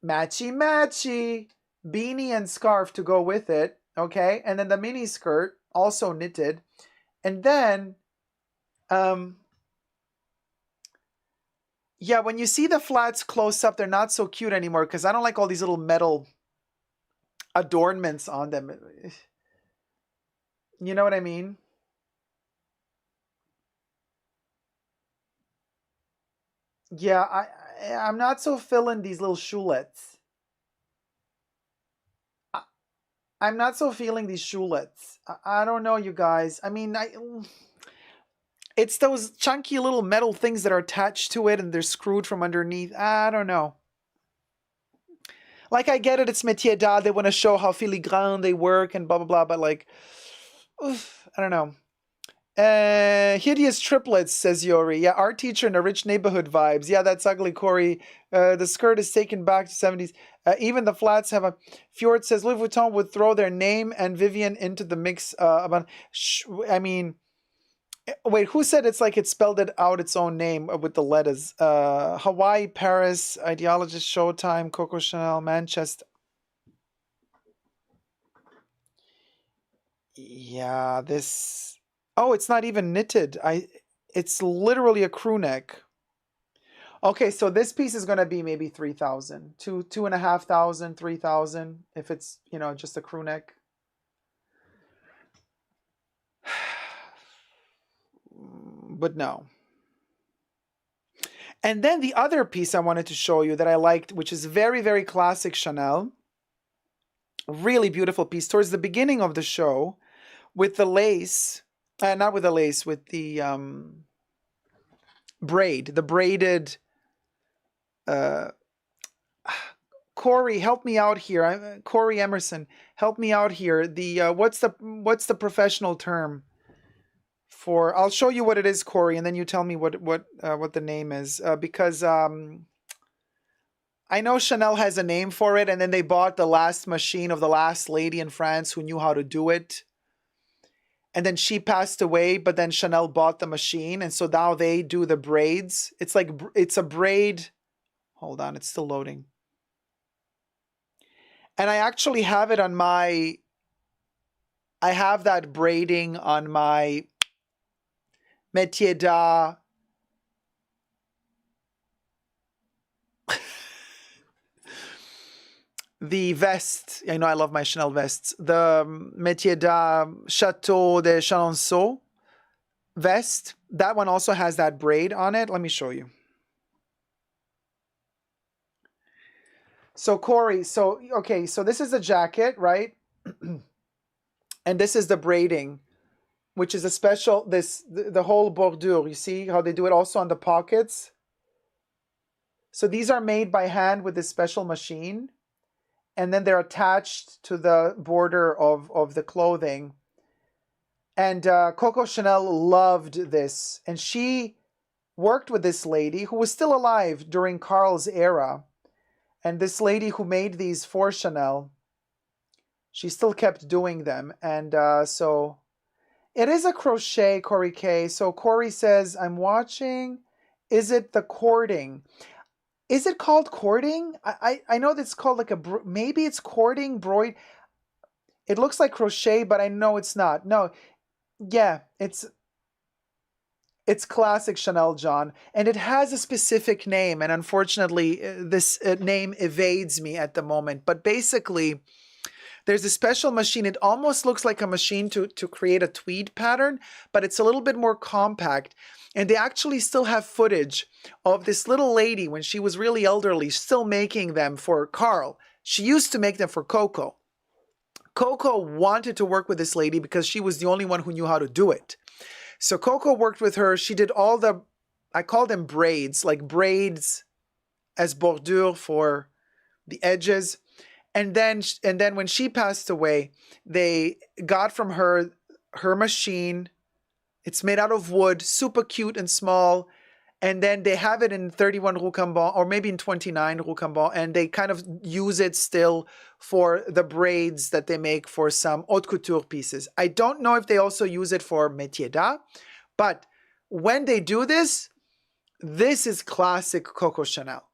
[SPEAKER 2] matchy beanie and scarf to go with it. Okay, and then the mini skirt also knitted, and then yeah, when you see the flats close up, they're not so cute anymore because I don't like all these little metal adornments on them. You know what I mean? Yeah, I'm not so feeling these little shoelets. I'm not so feeling these shoelets. I don't know, you guys. I mean, it's those chunky little metal things that are attached to it and they're screwed from underneath. I don't know. Like, I get it, it's métier d'art. They want to show how filigrane they work and blah, blah, blah. But, like, oof, I don't know. Hideous triplets, says Yori. Yeah, art teacher in a rich neighborhood vibes. Yeah, that's ugly, Corey. The skirt is taken back to 70s. Even the flats have a... Fjord says Louis Vuitton would throw their name and Vivian into the mix. I mean... Wait, who said it's like it spelled it out its own name with the letters? Hawaii, Paris, Ideologist, Showtime, Coco Chanel, Manchester. Yeah, this... Oh, it's not even knitted. It's literally a crew neck. Okay, so this piece is going to be maybe 3,000. 2,500, 3,000 if it's, just a crew neck. But no. And then the other piece I wanted to show you that I liked, which is very, very classic Chanel. Really beautiful piece towards the beginning of the show with the lace, not with the lace, with the the braided. Corey, help me out here. Corey Emerson, help me out here. The what's the professional term for? I'll show you what it is, Corey, and then you tell me what the name is, because I know Chanel has a name for it, and then they bought the last machine of the last lady in France who knew how to do it. And then she passed away, but then Chanel bought the machine, and so now they do the braids. It's like, it's a braid. Hold on, it's still loading. And I actually have it on I have that braiding on my métier d'art. The vest, I know I love my Chanel vests. The métier d'art Chateau de Chalonceau vest. That one also has that braid on it. Let me show you. So Corey, okay, so this is a jacket, right? And this is the braiding, which is a special, the whole bordure. You see how they do it also on the pockets? So these are made by hand with this special machine. And then they're attached to the border of the clothing. And Coco Chanel loved this. And she worked with this lady who was still alive during Carl's era. And this lady who made these for Chanel, she still kept doing them. And so it is a crochet, Corey K. So Corey says, I'm watching. Is it the cording? Is it called cording? I know that's called like maybe it's cording, broid. It looks like crochet, but I know it's not. No, yeah, it's It's classic Chanel, John, and it has a specific name, and unfortunately, this name evades me at the moment. But basically, there's a special machine. It almost looks like a machine to create a tweed pattern, but it's a little bit more compact. And they actually still have footage of this little lady when she was really elderly, still making them for Carl. She used to make them for Coco. Coco wanted to work with this lady because she was the only one who knew how to do it. So Coco worked with her. She did all the, I call them braids, like braids as bordure for the edges. And then when she passed away, they got from her machine. It's made out of wood, super cute and small. And then they have it in 31 Rue Cambon, or maybe in 29 Rue Cambon, and they kind of use it still for the braids that they make for some haute couture pieces. I don't know if they also use it for métier d'art, but when they do this, this is classic Coco Chanel.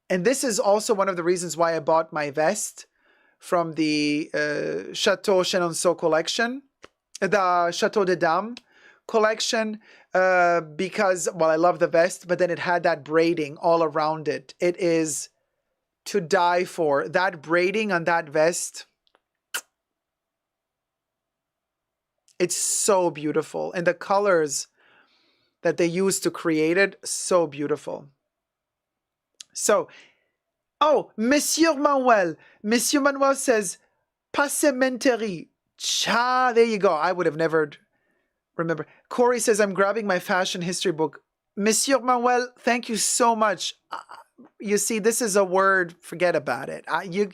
[SPEAKER 2] And this is also one of the reasons why I bought my vest from the Chateau Chenonceau collection, the Chateau de Dames collection, because, well, I love the vest, but then it had that braiding all around it. It is to die for. That braiding on that vest, it's so beautiful. And the colors that they used to create it, so beautiful. So, oh, Monsieur Manuel. Monsieur Manuel says, Passementerie. Cha, there you go. I would have never remember. Corey says, I'm grabbing my fashion history book. Monsieur Manuel, thank you so much. You see, this is a word, forget about it. You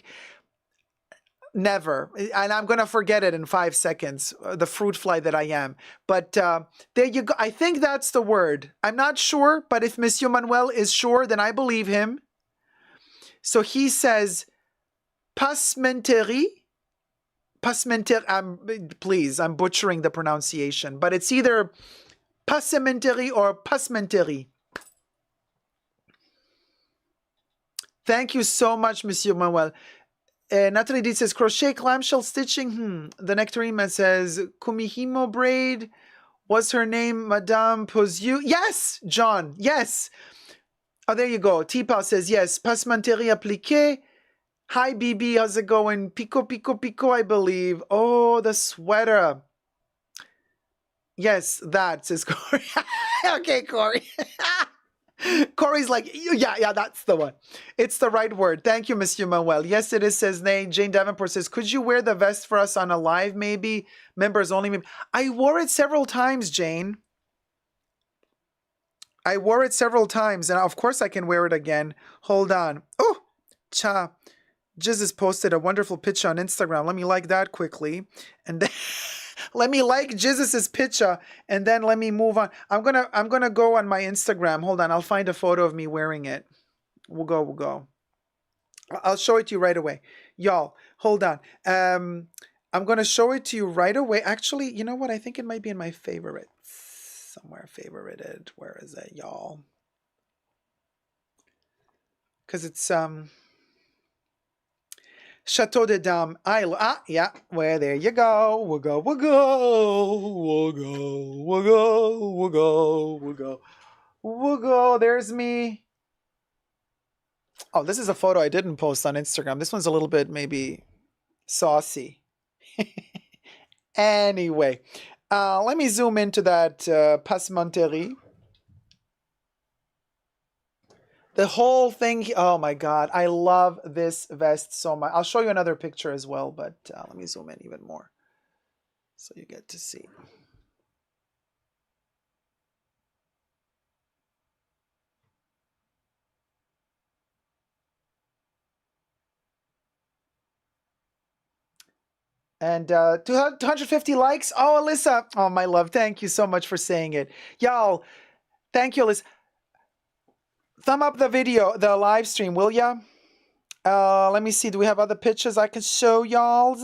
[SPEAKER 2] never. And I'm going to forget it in 5 seconds, the fruit fly that I am. But there you go. I think that's the word. I'm not sure, but if Monsieur Manuel is sure, then I believe him. So he says, passementerie. Please, I'm butchering the pronunciation, but it's either passementerie or passementerie. Thank you so much, Monsieur Manuel. Natalie D says, crochet clamshell stitching. The Nectarine says, Kumihimo braid. What's her name? Madame Posieu. Yes, John. Yes. Oh, there you go. Tipa says, yes. Passementerie appliquée. Hi, BB. How's it going? Pico, pico, pico, I believe. Oh, the sweater. Yes, that, says Corey. Okay, Corey. Corey's like, yeah, that's the one. It's the right word. Thank you, Monsieur Manuel. Yes, it is, says Nay. Jane Davenport says, could you wear the vest for us on a live, maybe? Members only, maybe. I wore it several times, Jane. I wore it several times, and of course I can wear it again. Hold on. Oh, cha. Jiz has posted a wonderful picture on Instagram. Let me like that quickly. And then let me like Jizz's picture, and then let me move on. I'm gonna go on my Instagram. Hold on, I'll find a photo of me wearing it. We'll go. I'll show it to you right away. Y'all, hold on. I'm gonna show it to you right away. Actually, you know what? I think it might be in my favorites. Somewhere favorited. Where is it, y'all? Because it's Chateau de Dames. Yeah. Well, there you go. We'll go. There's me. Oh, this is a photo I didn't post on Instagram. This one's a little bit maybe saucy. Anyway, let me zoom into that passementerie. The whole thing, oh my God, I love this vest so much. I'll show you another picture as well, but let me zoom in even more so you get to see. And 250 likes. Oh, Alyssa. Oh, my love. Thank you so much for saying it. Y'all, thank you, Alyssa. Thumb up the video, the live stream, will ya? Let me see. Do we have other pictures I can show y'all?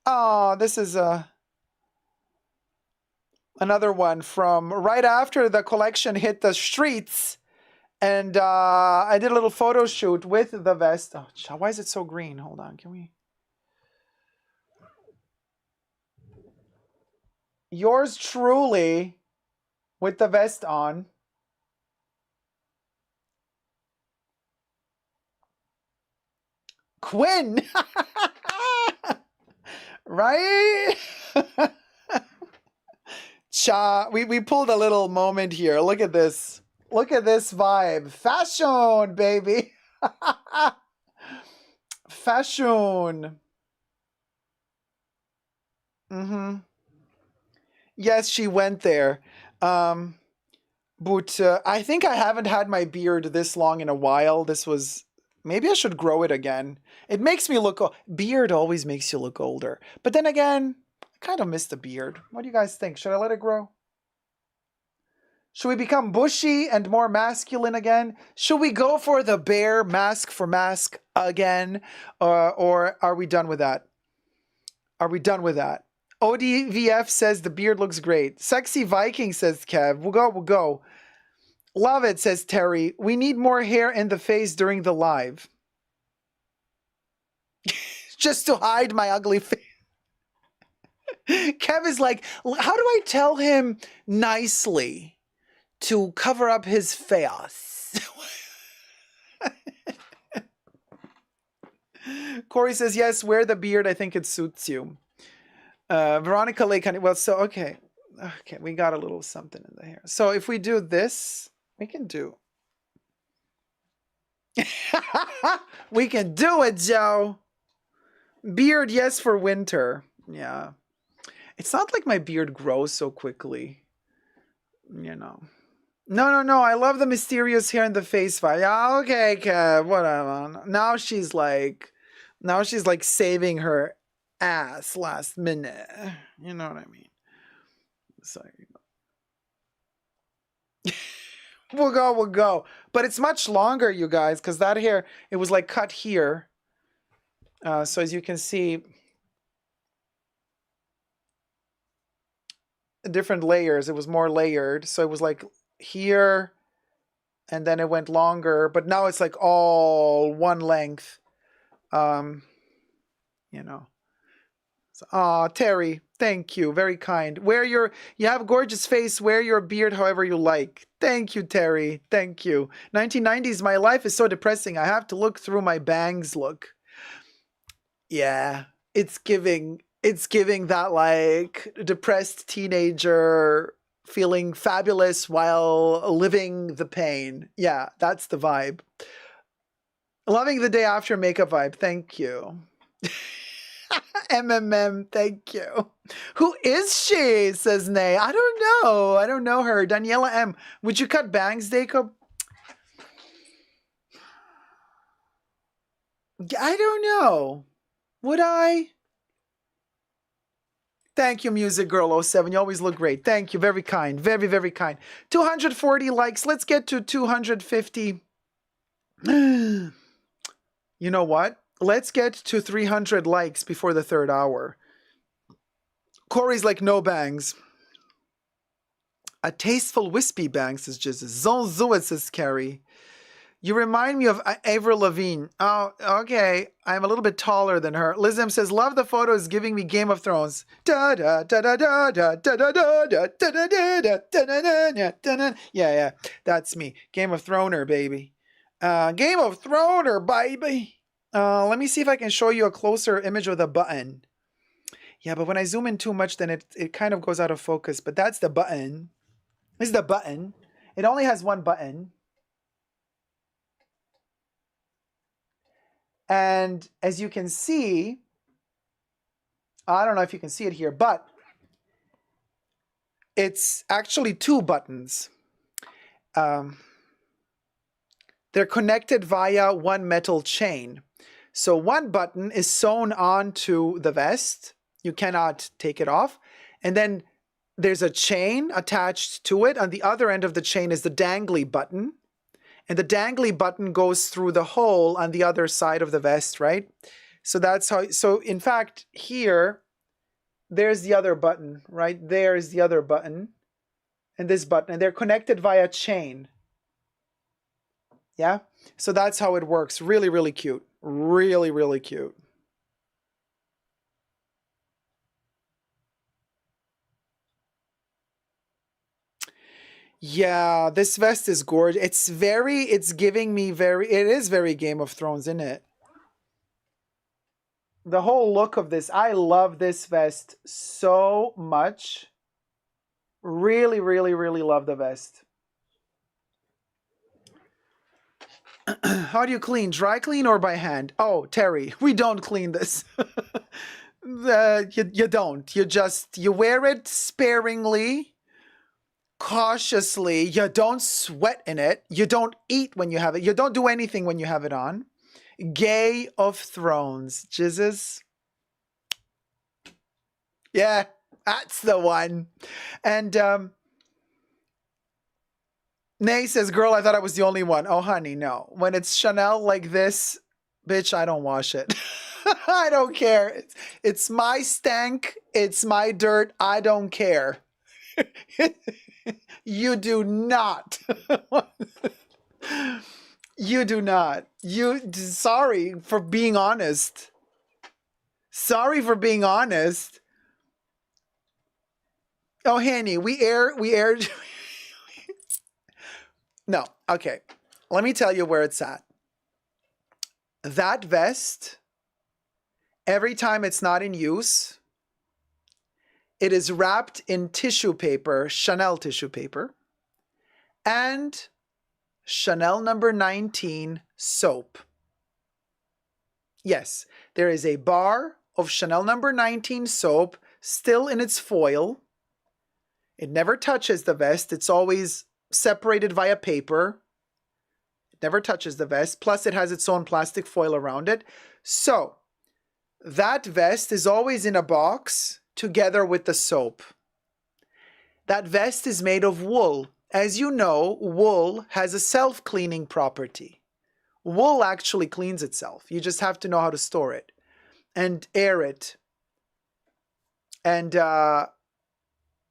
[SPEAKER 2] Oh, this is another one from right after the collection hit the streets. And I did a little photo shoot with the vest. Oh, why is it so green? Hold on. Can we? Yours truly with the vest on. Quinn! Right? Cha, we pulled a little moment here. Look at this. Look at this vibe. Fashion, baby. Fashion. Mm-hmm. Yes, she went there. But I think I haven't had my beard this long in a while. This was... Maybe I should grow it again. It makes me look... Beard always makes you look older. But then again, I kind of miss the beard. What do you guys think? Should I let it grow? Should we become bushy and more masculine again? Should we go for the bear mask for mask again? Or are we done with that? Are we done with that? ODVF says the beard looks great. Sexy Viking says Kev. We'll go, we'll go. Love it, says Terry. We need more hair in the face during the live. Just to hide my ugly face. Kev is like, how do I tell him nicely to cover up his face? Corey says, yes, wear the beard. I think it suits you. Veronica Lake, well, so, okay. Okay, we got a little something in the hair. So if we do this, we can do. We can do it, Joe. Beard, yes, for winter. Yeah. It's not like my beard grows so quickly. You know. No. I love the mysterious hair in the face vibe. Yeah, okay, Kev, whatever. Now she's like saving her ass last minute. You know what I mean? So we'll go. But it's much longer, you guys, because that hair, it was like cut here. So as you can see, different layers. It was more layered. So it was like here, and then it went longer. But now it's like all one length. You know. So, Terry, thank you. Very kind. You have a gorgeous face. Wear your beard however you like. Thank you, Terry. Thank you. 1990s, my life is so depressing. I have to look through my bangs look. Yeah, it's giving that like depressed teenager feeling fabulous while living the pain. Yeah, that's the vibe. Loving the day after makeup vibe. Thank you. MMM, thank you. Who is she? Says Nay. I don't know. I don't know her. Daniela M. Would you cut bangs, Dacob? I don't know. Would I? Thank you, Music Girl 07. You always look great. Thank you. Very kind. Very, very kind. 240 likes. Let's get to 250. You know what? Let's get to 300 likes before the third hour. Corey's like, no bangs. A tasteful wispy bang, says Jesus. Zonzua, says Carrie. You remind me of Avril Lavigne. Oh, okay. I'm a little bit taller than her. Liz M says, love the photos giving me Game of Thrones. Da da da da da da da da da da da da da da da. Yeah. That's me. Game of Throner, baby. Game of Throner, baby. Let me see if I can show you a closer image of the button. Yeah, but when I zoom in too much, then it kind of goes out of focus. But that's the button. This is the button. It only has one button. And as you can see, I don't know if you can see it here, but it's actually two buttons. They're connected via one metal chain. So one button is sewn onto the vest. You cannot take it off. And then there's a chain attached to it. On the other end of the chain is the dangly button. And the dangly button goes through the hole on the other side of the vest, right? So that's how, so in fact, here, there's the other button, right? There is the other button and this button, and they're connected via chain. Yeah? So that's how it works. Really, really cute. Really, really cute. Yeah, this vest is gorgeous. It's giving me it is very Game of Thrones, isn't it? The whole look of this, I love this vest so much. Really, really, really love the vest. How do you clean? Dry clean or by hand? Oh, Terry, we don't clean this. You don't. You wear it sparingly, cautiously. You don't sweat in it. You don't eat when you have it. You don't do anything when you have it on. Gay of Thrones. Jesus. Yeah, that's the one. And Nay says, girl, I thought I was the only one. Oh, honey, no. When it's Chanel like this, bitch, I don't wash it. I don't care. It's my stank. It's my dirt. I don't care. You do not. You do not. Sorry for being honest. Sorry for being honest. Oh, Hanny, we aired. No, okay. Let me tell you where it's at. That vest, every time it's not in use, it is wrapped in tissue paper, Chanel tissue paper, and Chanel number 19 soap. Yes, there is a bar of Chanel number 19 soap still in its foil. It never touches the vest. It's always separated via paper. It never touches the vest. Plus, it has its own plastic foil around it. So, that vest is always in a box together with the soap. That vest is made of wool. As you know, wool has a self-cleaning property. Wool actually cleans itself. You just have to know how to store it and air it. And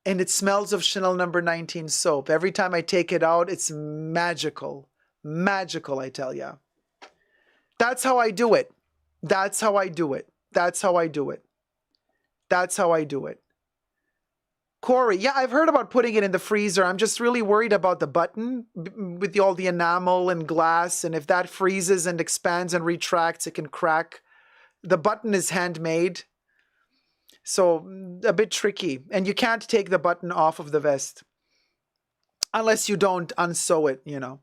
[SPEAKER 2] it smells of Chanel number 19 soap. Every time I take it out, it's magical. Magical, I tell ya. That's how I do it. That's how I do it. That's how I do it. That's how I do it. Corey, yeah, I've heard about putting it in the freezer. I'm just really worried about the button with all the enamel and glass. And if that freezes and expands and retracts, it can crack. The button is handmade. So a bit tricky. And you can't take the button off of the vest. Unless you don't unsew it, you know.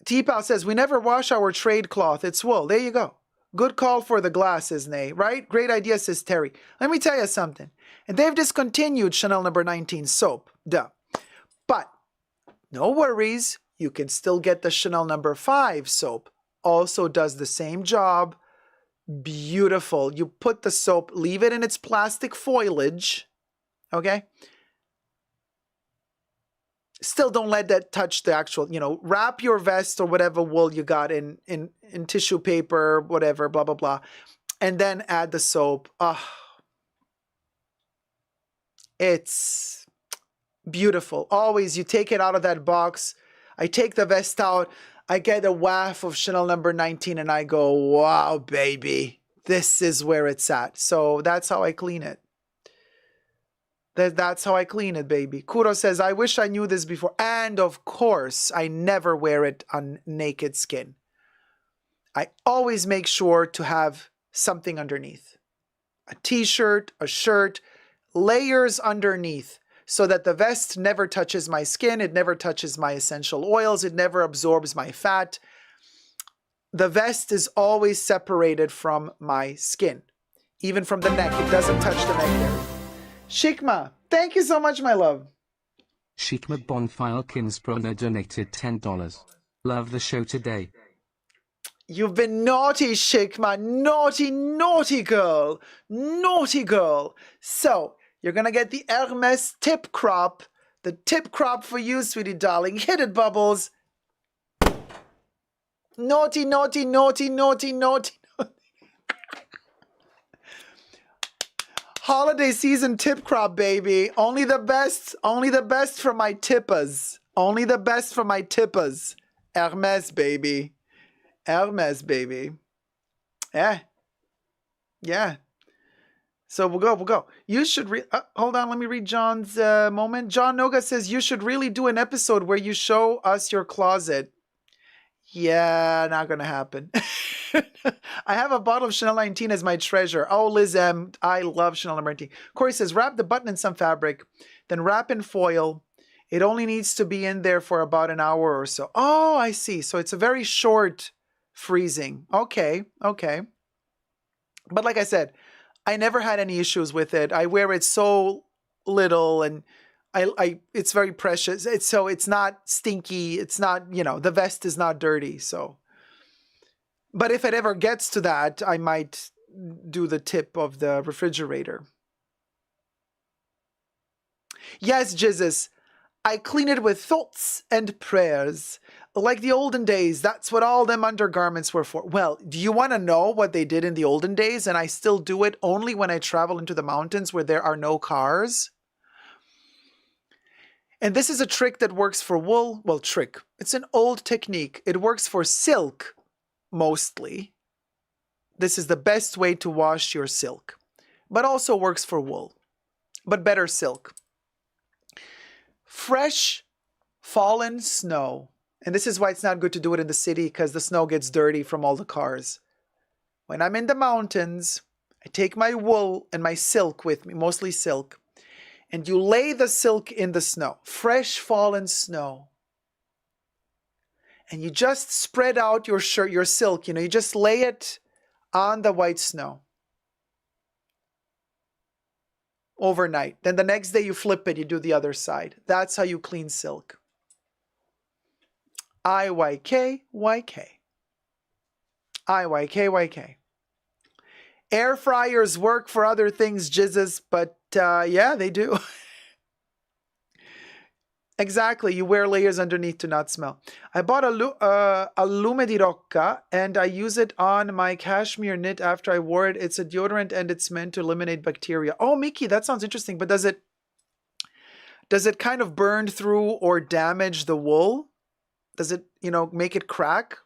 [SPEAKER 2] T-Pal says, we never wash our trade cloth. It's wool. There you go. Good call for the glass, says Nay. Right? Great idea, says Terry. Let me tell you something. And they've discontinued Chanel number 19 soap. Duh. But no worries. You can still get the Chanel number 5 soap. Also does the same job. Beautiful. You put the soap, leave it in its plastic foliage. Okay? Still don't let that touch the actual, you know, wrap your vest or whatever wool you got in tissue paper, whatever, blah, blah, blah. And then add the soap. Oh, it's beautiful. Always, you take it out of that box. I take the vest out. I get a waft of Chanel number 19 and I go, wow, baby, this is where it's at. So that's how I clean it. That's how I clean it, baby. Kuro says, I wish I knew this before. And of course, I never wear it on naked skin. I always make sure to have something underneath. A t-shirt, a shirt, layers underneath so that the vest never touches my skin. It never touches my essential oils. It never absorbs my fat. The vest is always separated from my skin. Even from the neck. It doesn't touch the neck there. Shikma, thank you so much, my love.
[SPEAKER 3] Shikma Bonfile Kinsbrunner donated $10. Love the show today.
[SPEAKER 2] You've been naughty, Shikma. Naughty, naughty girl. Naughty girl. So, you're going to get the Hermes tip crop. The tip crop for you, sweetie darling. Hit it, Bubbles. Naughty, naughty, naughty, naughty, naughty. Holiday season tip crop, baby. Only the best. Only the best for my tippers. Only the best for my tippers. Hermes, baby. Hermes, baby. Yeah. Yeah. So we'll go. You should hold on. Let me read John's moment. John Noga says you should really do an episode where you show us your closet. Yeah, not gonna happen. I have a bottle of Chanel 19 as my treasure. Oh, Liz M, I love Chanel number 19. Corey says wrap the button in some fabric, then wrap in foil. It only needs to be in there for about an hour or so. Oh, I see. So it's a very short freezing. Okay. But like I said, I never had any issues with it. I wear it so little, and it's very precious. It's not stinky. It's not, the vest is not dirty. So, but if it ever gets to that, I might do the tip of the refrigerator. Yes, Jesus, I clean it with thoughts and prayers. Like the olden days, that's what all them undergarments were for. Well, do you want to know what they did in the olden days? And I still do it only when I travel into the mountains where there are no cars. And this is a trick that works for wool. Well, trick. It's an old technique. It works for silk, mostly. This is the best way to wash your silk. But also works for wool. But better silk. Fresh, fallen snow. And this is why it's not good to do it in the city, because the snow gets dirty from all the cars. When I'm in the mountains, I take my wool and my silk with me, mostly silk, and you lay the silk in the snow, fresh fallen snow. And you just spread out your silk, you just lay it on the white snow overnight. Then the next day you flip it, you do the other side. That's how you clean silk. IYK. Air fryers work for other things, jizzes, but yeah, they do. Exactly, you wear layers underneath to not smell. I bought a lume di rocca and I use it on my cashmere knit after I wore it. It's a deodorant and it's meant to eliminate bacteria. Oh, Mickey, that sounds interesting, but does it kind of burn through or damage the wool? Does it, make it crack?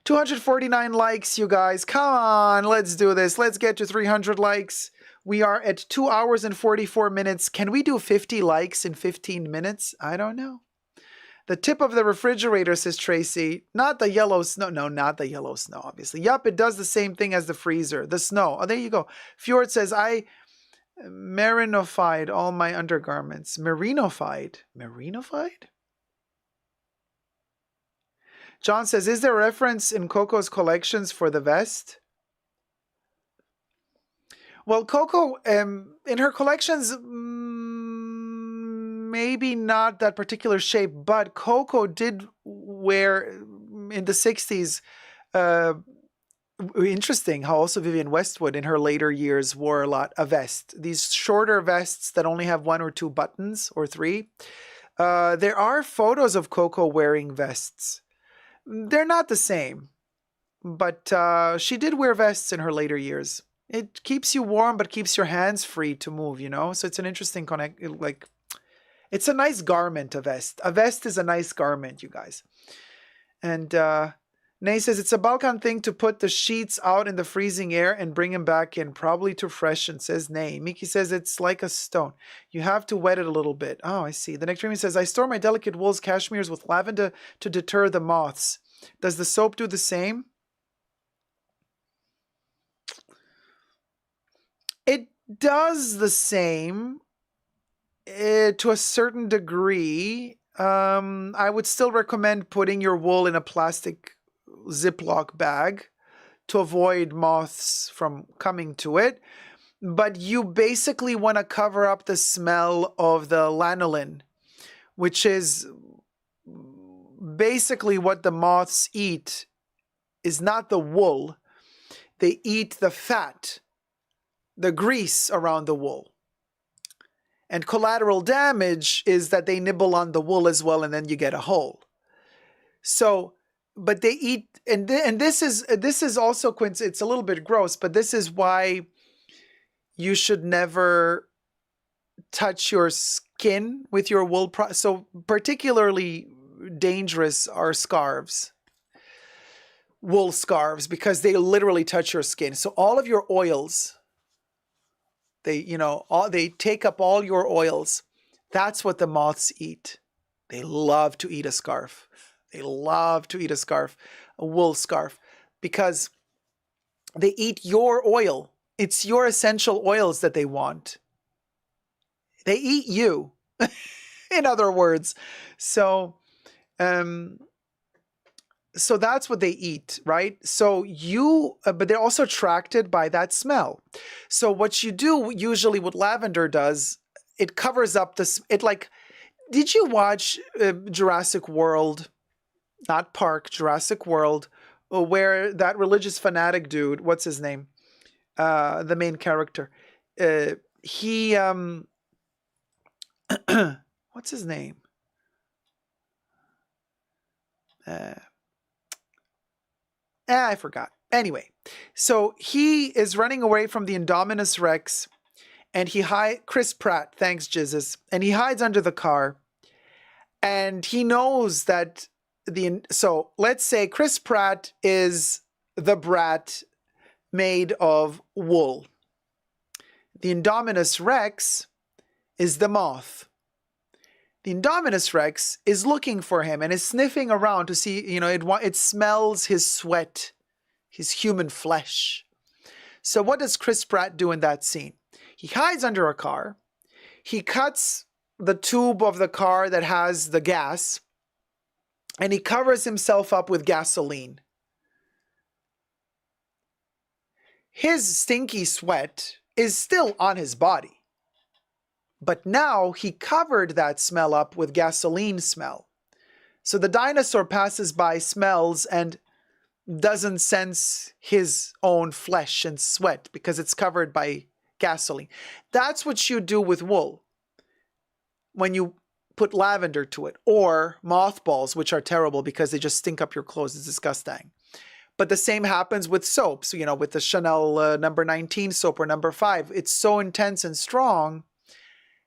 [SPEAKER 2] 249 likes, you guys. Come on, let's do this. Let's get to 300 likes. We are at 2 hours and 44 minutes. Can we do 50 likes in 15 minutes? I don't know. The tip of the refrigerator, says Tracy. Not the yellow snow. No, not the yellow snow, obviously. Yup, it does the same thing as the freezer. The snow. Oh, there you go. Fjord says, I merinofied all my undergarments. Merinofied? John says, is there a reference in Coco's collections for the vest? Well, Coco, in her collections, maybe not that particular shape, but Coco did wear in the 60s, interesting how also Vivienne Westwood in her later years wore a vest. These shorter vests that only have 1 or 2 buttons or 3. There are photos of Coco wearing vests. They're not the same, but she did wear vests in her later years. It keeps you warm, but keeps your hands free to move, So it's an interesting it's a nice garment, a vest. A vest is a nice garment, you guys. And Nay says, it's a Balkan thing to put the sheets out in the freezing air and bring them back in, probably to freshen, says Nay. Miki says, it's like a stone. You have to wet it a little bit. Oh, I see. The Nectarine says, I store my delicate wools cashmeres with lavender to deter the moths. Does the soap do the same? It does the same to a certain degree. I would still recommend putting your wool in a plastic Ziploc bag to avoid moths from coming to it. But you basically want to cover up the smell of the lanolin, which is basically what the moths eat, is not the wool. They eat the fat, the grease around the wool. And collateral damage is that they nibble on the wool as well, and then you get a hole. So, but they eat, and this is also, it's a little bit gross, but this is why you should never touch your skin with your wool. So particularly dangerous are scarves. wool scarves because they literally touch your skin. So all of your oils, they take up all your oils. That's what the moths eat. They love to eat a scarf. They love to eat a scarf, a wool scarf, because they eat your oil. It's your essential oils that they want. They eat you, in other words. So that's what they eat, right? So but they're also attracted by that smell. So what you do usually, what lavender does, it covers up did you watch Jurassic World? Not Park, Jurassic World, where that religious fanatic dude, what's his name? The main character. He, what's his name? I forgot. Anyway, so he is running away from the Indominus Rex, and Chris Pratt, thanks Jesus, and he hides under the car, and he knows that so let's say Chris Pratt is the brat made of wool. The Indominus Rex is the moth. The Indominus Rex is looking for him and is sniffing around to see, it smells his sweat, his human flesh. So what does Chris Pratt do in that scene? He hides under a car. He cuts the tube of the car that has the gas, and he covers himself up with gasoline. His stinky sweat is still on his body. But now he covered that smell up with gasoline smell. So the dinosaur passes by, smells, and doesn't sense his own flesh and sweat because it's covered by gasoline. That's what you do with wool when you put lavender to it, or mothballs, which are terrible because they just stink up your clothes. It's disgusting. But the same happens with soaps, with the Chanel number 19 soap or number 5. It's so intense and strong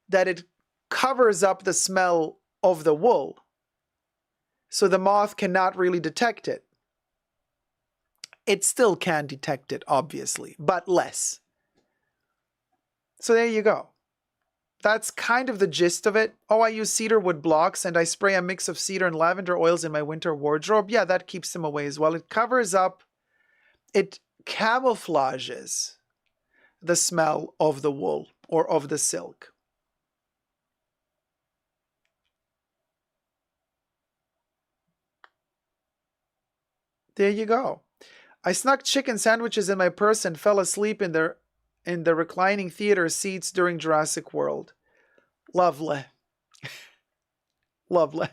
[SPEAKER 2] that it covers up the smell of the wool. So the moth cannot really detect it. It still can detect it, obviously, but less. So there you go. That's kind of the gist of it. Oh, I use cedar wood blocks and I spray a mix of cedar and lavender oils in my winter wardrobe. Yeah, that keeps them away as well. It covers up, it camouflages the smell of the wool or of the silk. There you go. I snuck chicken sandwiches in my purse and fell asleep in the reclining theater seats during Jurassic World. Lovely. Lovely.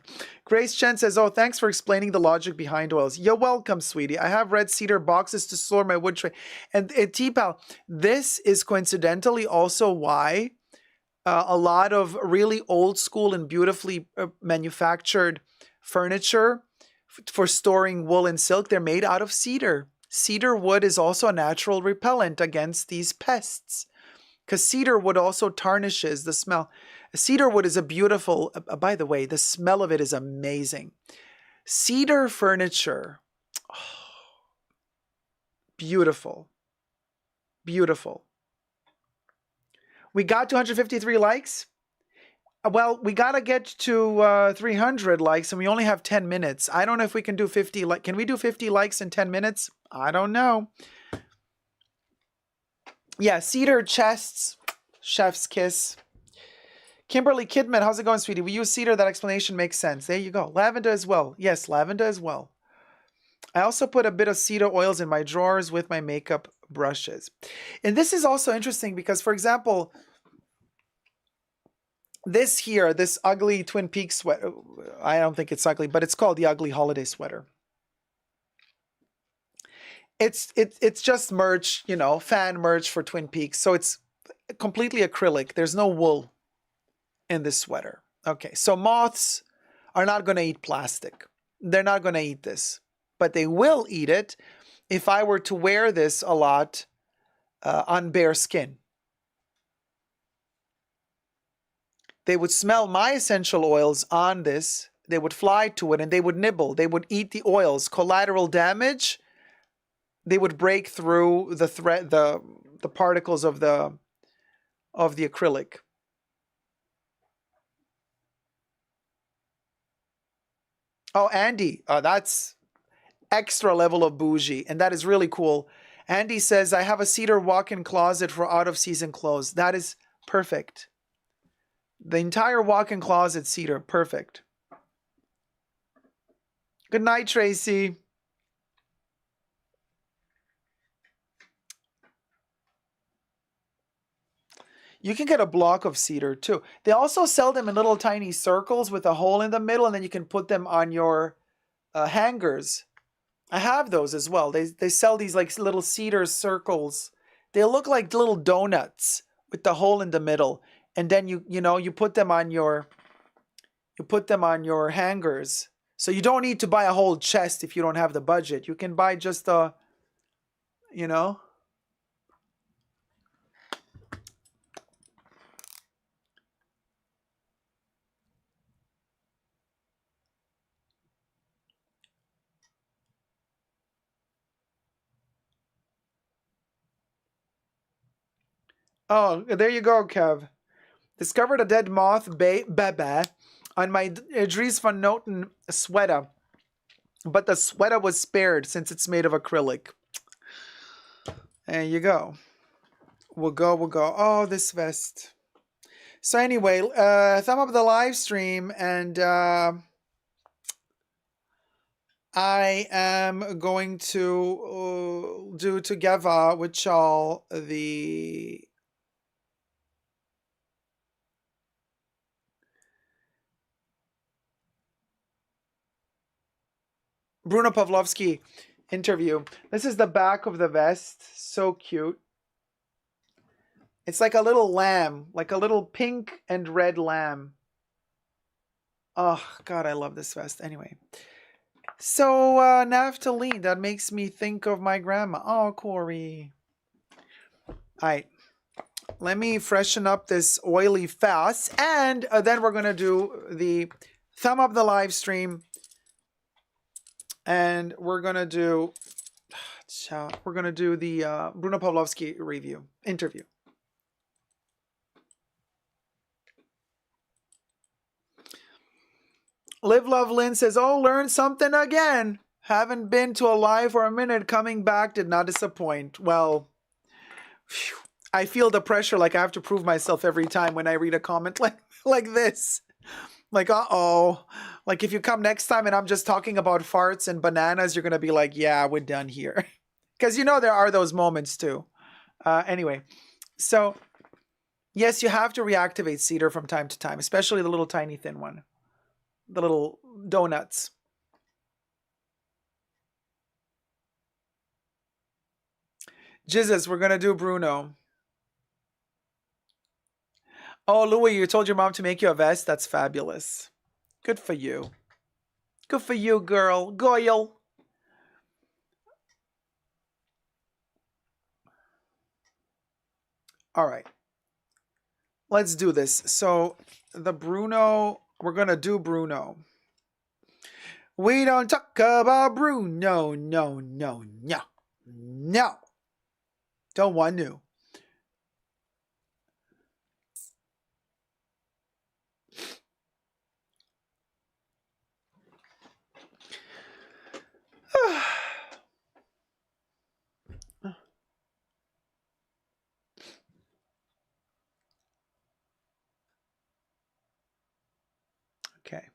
[SPEAKER 2] Grace Chen says, oh, thanks for explaining the logic behind oils. You're welcome, sweetie. I have red cedar boxes to store my wood tray. And T-Pal, this is coincidentally also why a lot of really old school and beautifully manufactured furniture for storing wool and silk, they're made out of cedar. Cedar wood is also a natural repellent against these pests because cedar wood also tarnishes the smell. Cedar wood is a beautiful, by the way, the smell of it is amazing. Cedar furniture, beautiful, beautiful. We got 253 likes. Well, we got to get to 300 likes and we only have 10 minutes. I don't know if we can do 50. Can we do 50 likes in 10 minutes? I don't know. Yeah, cedar chests, chef's kiss. Kimberly Kidman, how's it going, sweetie? We use cedar. That explanation makes sense. There you go. Lavender as well. Yes, lavender as well. I also put a bit of cedar oils in my drawers with my makeup brushes. And this is also interesting because, for example, this ugly Twin Peaks sweater, I don't think it's ugly, but it's called the ugly holiday sweater. It's just merch, fan merch for Twin Peaks. So it's completely acrylic. There's no wool in this sweater. Okay, so moths are not going to eat plastic. They're not going to eat this, but they will eat it if I were to wear this a lot on bare skin. They would smell my essential oils on this. They would fly to it and they would nibble. They would eat the oils. Collateral damage they would break through the thread, the particles of the acrylic. Oh, Andy, that's extra level of bougie, and that is really cool. Andy says, I have a cedar walk-in closet for out-of-season clothes. That is perfect. The entire walk-in closet cedar, perfect. Good night, Tracy. You can get a block of cedar too. They also sell them in little tiny circles with a hole in the middle, and then you can put them on your hangers. I have those as well. They sell these like little cedar circles. They look like little donuts with the hole in the middle, and then you put them on your hangers. So you don't need to buy a whole chest if you don't have the budget. You can buy just a, you know. Oh, there you go, Kev. Discovered a dead moth bebe on my Dries van Noten sweater, but the sweater was spared since it's made of acrylic. There you go. We'll go. Oh, this vest. So anyway, thumb up the live stream, and I am going to do together with y'all the Bruno Pavlovsky interview. This is the back of the vest. So cute. It's like a little lamb, like a little pink and red lamb. Oh, God, I love this vest. Anyway. So, naphthalene, that makes me think of my grandma. Oh, Corey. All right. Let me freshen up this oily fast, and then we're going to do the thumb up the live stream, and we're going to do the Bruno Pavlovsky interview. Live Love Lynn says, oh, learned something again. Haven't been to a live for a minute. Coming back did not disappoint. Well, phew, I feel the pressure like I have to prove myself every time when I read a comment like this. Like, uh-oh. Like, if you come next time and I'm just talking about farts and bananas, you're going to be like, yeah, we're done here. Because there are those moments too. Anyway, so yes, you have to reactivate cedar from time to time, especially the little tiny thin one. The little donuts. Jesus, we're going to do Bruno. Oh, Louie, you told your mom to make you a vest? That's fabulous. Good for you. Good for you, girl. Goyle. All right. Let's do this. So, the Bruno, we're going to do Bruno. We don't talk about Bruno. No. Don't want to. Okay.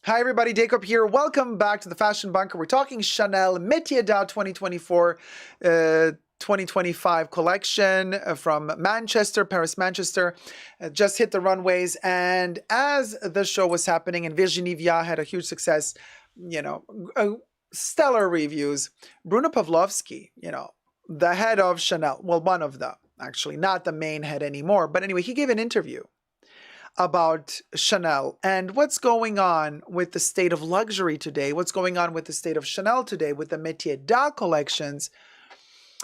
[SPEAKER 2] Hi everybody, Dacob here. Welcome back to the Fashion Bunker. We're talking Chanel Métier d'Art 2024 2025 collection from Manchester, Paris, Manchester. Just hit the runways, and as the show was happening and Virginie Viard had a huge success, stellar reviews. Bruno Pavlovsky, the head of Chanel, well, one of the, actually, not the main head anymore, but anyway, he gave an interview about Chanel and what's going on with the state of luxury today, what's going on with the state of Chanel today with the Métier d'Art collections.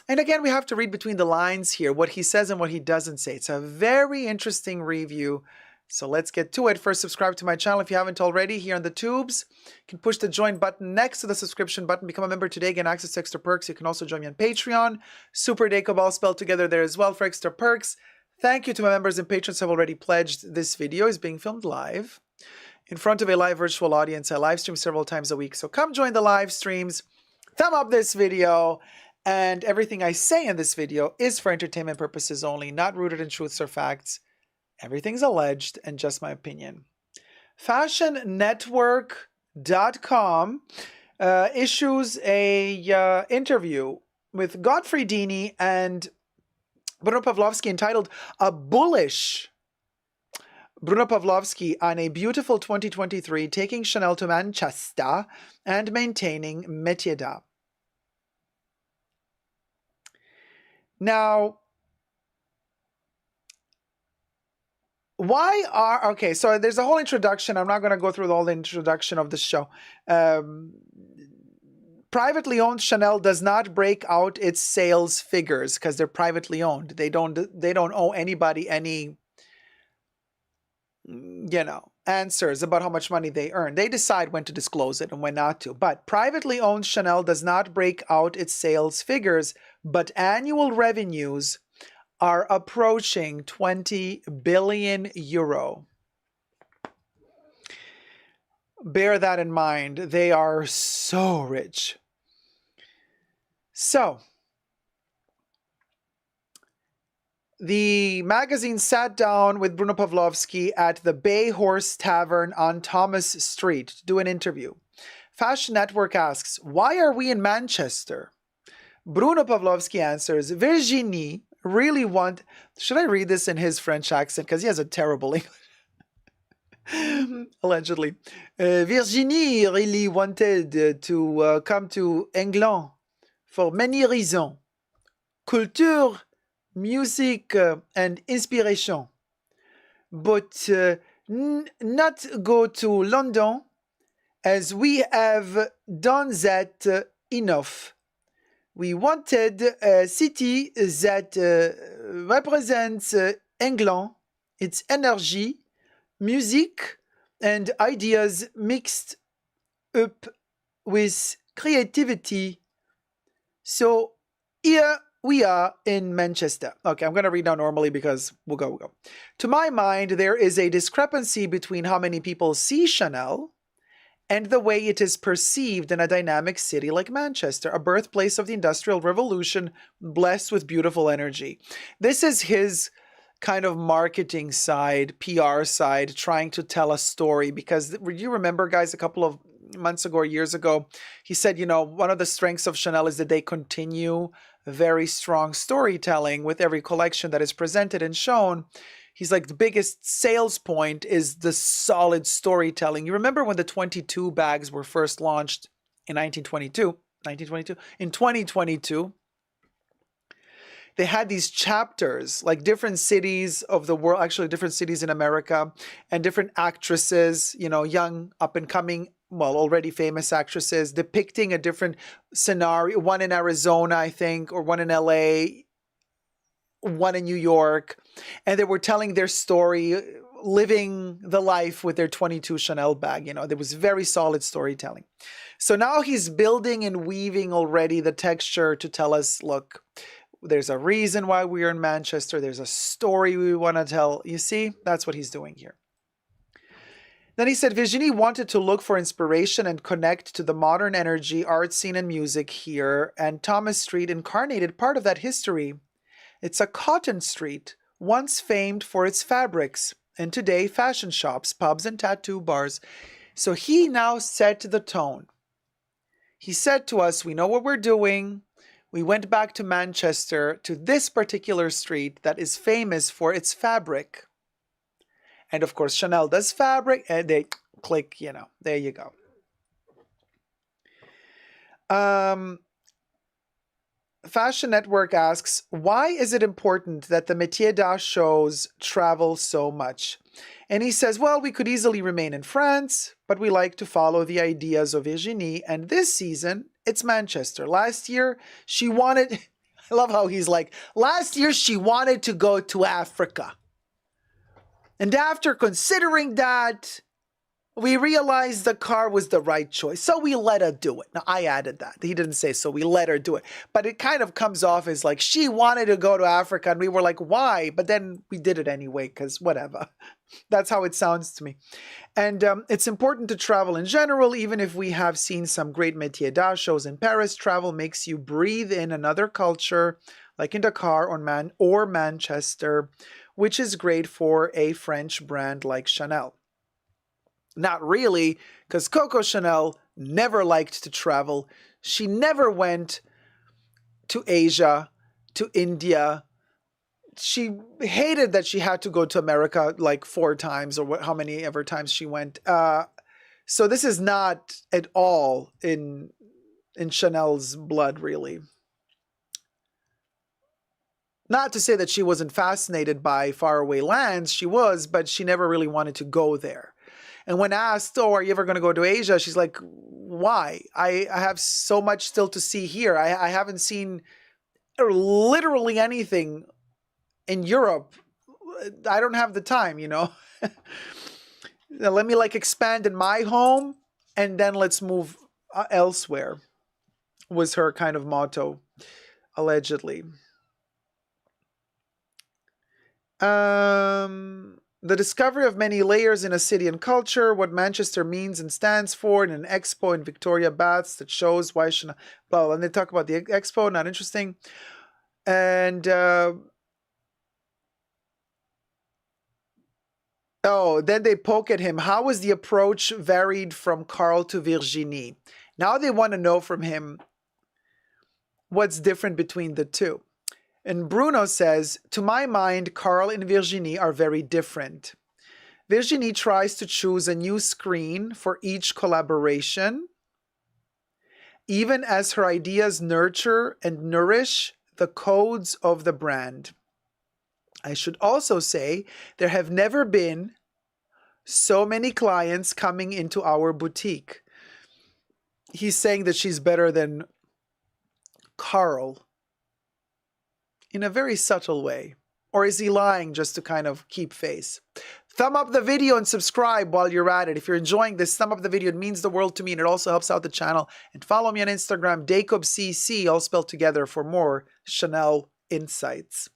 [SPEAKER 2] And again, we have to read between the lines here, what he says and what he doesn't say. It's a very interesting review. So let's get to it. First, subscribe to my channel if you haven't already here on the tubes. You can push the join button next to the subscription button. Become a member today, get access to extra perks. You can also join me on Patreon. Super Dacob all spelled together there as well for extra perks. Thank you to my members and patrons who have already pledged. This video is being filmed live in front of a live virtual audience. I live stream several times a week. So come join the live streams. Thumb up this video. And everything I say in this video is for entertainment purposes only, not rooted in truths or facts. Everything's alleged and just my opinion. Fashionnetwork.com issues a interview with Godfrey Dini and Bruno Pavlovsky entitled "A Bullish Bruno Pavlovsky on a Beautiful 2023, Taking Chanel to Manchester and Maintaining Métier d'Art." Now, okay, so there's a whole introduction. I'm not going to go through all the introduction of the show. Privately owned Chanel does not break out its sales figures because they're privately owned. They don't owe anybody any, answers about how much money they earn. They decide when to disclose it and when not to. But privately owned Chanel does not break out its sales figures, but annual revenues are approaching 20 billion euro. Bear that in mind. They are so rich. So, the magazine sat down with Bruno Pavlovsky at the Bay Horse Tavern on Thomas Street to do an interview. Fashion Network asks, "Why are we in Manchester?" Bruno Pavlovsky answers, "Virginie really want..." Should I read this in his French accent? Because he has a terrible English. Allegedly. "Virginie really wanted to come to England for many reasons. Culture, music, and inspiration. But not go to London, as we have done that enough. We wanted a city that represents England, its energy, music, and ideas mixed up with creativity. So here we are in Manchester." Okay, I'm going to read now normally because we'll go. "To my mind, there is a discrepancy between how many people see Chanel and the way it is perceived in a dynamic city like Manchester, a birthplace of the Industrial Revolution, blessed with beautiful energy." This is his kind of marketing side, PR side, trying to tell a story. Because you remember, guys, a couple of months ago or years ago, he said, one of the strengths of Chanel is that they continue very strong storytelling with every collection that is presented and shown. He's like, the biggest sales point is the solid storytelling. You remember when the 22 bags were first launched in 1922? In 2022, they had these chapters, like different cities of the world, actually different cities in America, and different actresses, young, up-and-coming, already famous actresses, depicting a different scenario, one in Arizona, I think, or one in LA, one in New York, and they were telling their story, living the life with their 22 Chanel bag. There was very solid storytelling. So now he's building and weaving already the texture to tell us, look, there's a reason why we're in Manchester. There's a story we want to tell. You see, that's what he's doing here. Then he said, "Virginie wanted to look for inspiration and connect to the modern energy, art scene, and music here, and Thomas Street incarnated part of that history. It's a cotton street, once famed for its fabrics, and today fashion shops, pubs, and tattoo bars." So he now set the tone. He said to us, we know what we're doing. We went back to Manchester, to this particular street that is famous for its fabric. And of course, Chanel does fabric, and they click, there you go. Fashion Network asks, "Why is it important that the Métier d'Art shows travel so much?" And he says, well, we could easily remain in France, but we like to follow the ideas of Virginie. And this season, it's Manchester. Last year, she wanted... I love how he's like, last year she wanted to go to Africa. And after considering that, we realized the car was the right choice. So we let her do it. Now, I added that. He didn't say so. We let her do it. But it kind of comes off as like she wanted to go to Africa. And we were like, why? But then we did it anyway because whatever. That's how it sounds to me. And it's important to travel in general. Even if we have seen some great métier d'art shows in Paris, travel makes you breathe in another culture, like in Dakar or Manchester, which is great for a French brand like Chanel. Not really, because Coco Chanel never liked to travel. She never went to Asia, to India. She hated that she had to go to America like 4 times or how many ever times she went. So this is not at all in Chanel's blood, really. Not to say that she wasn't fascinated by faraway lands. She was, but she never really wanted to go there. And when asked, oh, are you ever going to go to Asia? She's like, why? I have so much still to see here. I haven't seen literally anything in Europe. I don't have the time, you know. Let me like expand in my home and then let's move elsewhere, was her kind of motto, allegedly. The discovery of many layers in a city and culture, what Manchester means and stands for in an expo in Victoria Baths that shows why Chanel, well, and they talk about the expo, not interesting. And, then they poke at him. How was the approach varied from Carl to Virginie? Now they want to know from him what's different between the two. And Bruno says, to my mind, Carl and Virginie are very different. Virginie tries to choose a new screen for each collaboration, even as her ideas nurture and nourish the codes of the brand. I should also say there have never been so many clients coming into our boutique. He's saying that she's better than Carl. In a very subtle way. Or is he lying just to kind of keep face? Thumb up the video and subscribe while you're at it. If you're enjoying this, thumb up the video. It means the world to me and it also helps out the channel. And follow me on Instagram, DacobCC, all spelled together, for more Chanel insights.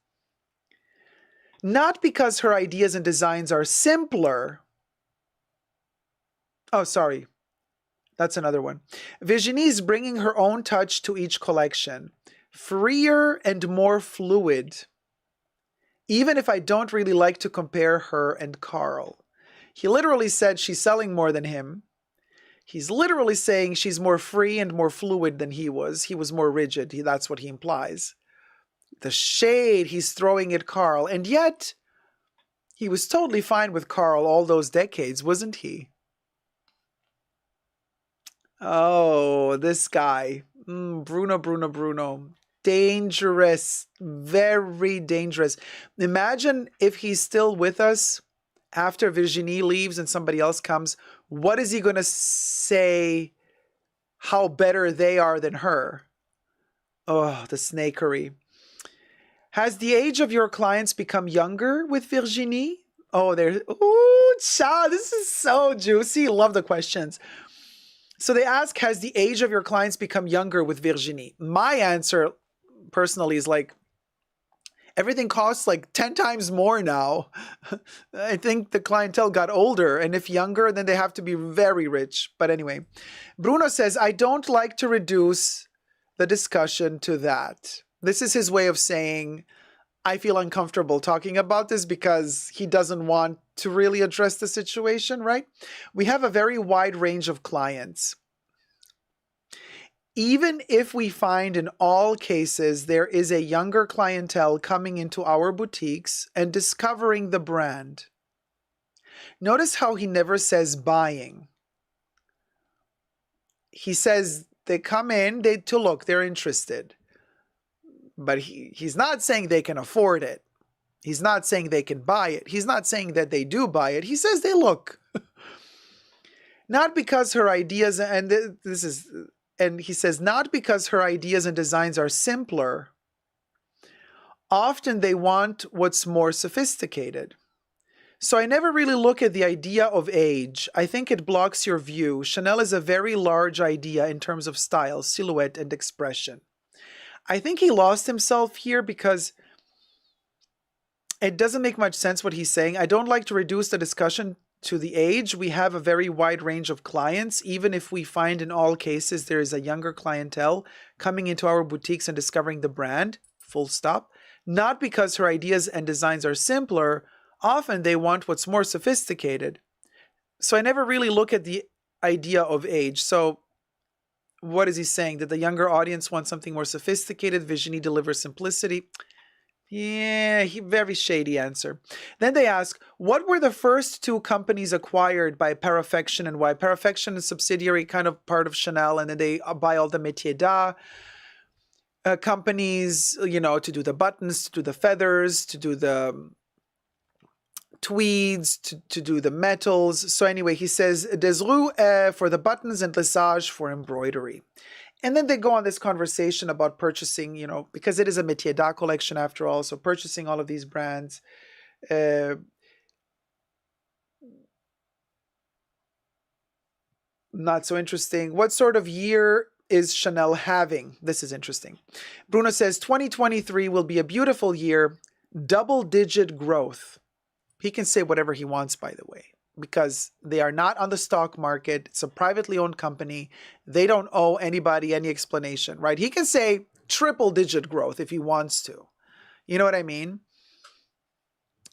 [SPEAKER 2] Not because her ideas and designs are simpler. Oh, sorry. That's another one. Virginie is bringing her own touch to each collection. Freer and more fluid, even if I don't really like to compare her and Carl. He literally said she's selling more than him. He's literally saying she's more free and more fluid than he was. He was more rigid. That's what he implies. The shade he's throwing at Carl. And yet, he was totally fine with Carl all those decades, wasn't he? Oh, this guy. Bruno. Dangerous, very dangerous. Imagine if he's still with us after Virginie leaves and somebody else comes. What is he going to say how better they are than her? Oh, the snakery. Has the age of your clients become younger with Virginie? Oh, child, this is so juicy. Love the questions. So they ask, has the age of your clients become younger with Virginie? My answer personally is like, everything costs like 10 times more now. I think the clientele got older, and if younger, then they have to be very rich. But anyway, Bruno says, I don't like to reduce the discussion to that. This is his way of saying, I feel uncomfortable talking about this because he doesn't want to really address the situation, right? We have a very wide range of clients. Even if we find in all cases there is a younger clientele coming into our boutiques and discovering the brand. Notice how he never says buying. He says they come in to look, they're interested. But he's not saying they can afford it. He's not saying they can buy it. He's not saying that they do buy it. He says they look. Not because her ideas, and he says, not because her ideas and designs are simpler, often they want what's more sophisticated. So I never really look at the idea of age. I think it blocks your view. Chanel is a very large idea in terms of style, silhouette, and expression. I think he lost himself here because it doesn't make much sense what he's saying. I don't like to reduce the discussion to the age. We have a very wide range of clients, even if we find in all cases there is a younger clientele coming into our boutiques and discovering the brand, full stop. Not because her ideas and designs are simpler. Often they want what's more sophisticated. So I never really look at the idea of age. So what is he saying? That the younger audience wants something more sophisticated? Visiony delivers simplicity? Yeah, very shady answer. Then they ask, what were the first two companies acquired by Parafection and why? Parafection is subsidiary, kind of part of Chanel, and then they buy all the métier d'art companies, to do the buttons, to do the feathers, to do the tweeds, to do the metals. So anyway, he says, des roues for the buttons and lissage for embroidery. And then they go on this conversation about purchasing, because it is a métier d'art collection after all, so purchasing all of these brands. Not so interesting. What sort of year is Chanel having? This is interesting. Bruno says 2023 will be a beautiful year, double-digit growth. He can say whatever he wants, by the way, because they are not on the stock market. It's a privately owned company. They don't owe anybody any explanation, right? He can say triple-digit growth if he wants to. You know what I mean?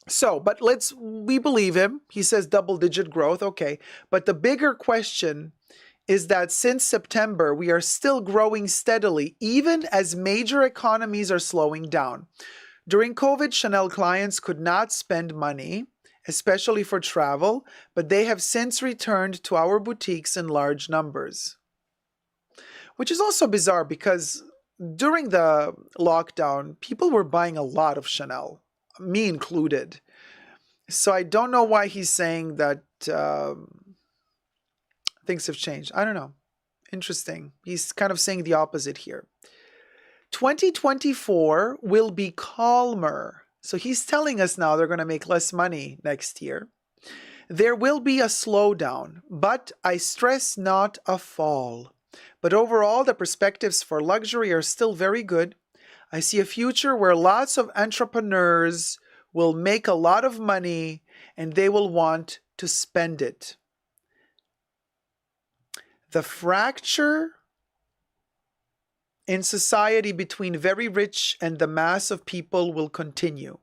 [SPEAKER 2] So, but we believe him. He says double-digit growth, okay. But the bigger question is that since September, we are still growing steadily, even as major economies are slowing down. During COVID, Chanel clients could not spend money, especially for travel, but they have since returned to our boutiques in large numbers. Which is also bizarre because during the lockdown, people were buying a lot of Chanel, me included. So I don't know why he's saying that things have changed. I don't know. Interesting. He's kind of saying the opposite here. 2024 will be calmer. So he's telling us now they're going to make less money next year. There will be a slowdown, but I stress not a fall. But overall, the perspectives for luxury are still very good. I see a future where lots of entrepreneurs will make a lot of money and they will want to spend it. The fracture in society between very rich and the mass of people will continue.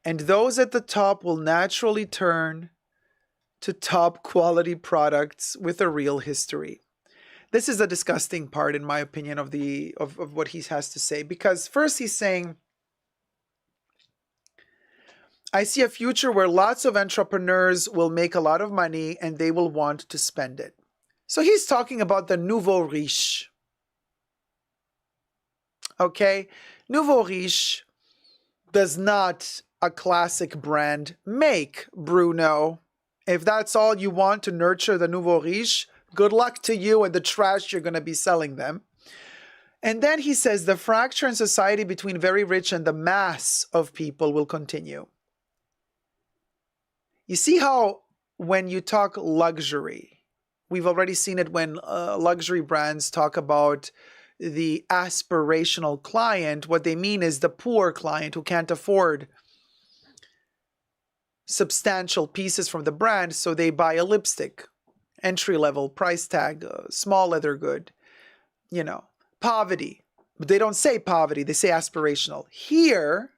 [SPEAKER 2] And those at the top will naturally turn to top quality products with a real history. This is a disgusting part, in my opinion, of what he has to say. Because first he's saying, I see a future where lots of entrepreneurs will make a lot of money and they will want to spend it. So he's talking about the nouveau riche. Okay, Nouveau Riche does not a classic brand make, Bruno. If that's all you want to nurture the Nouveau Riche, good luck to you and the trash you're going to be selling them. And then he says the fracture in society between very rich and the mass of people will continue. You see how when you talk luxury, we've already seen it when luxury brands talk about the aspirational client. What they mean is the poor client who can't afford substantial pieces from the brand, so they buy a lipstick, entry-level, price tag, small leather good, poverty. But they don't say poverty, they say aspirational. Here,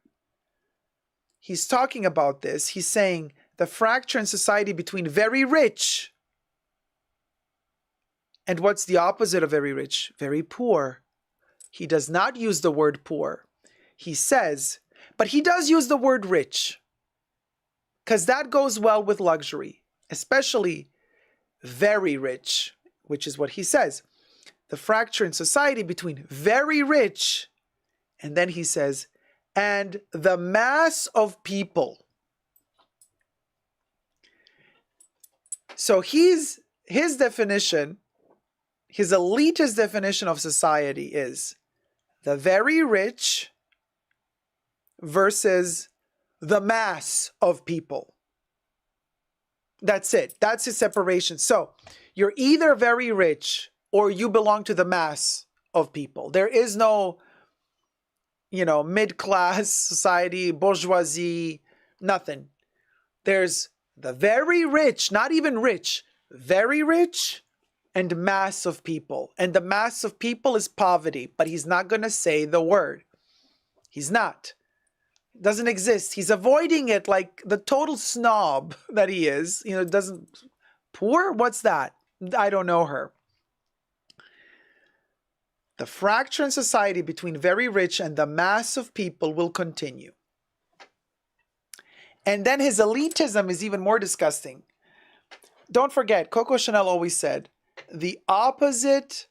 [SPEAKER 2] he's talking about this. He's saying the fracture in society between very rich and what's the opposite of very rich? Very poor. He does not use the word poor. He says, but he does use the word rich, because that goes well with luxury, especially very rich, which is what he says. The fracture in society between very rich, and then he says, and the mass of people. So his definition, his elitist definition of society is the very rich versus the mass of people. That's it. That's his separation. So you're either very rich or you belong to the mass of people. There is no, mid-class society, bourgeoisie, nothing. There's the very rich, not even rich, very rich, and mass of people. And the mass of people is poverty, but he's not going to say the word. He's not. It doesn't exist. He's avoiding it like the total snob that he is. Poor? What's that? I don't know her. The fracture in society between very rich and the mass of people will continue. And then his elitism is even more disgusting. Don't forget, Coco Chanel always said, the opposite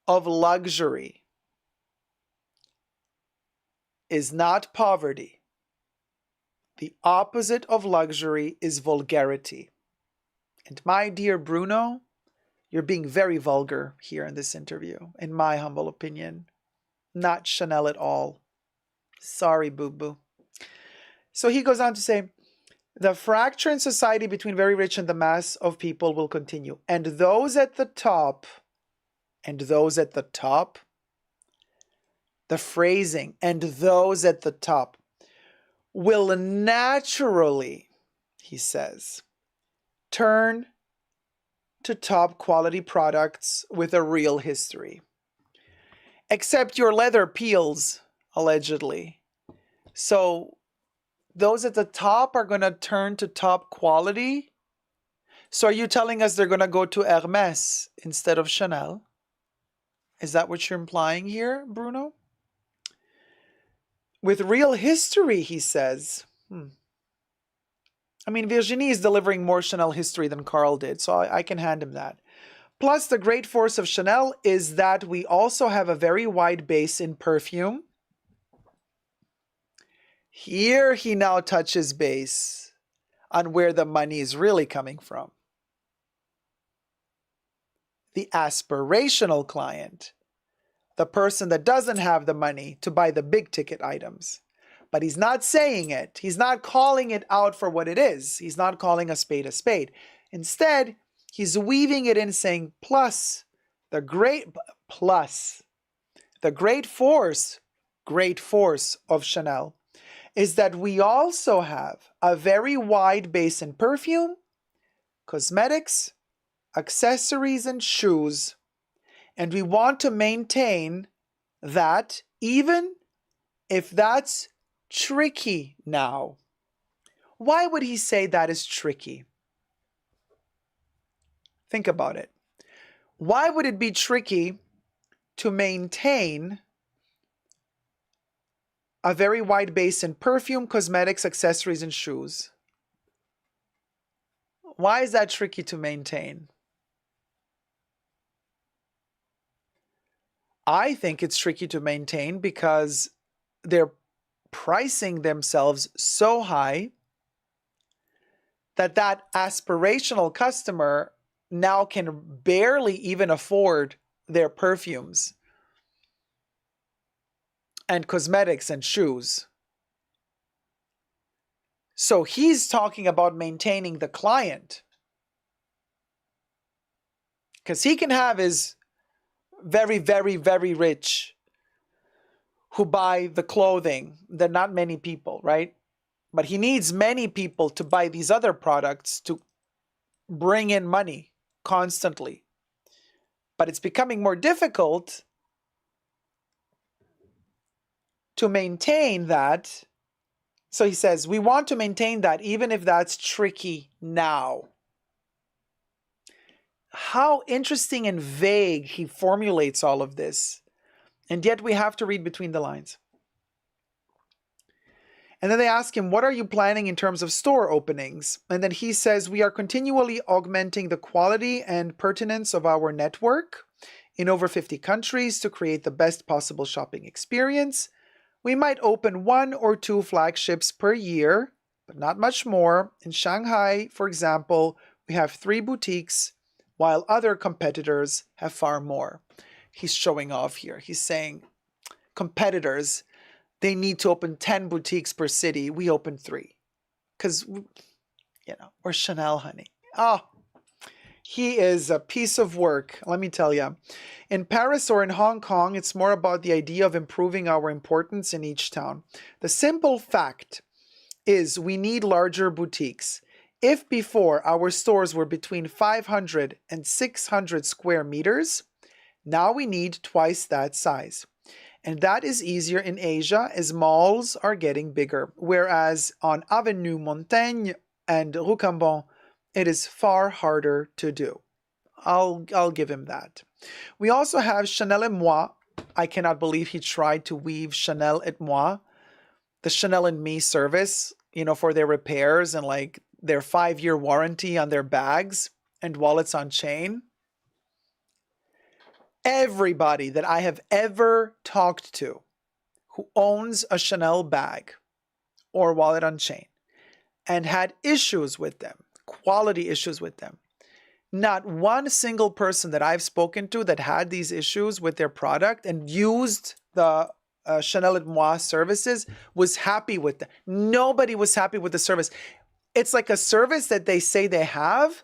[SPEAKER 2] of luxury is not poverty. The opposite of luxury is vulgarity. And my dear Bruno, you're being very vulgar here in this interview, in my humble opinion. Not Chanel at all. Sorry, boo-boo. So he goes on to say, the fracture in society between very rich and the mass of people will continue. And those at the top, the phrasing, and those at the top, will naturally, he says, turn to top quality products with a real history. Except your leather peels, allegedly. So those at the top are going to turn to top quality? So are you telling us they're going to go to Hermès instead of Chanel? Is that what you're implying here, Bruno? With real history, he says. I mean, Virginie is delivering more Chanel history than Carl did, so I can hand him that. Plus, the great force of Chanel is that we also have a very wide base in perfume. Here he now touches base on where the money is really coming from. The aspirational client, the person that doesn't have the money to buy the big ticket items. But he's not saying it. He's not calling it out for what it is. He's not calling a spade a spade. Instead, he's weaving it in saying, the great force of Chanel is that we also have a very wide base in perfume, cosmetics, accessories, and shoes. And we want to maintain that even if that's tricky now. Why would he say that is tricky? Think about it. Why would it be tricky to maintain a very wide base in perfume, cosmetics, accessories, and shoes? Why is that tricky to maintain? I think it's tricky to maintain because they're pricing themselves so high that aspirational customer now can barely even afford their perfumes and cosmetics and shoes. So he's talking about maintaining the client, because he can have his very, very, very rich who buy the clothing. They're not many people, right? But he needs many people to buy these other products to bring in money constantly. But it's becoming more difficult to maintain that. So he says, we want to maintain that even if that's tricky now. How interesting and vague he formulates all of this. And yet we have to read between the lines. And then they ask him, what are you planning in terms of store openings? And then he says, we are continually augmenting the quality and pertinence of our network in over 50 countries to create the best possible shopping experience. We might open 1 or 2 flagships per year, but not much more. In Shanghai, for example, we have 3 boutiques, while other competitors have far more. He's showing off here. He's saying competitors, they need to open 10 boutiques per city. We open 3. Because, we're Chanel, honey. Oh, he is a piece of work, let me tell you. In Paris or in Hong Kong, it's more about the idea of improving our importance in each town. The simple fact is we need larger boutiques. If before our stores were between 500 and 600 square meters, now we need twice that size. And that is easier in Asia as malls are getting bigger. Whereas on Avenue Montaigne and Rue Cambon, it is far harder to do. I'll give him that. We also have Chanel et Moi. I cannot believe he tried to weave Chanel et Moi, the Chanel and Me service, for their repairs and like their 5-year warranty on their bags and wallets on chain. Everybody that I have ever talked to who owns a Chanel bag or wallet on chain and had issues with them, quality issues with them, not one single person that I've spoken to that had these issues with their product and used the Chanel et Moi services was happy with them. Nobody was happy with the service. It's like a service that they say they have,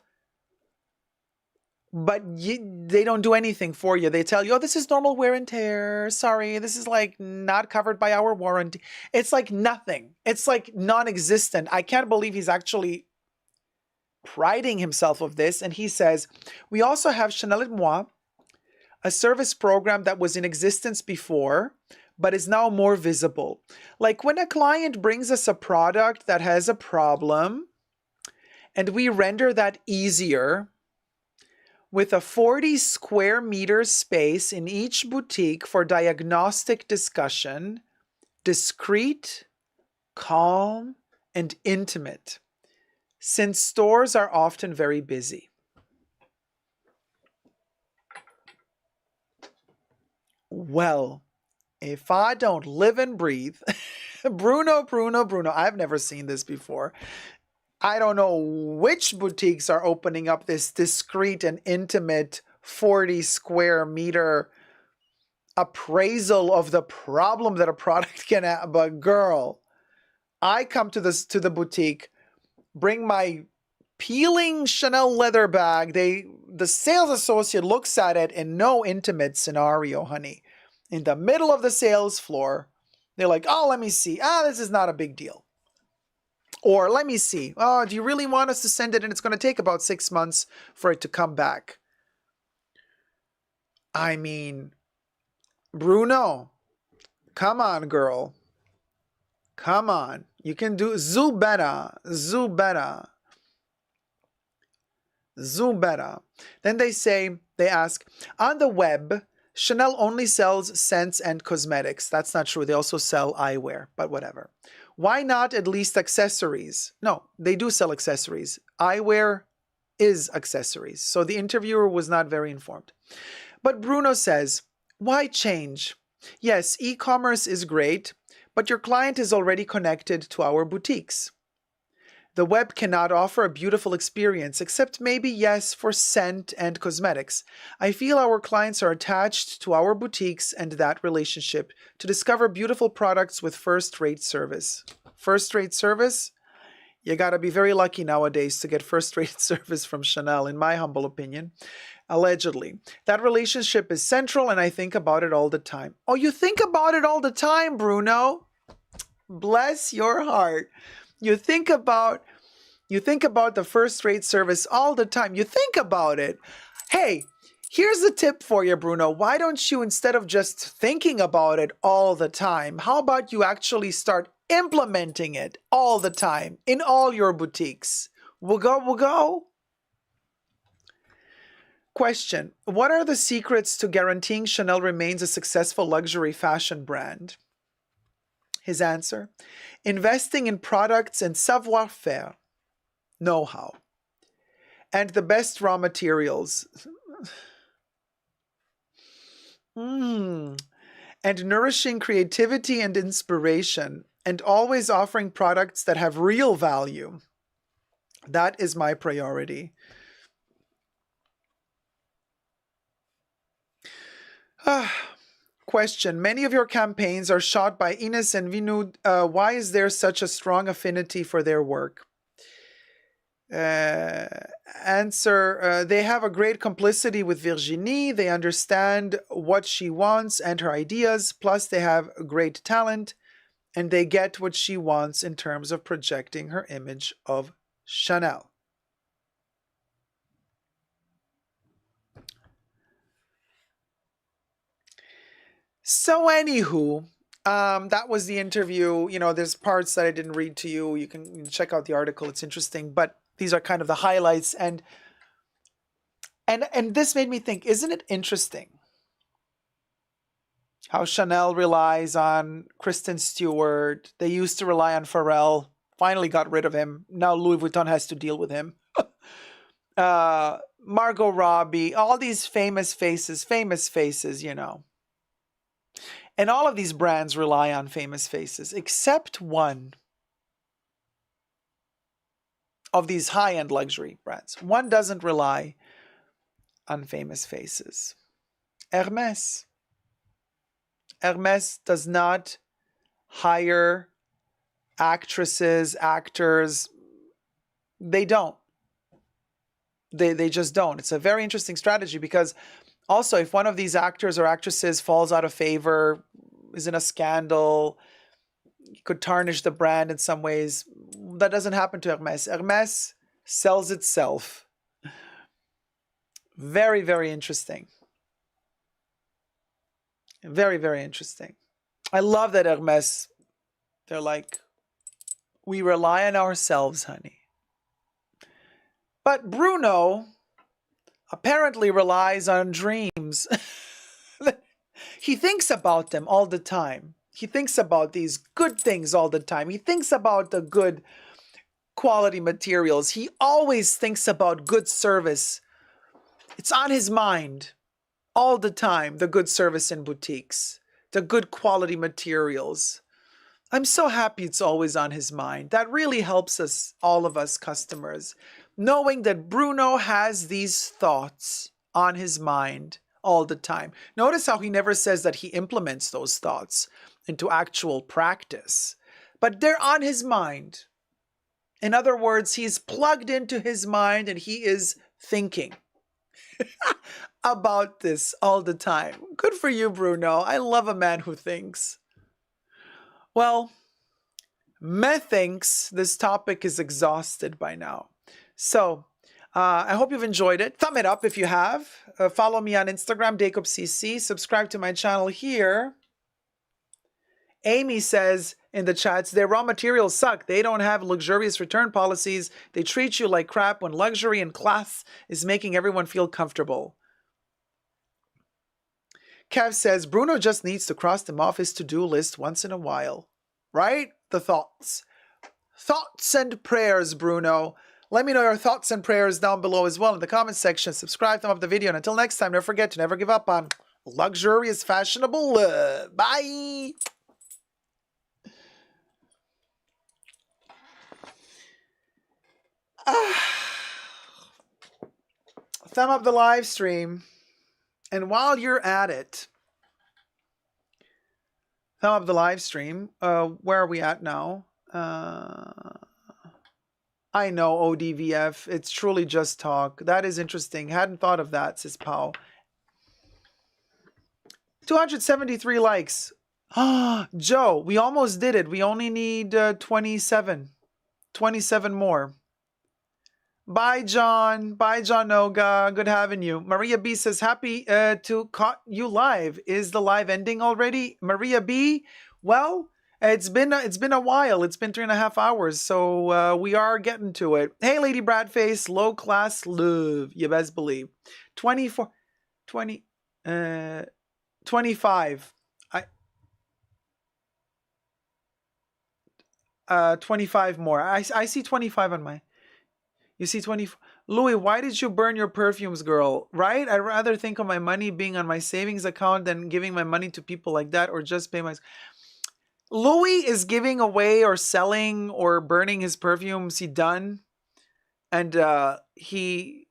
[SPEAKER 2] but they don't do anything for you. They tell you, oh, this is normal wear and tear. Sorry, this is like not covered by our warranty. It's like nothing. It's like non-existent. I can't believe he's actually priding himself of this. And he says, we also have Chanel et Moi, a service program that was in existence before, but is now more visible. Like when a client brings us a product that has a problem and we render that easier with a 40 square meter space in each boutique for diagnostic discussion, discreet, calm, and intimate, since stores are often very busy. Well, if I don't live and breathe, Bruno, I've never seen this before. I don't know which boutiques are opening up this discreet and intimate 40 square meter appraisal of the problem that a product can have. But girl, I come to the boutique, bring my peeling Chanel leather bag. The sales associate looks at it in no intimate scenario, honey. In the middle of the sales floor, they're like, oh, let me see. This is not a big deal. Or let me see. Oh, do you really want us to send it? And it's going to take about 6 months for it to come back. I mean, Bruno, come on, girl. Come on. You can do Zubera. Then they ask, on the web, Chanel only sells scents and cosmetics. That's not true. They also sell eyewear, but whatever. Why not at least accessories? No, they do sell accessories. Eyewear is accessories. So the interviewer was not very informed. But Bruno says, why change? Yes, e-commerce is great, but your client is already connected to our boutiques. The web cannot offer a beautiful experience, except maybe, yes, for scent and cosmetics. I feel our clients are attached to our boutiques and that relationship to discover beautiful products with first-rate service. First-rate service? You gotta be very lucky nowadays to get first-rate service from Chanel, in my humble opinion. Allegedly. That relationship is central, and I think about it all the time. Oh, you think about it all the time, Bruno? Bless your heart. You think about the first-rate service all the time. You think about it. Hey, here's a tip for you, Bruno. Why don't you, instead of just thinking about it all the time, how about you actually start implementing it all the time in all your boutiques? We'll go. Question. What are the secrets to guaranteeing Chanel remains a successful luxury fashion brand? His answer, investing in products and savoir-faire, know-how, and the best raw materials, and nourishing creativity and inspiration, and always offering products that have real value. That is my priority. question. Many of your campaigns are shot by Ines and Vinood. Why is there such a strong affinity for their work? Answer, they have a great complicity with Virginie. They understand what she wants and her ideas. Plus, they have great talent and they get what she wants in terms of projecting her image of Chanel. So, anywho, that was the interview. You know, there's parts that I didn't read to you. You can check out the article. It's interesting, but these are kind of the highlights. And this made me think, isn't it interesting how Chanel relies on Kristen Stewart? They used to rely on Pharrell, finally got rid of him. Now Louis Vuitton has to deal with him. Margot Robbie, all these famous faces, you know. And all of these brands rely on famous faces, except one of these high-end luxury brands. One doesn't rely on famous faces. Hermès. Hermès does not hire actresses, actors. They don't. They just don't. It's a very interesting strategy because also if one of these actors or actresses falls out of favor, is in a scandal, could tarnish the brand in some ways. That doesn't happen to Hermès. Hermès sells itself. Very, very interesting. Very, very interesting. I love that Hermès, they're like, we rely on ourselves, honey. But Bruno apparently relies on dreams. He thinks about them all the time. He thinks about these good things all the time. He thinks about the good quality materials. He always thinks about good service. It's on his mind all the time, the good service in boutiques, the good quality materials. I'm so happy it's always on his mind. That really helps us, all of us customers, knowing that Bruno has these thoughts on his mind all the time. Notice how he never says that he implements those thoughts into actual practice, but they're on his mind. In other words, he's plugged into his mind and he is thinking about this all the time. Good for you, Bruno. I love a man who thinks. Well, methinks this topic is exhausted by now. So, I hope you've enjoyed it. Thumb it up if you have. Follow me on Instagram, DacobCC. Subscribe to my channel here. Amy says in the chats, their raw materials suck. They don't have luxurious return policies. They treat you like crap when luxury and class is making everyone feel comfortable. Kev says, Bruno just needs to cross them off his to-do list once in a while. Right? The thoughts. Thoughts and prayers, Bruno. Let me know your thoughts and prayers down below as well in the comments section. Subscribe, thumb up the video. And until next time, never forget to never give up on luxurious, fashionable love. Bye! Thumb up the live stream. And while you're at it, thumb up the live stream. Where are we at now? I know, ODVF. It's truly just talk. That is interesting. Hadn't thought of that, says Pau. 273 likes. Joe, we almost did it. We only need 27. 27 more. Bye, John. Bye, John Noga. Good having you. Maria B says, happy to caught you live. Is the live ending already? Maria B, well, it's been a while. It's been 3.5 hours, so we are getting to it. Hey, Lady Bradface, low class love. You best believe. 24, 20, 25. 25 more. I see 25 on my... You see 20... Louis, why did you burn your perfumes, girl? Right? I'd rather think of my money being on my savings account than giving my money to people like that or just pay my... Louis is giving away or selling or burning his perfumes. He done. And he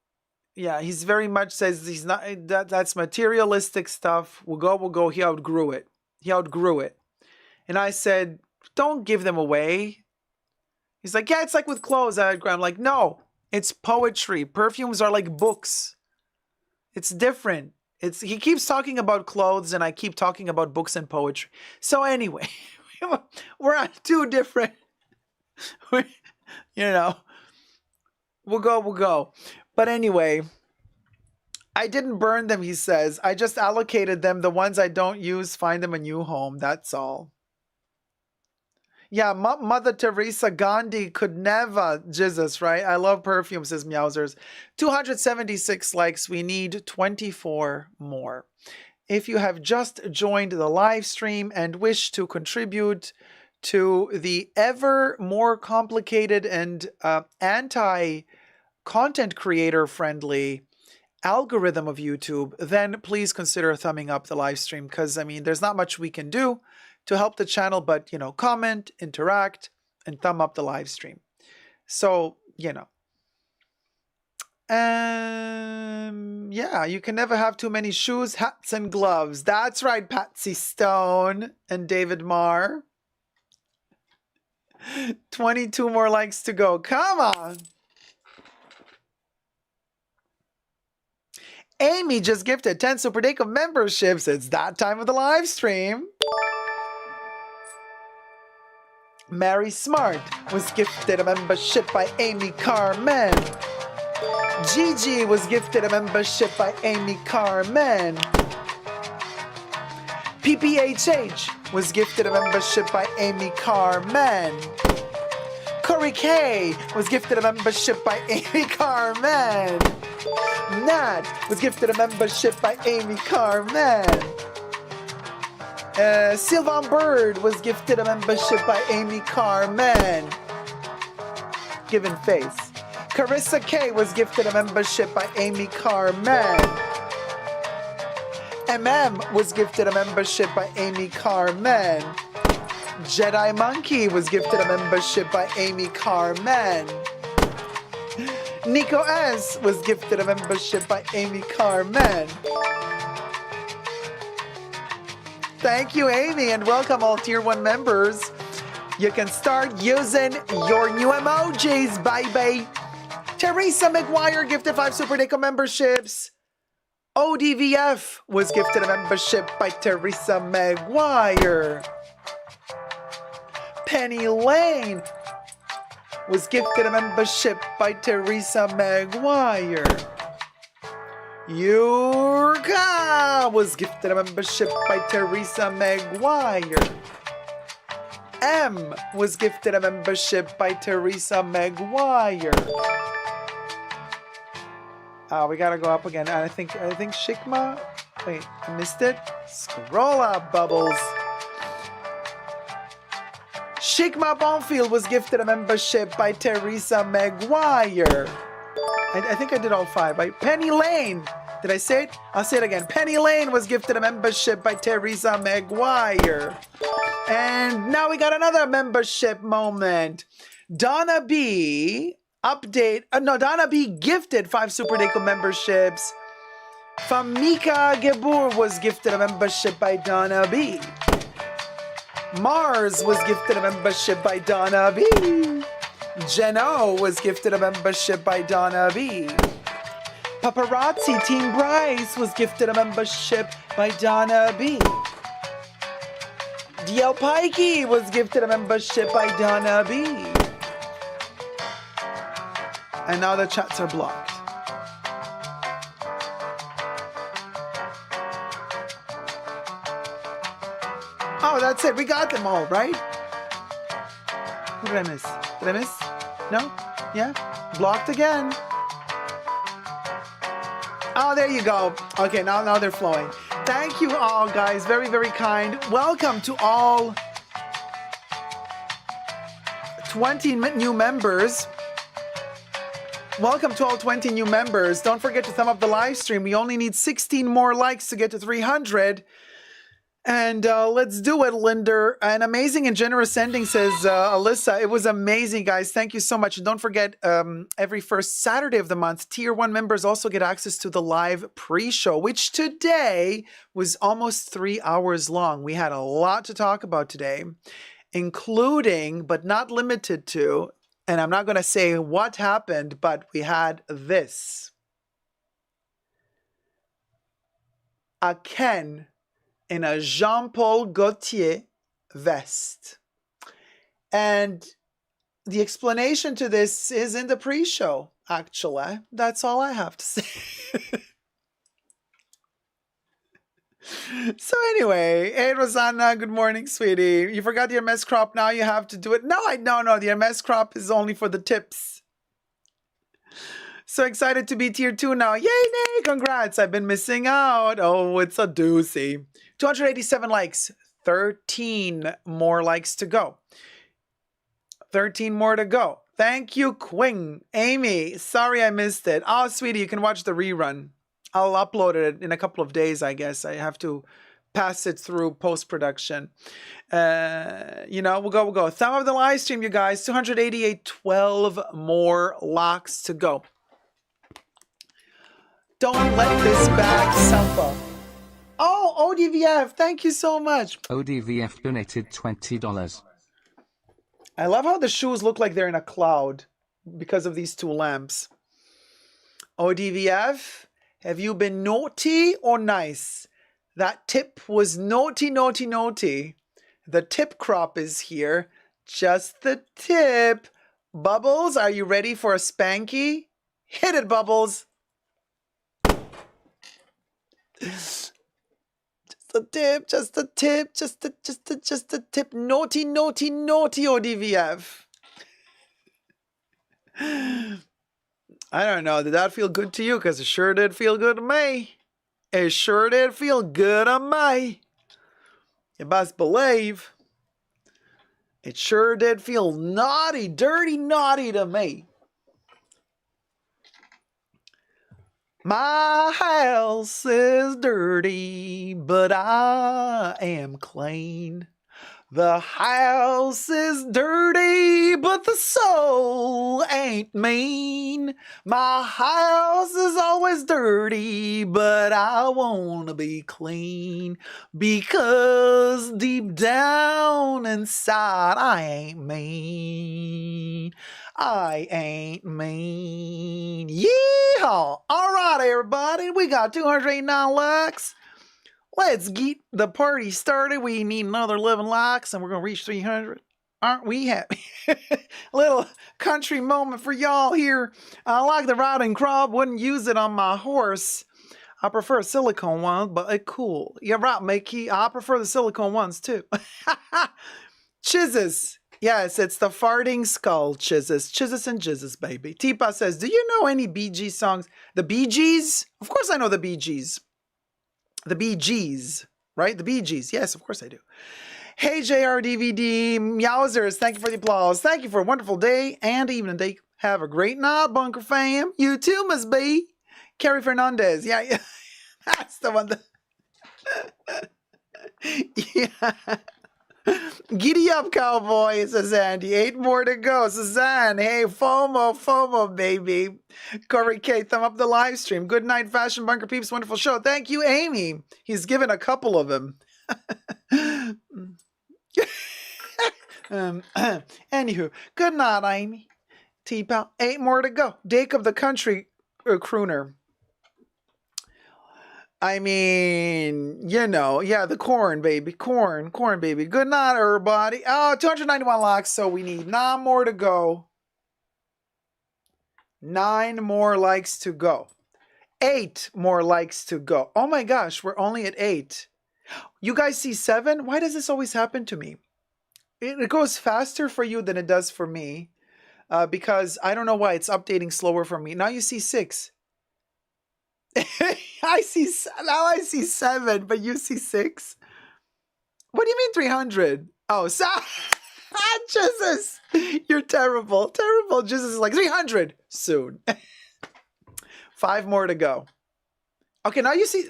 [SPEAKER 2] Yeah, he's very much says he's not, that's materialistic stuff. We'll go. He outgrew it. And I said, don't give them away. He's like, yeah, it's like with clothes. I'm like, no, it's poetry. Perfumes are like books. It's different. He keeps talking about clothes and I keep talking about books and poetry. So anyway, we're on two different, we'll go. But anyway, I didn't burn them, he says. I just allocated them. The ones I don't use, find them a new home. That's all. Yeah, Mother Teresa Gandhi could never. Jesus, right? I love perfume, says Meowsers. 276 likes. We need 24 more. If you have just joined the live stream and wish to contribute to the ever more complicated and anti-content creator friendly algorithm of YouTube, then please consider thumbing up the live stream, because I mean, there's not much we can do to help the channel, but comment, interact, and thumb up the live stream. So, yeah, you can never have too many shoes, hats, and gloves. That's right, Patsy Stone and David Marr. 22 more likes to go. Come on. Amy just gifted 10 Super Dacob memberships. It's that time of the live stream. Mary Smart was gifted a membership by Amy Carmen. Gigi was gifted a membership by Amy Carmen. PPHH was gifted a membership by Amy Carmen. Corey K was gifted a membership by Amy Carmen. Nat was gifted a membership by Amy Carmen. Sylvan Bird was gifted a membership by Amy Carmen. Given face. Carissa K was gifted a membership by Amy Carmen. was gifted a membership by Amy Carmen. Jedi Monkey was gifted a membership by Amy Carmen. Nico S was gifted a membership by Amy Carmen. Thank you, Amy, and welcome all Tier 1 members. You can start using your new emojis, baby. Teresa McGuire gifted 5 Super Dacob memberships. ODVF was gifted a membership by Teresa McGuire. Penny Lane was gifted a membership by Teresa McGuire. Yurka was gifted a membership by Teresa McGuire. M was gifted a membership by Teresa McGuire. We gotta go up again. I think Shikma. Wait, I missed it. Scroll up, Bubbles. Shikma Bonfield was gifted a membership by Teresa McGuire. I think I did all 5. By Penny Lane. Did I say it? I'll say it again. Penny Lane was gifted a membership by Teresa McGuire. And now we got another membership moment. Donna B. Donna B. gifted 5 Super Dacob memberships. Famika Gebur was gifted a membership by Donna B. Mars was gifted a membership by Donna B. Jeno was gifted a membership by Donna B. Paparazzi Team Bryce was gifted a membership by Donna B. DL Pikey was gifted a membership by Donna B. And now the chats are blocked. Oh, that's it. We got them all, right? What did I miss? Did I miss? No? Yeah? Blocked again. Oh, there you go. Okay, now they're flowing. Thank you all, guys. Very, very kind. Welcome to all 20 new members. Welcome to all 20 new members. Don't forget to thumb up the live stream. We only need 16 more likes to get to 300. And let's do it, Linder. An amazing and generous ending, says Alyssa. It was amazing, guys. Thank you so much. And don't forget, every first Saturday of the month, Tier 1 members also get access to the live pre-show, which today was almost 3 hours long. We had a lot to talk about today, including, but not limited to, and I'm not going to say what happened, but we had this. A Ken in a Jean-Paul Gaultier vest. And the explanation to this is in the pre-show, actually. That's all I have to say. So anyway, hey Rosanna, good morning, sweetie. You forgot the Hermes crop, now you have to do it. No, the Hermes crop is only for the tips. So excited to be tier 2 now. Yay, nay, congrats. I've been missing out. Oh, it's a doozy. 287 likes. 13 more likes to go. 13 more to go. Thank you, Quing. Amy, sorry I missed it. Oh, sweetie, you can watch the rerun. I'll upload it in a couple of days, I guess. I have to pass it through post-production. We'll go. Thumb of the live stream, you guys. 288, 12 more locks to go. Don't let this bag suffer. Oh, ODVF, thank you so much.
[SPEAKER 3] ODVF donated $20.
[SPEAKER 2] I love how the shoes look like they're in a cloud because of these two lamps. ODVF, have you been naughty or nice? That tip was naughty, naughty, naughty. The tip crop is here. Just the tip. Bubbles, are you ready for a spanky? Hit it, Bubbles. Just a tip, just a tip, just a tip. Naughty, naughty, naughty, ODVF. I don't know. Did that feel good to you? Because it sure did feel good to me. It sure did feel good to me. You best believe. It sure did feel naughty, dirty, naughty to me. My house is dirty, but I am clean. The house is dirty, but the soul ain't mean. My house is always dirty, but I wanna be clean. Because deep down inside, I ain't mean. I ain't mean. Yeehaw! All right, everybody, we got 289 likes. Let's get the party started. We need another 11 likes, and we're going to reach 300. Aren't we happy? A little country moment for y'all here. I like the riding crop. Wouldn't use it on my horse. I prefer a silicone one, but it's cool. You're right, Mickey. I prefer the silicone ones, too. Chizzes. Yes, it's the farting skull, Chizzes. Chizzes and jizzes, baby. Teepa says, do you know any Bee Gees songs? The Bee Gees? Of course I know the Bee Gees. The Bee Gees, right? The Bee Gees. Yes, of course I do. Hey, JRDVD, Meowsers, thank you for the applause. Thank you for a wonderful day and evening day. Have a great night, Bunker fam. You too must be. Carrie Fernandez. Yeah. That's the one. Yeah. Giddy up, cowboy, says Andy. 8 more to go. Suzanne, hey, FOMO, baby. Corey K, thumb up the live stream. Good night, Fashion Bunker peeps. Wonderful show. Thank you, Amy. He's given a couple of them. Anywho, good night, Amy. T-Pal. 8 more to go. Dacob the country crooner. I mean, the corn, baby. Corn, baby. Good night, everybody. Oh, 291 likes, so we need 9 more to go. 9 more likes to go. 8 more likes to go. Oh my gosh, we're only at 8. You guys see 7? Why does this always happen to me? It goes faster for you than it does for me. Because I don't know why it's updating slower for me. Now you see 6. I see 7, but you see 6. What do you mean 300? Oh, Jesus, you're terrible. Jesus is like 300 soon. 5 more to go. Okay, now you see.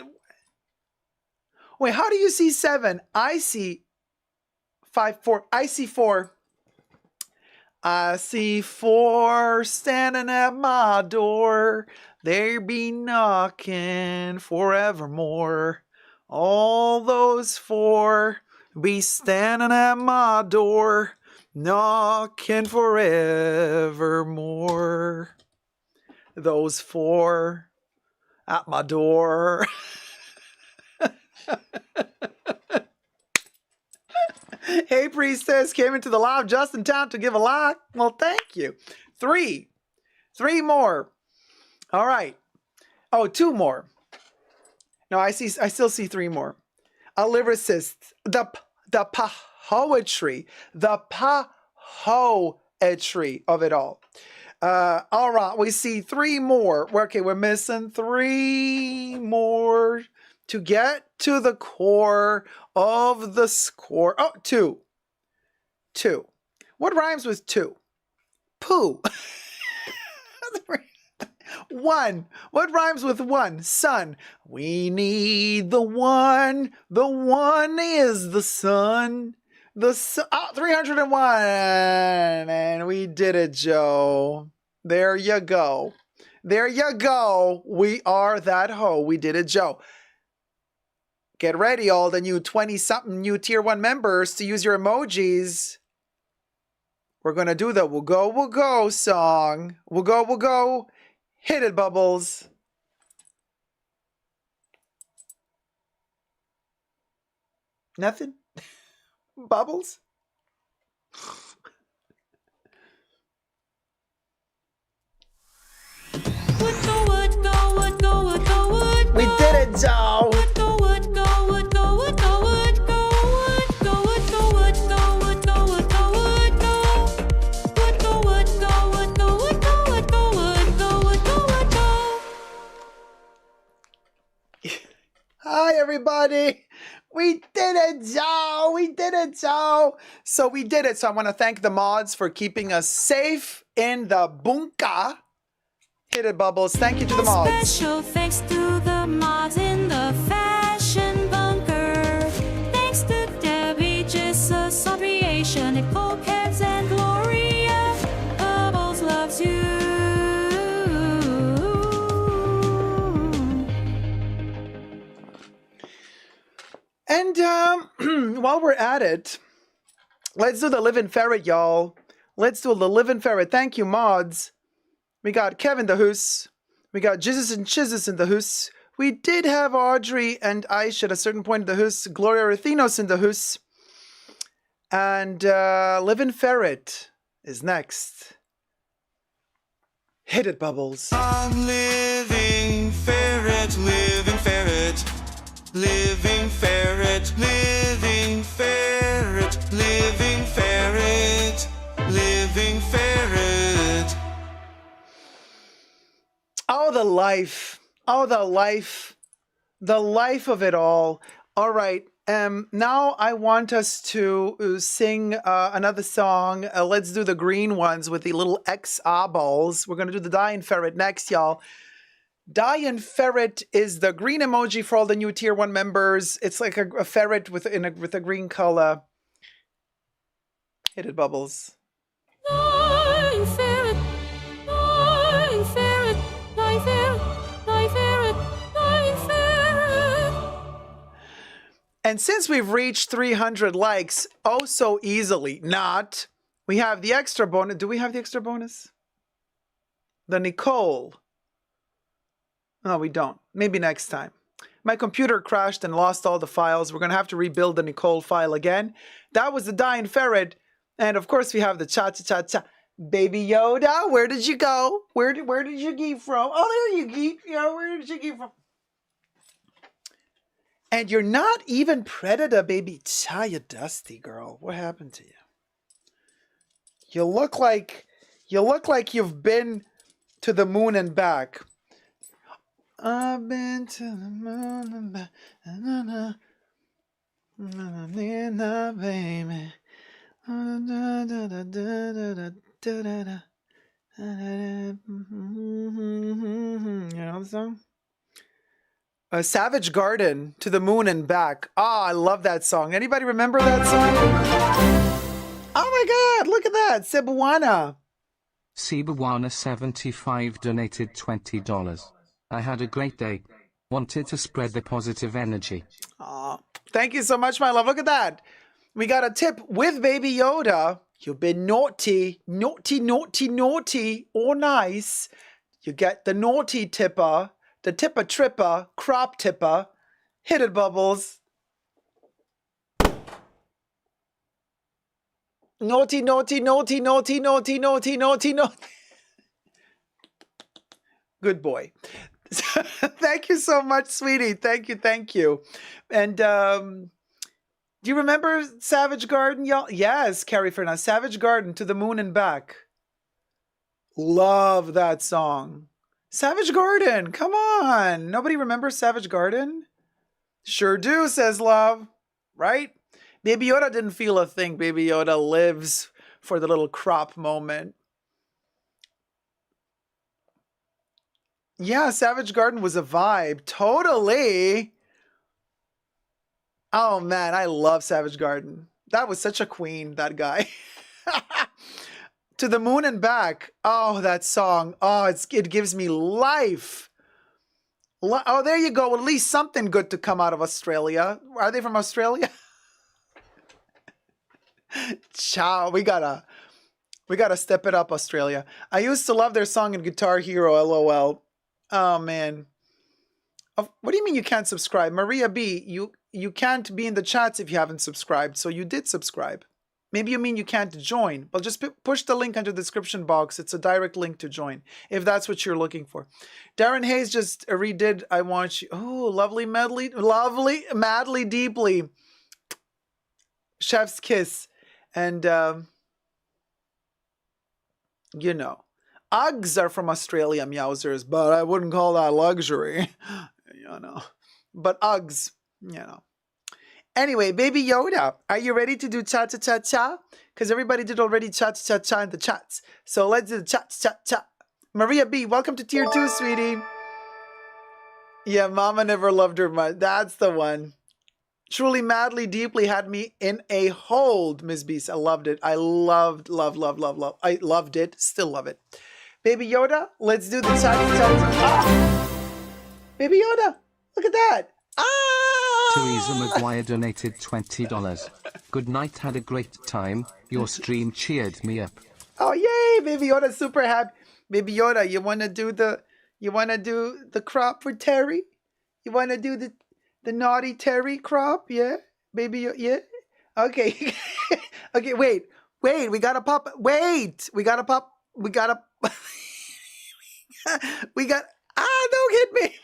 [SPEAKER 2] Wait, how do you see 7? I see 5, 4. I see 4. I see 4 standing at my door. They be knocking forevermore. All those 4 be standing at my door, knocking forevermore. Those 4 at my door. Hey, priestess, came into the live just in time to give a like. Well, thank you. 3 more. All right. Oh, 2 more. No, I still see 3 more. A lyricist, the poetry of it all. All right, we see 3 more. Okay, we're missing 3 more to get to the core of the score. Oh, 2. What rhymes with 2? Poo. 1. What rhymes with 1? Sun. We need the one. The one is the sun. The sun. Oh, 301. And we did it, Joe. There you go. There you go. We are that hoe. We did it, Joe. Get ready, all the new 20-something new Tier 1 members, to use your emojis. We're going to do the we'll go song. We'll go. Hit it, Bubbles. Nothing? Bubbles? We did it, Joe. Hi, everybody. We did it, Joe. We did it, Joe. So we did it. So I want to thank the mods for keeping us safe in the bunker. Hit it, Bubbles. Thank you to the mods.
[SPEAKER 6] Special thanks to the mods in the fashion bunker. Thanks to Debbie, Jesus, Creation, Nicole, Kevs, and Gloria. Bubbles loves you.
[SPEAKER 2] And while we're at it, let's do the Living Ferret, y'all. Let's do the Living Ferret. Thank you, mods. We got Kevin the Hoos. We got Jesus and Chizus in the Hoos. We did have Audrey and Aisha at a certain point in the Hoos. Gloria Rathinos in the Hoos. And Living Ferret is next. Hit it, Bubbles.
[SPEAKER 7] I'm living ferret, living ferret. Living ferret, living ferret, living ferret, living ferret.
[SPEAKER 2] Oh, the life. Oh, the life. The life of it all. All right. Now I want us to sing another song. Let's do the green ones with the little X eyeballs. We're going to do the Dying Ferret next, y'all. Dying Ferret is the green emoji for all the new Tier 1 members. It's like a ferret with a green color. Hit it, Bubbles.
[SPEAKER 6] Dying ferret, dying ferret, dying ferret, dying ferret, dying ferret.
[SPEAKER 2] And since we've reached 300 likes, oh so easily, we have the extra bonus. Do we have the extra bonus? The Nicole. No, we don't. Maybe next time. My computer crashed and lost all the files. We're going to have to rebuild the Nicole file again. That was the Dying Ferret. And of course we have the cha-cha-cha-cha. Baby Yoda, where did you go? Where did you geek from? Oh, there you geek. Yeah, where did you geek from? And you're not even Predator, baby. Cha, you dusty girl. What happened to you? You look like you've been to the moon and back. I've been to the moon and back. Baby. You know the song? Savage Garden, To the Moon and Back. Oh, I love that song. Anybody remember that song? Oh my God, look at that. Cebuana.
[SPEAKER 3] Cebuana75 donated $20. I had a great day. Wanted to spread the positive energy.
[SPEAKER 2] Oh, thank you so much, my love. Look at that. We got a tip with Baby Yoda. You've been naughty, naughty, naughty, naughty, or nice. You get the naughty tipper, the tipper tripper, crop tipper. Hit it, Bubbles. Naughty, naughty, naughty, naughty, naughty, naughty, naughty, naughty. Good boy. Thank you so much, sweetie. Thank you, thank you. And do you remember Savage Garden, y'all? Yes, Carrie Fernandez. Savage Garden, To the Moon and Back. Love that song. Savage Garden, come on. Nobody remembers Savage Garden? Sure do, says Love. Right? Baby Yoda didn't feel a thing. Baby Yoda lives for the little crop moment. Yeah, Savage Garden was a vibe. Totally. Oh man, I love Savage Garden. That was such a queen, that guy. To the Moon and Back. Oh, that song. Oh, it gives me life. Oh, there you go. At least something good to come out of Australia. Are they from Australia? Ciao. We gotta step it up, Australia. I used to love their song in Guitar Hero, LOL. Oh man. What do you mean you can't subscribe? Maria B, you can't be in the chats if you haven't subscribed. So you did subscribe. Maybe you mean you can't join. Well, just push the link under the description box. It's a direct link to join, if that's what you're looking for. Darren Hayes just redid I Want You. Oh, lovely, madly, deeply. Chef's Kiss. And, you know. Uggs are from Australia, meowsers, but I wouldn't call that luxury. You know. But Uggs, you know. Anyway, Baby Yoda, are you ready to do cha-cha-cha-cha? Because everybody did already cha-cha-cha-cha in the chats. So let's do the cha-cha-cha. Maria B, welcome to Tier 2, sweetie. Yeah, Mama never loved her much. That's the one. Truly, madly, deeply had me in a hold, Miss Beast. I loved it. I love. I loved it. Still love it. Baby Yoda, let's do the cha-cha-cha. Ah! Baby Yoda, look at that. Ah!
[SPEAKER 3] Teresa McGuire donated $20. Good night, had a great time. Your stream cheered me up.
[SPEAKER 2] Oh yay, Baby Yoda, super happy. Baby Yoda, you wanna do the crop for Terry? You wanna do the naughty Terry crop? Yeah? Baby yeah? Okay. Okay, wait, we gotta pop don't hit me.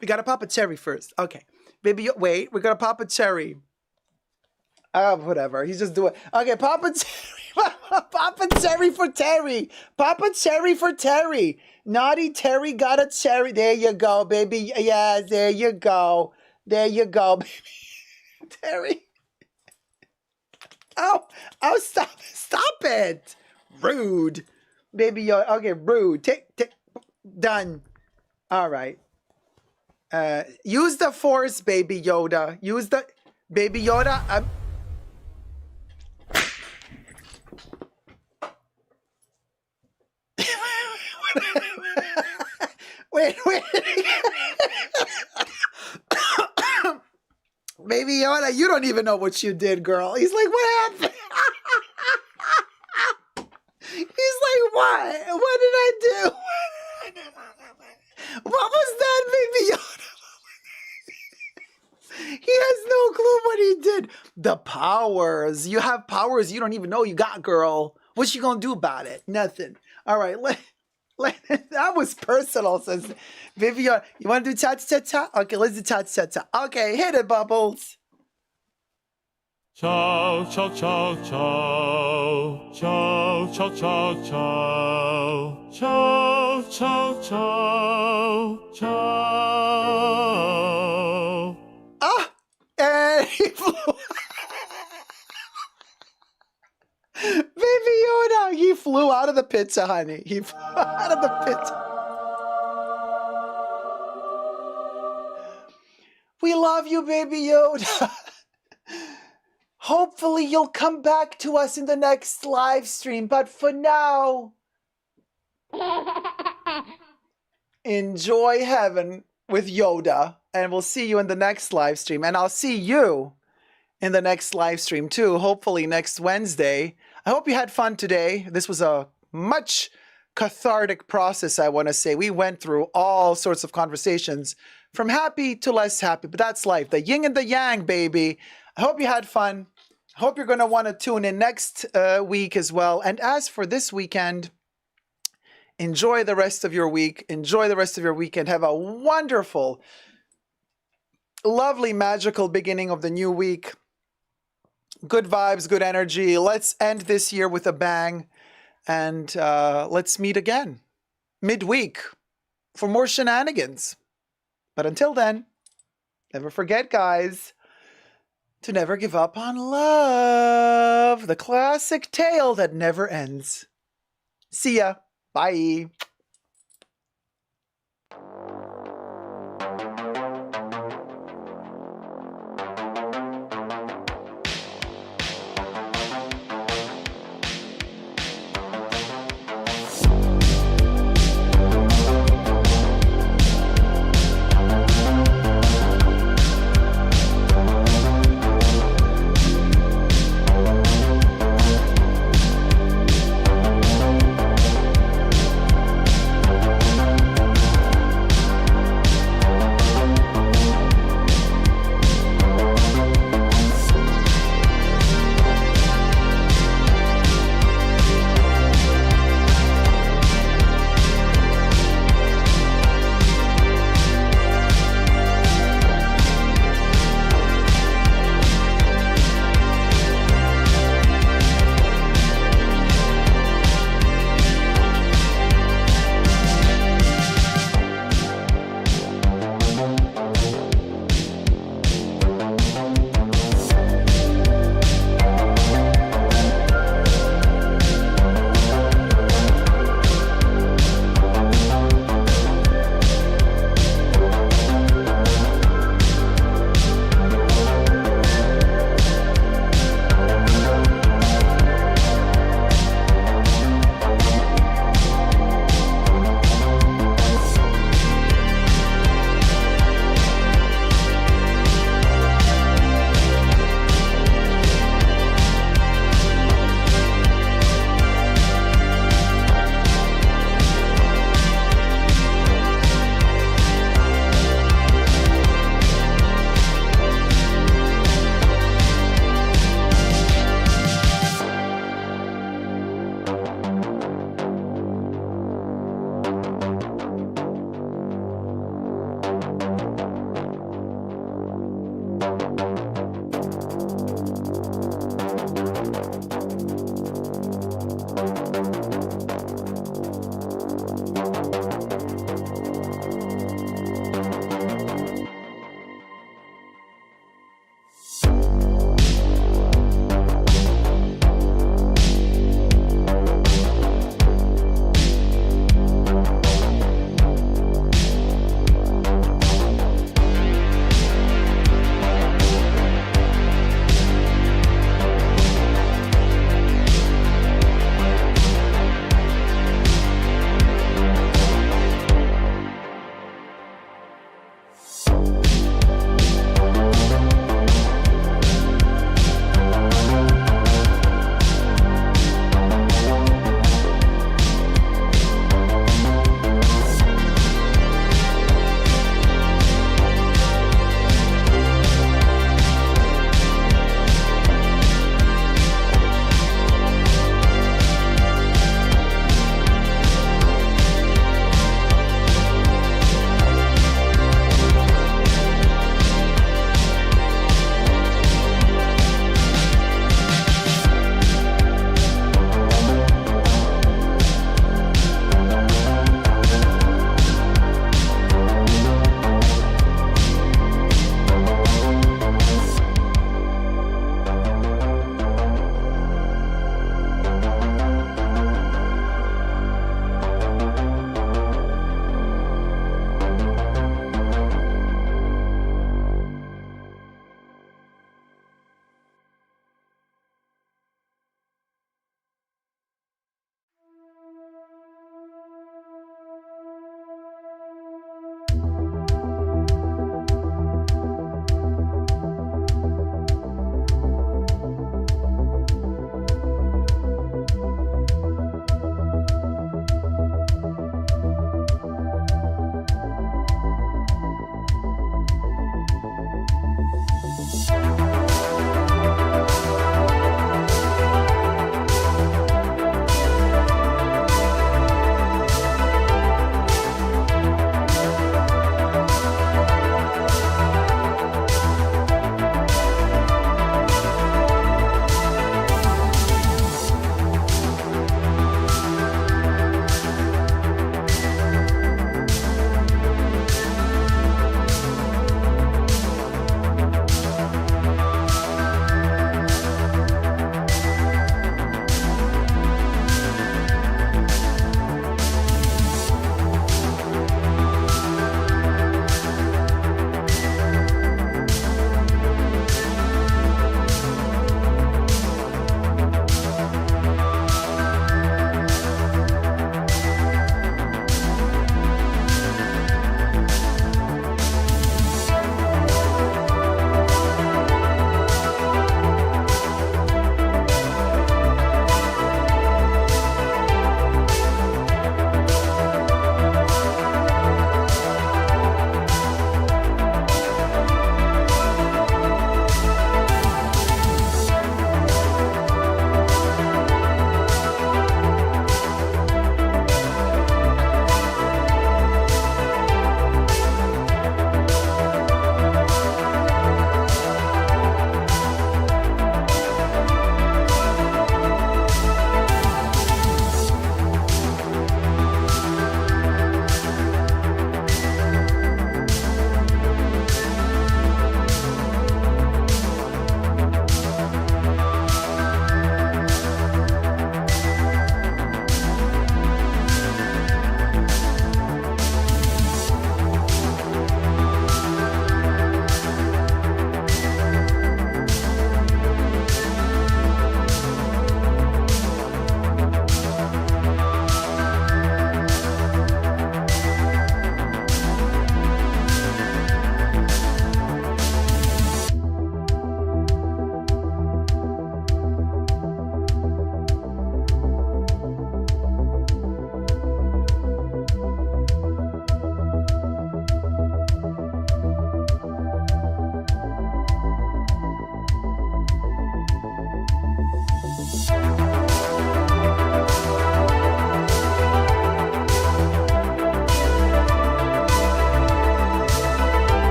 [SPEAKER 2] We gotta pop a cherry first. Okay. Baby, wait, we're gonna pop a cherry. Whatever. He's just doing. Okay, pop a cherry. Pop a cherry for Terry. Pop a cherry for Terry. Naughty Terry got a cherry. There you go, baby. Yeah, there you go. There you go, baby. Terry. Oh, stop it. Rude. Baby, okay, rude. Take, done. All right. Use the force, Baby Yoda. Use the Baby Yoda. Wait. Baby Yoda, you don't even know what you did, girl. He's like, what happened? He's like, what? What did I do? What was that, Baby Yoda? He has no clue what he did. The powers. You have powers you don't even know you got, girl. What you gonna do about it? Nothing. All right, that was personal, says Baby Yoda. You want to do cha-cha-cha? Okay, let's do cha-cha-cha. Okay, hit it, Bubbles.
[SPEAKER 8] Ciao, ciao, ciao, ciao. Ciao, ciao, ciao, ciao. Ciao, ciao, ciao. Ciao.
[SPEAKER 2] Ah! And he flew. Baby Yoda, he flew out of the pizza, honey. He flew out of the pizza. We love you, Baby Yoda. Hopefully you'll come back to us in the next live stream. But for now, enjoy heaven with Yoda. And we'll see you in the next live stream. And I'll see you in the next live stream too, hopefully next Wednesday. I hope you had fun today. This was a much cathartic process, I want to say. We went through all sorts of conversations, from happy to less happy, but that's life. The yin and the yang, baby. I hope you had fun. I hope you're going to want to tune in next week as well. And as for this weekend, enjoy the rest of your week. Enjoy the rest of your weekend. Have a wonderful, lovely, magical beginning of the new week. Good vibes, good energy. Let's end this year with a bang. And let's meet again midweek for more shenanigans. But until then, never forget, guys, to never give up on love. The classic tale that never ends. See ya. Bye.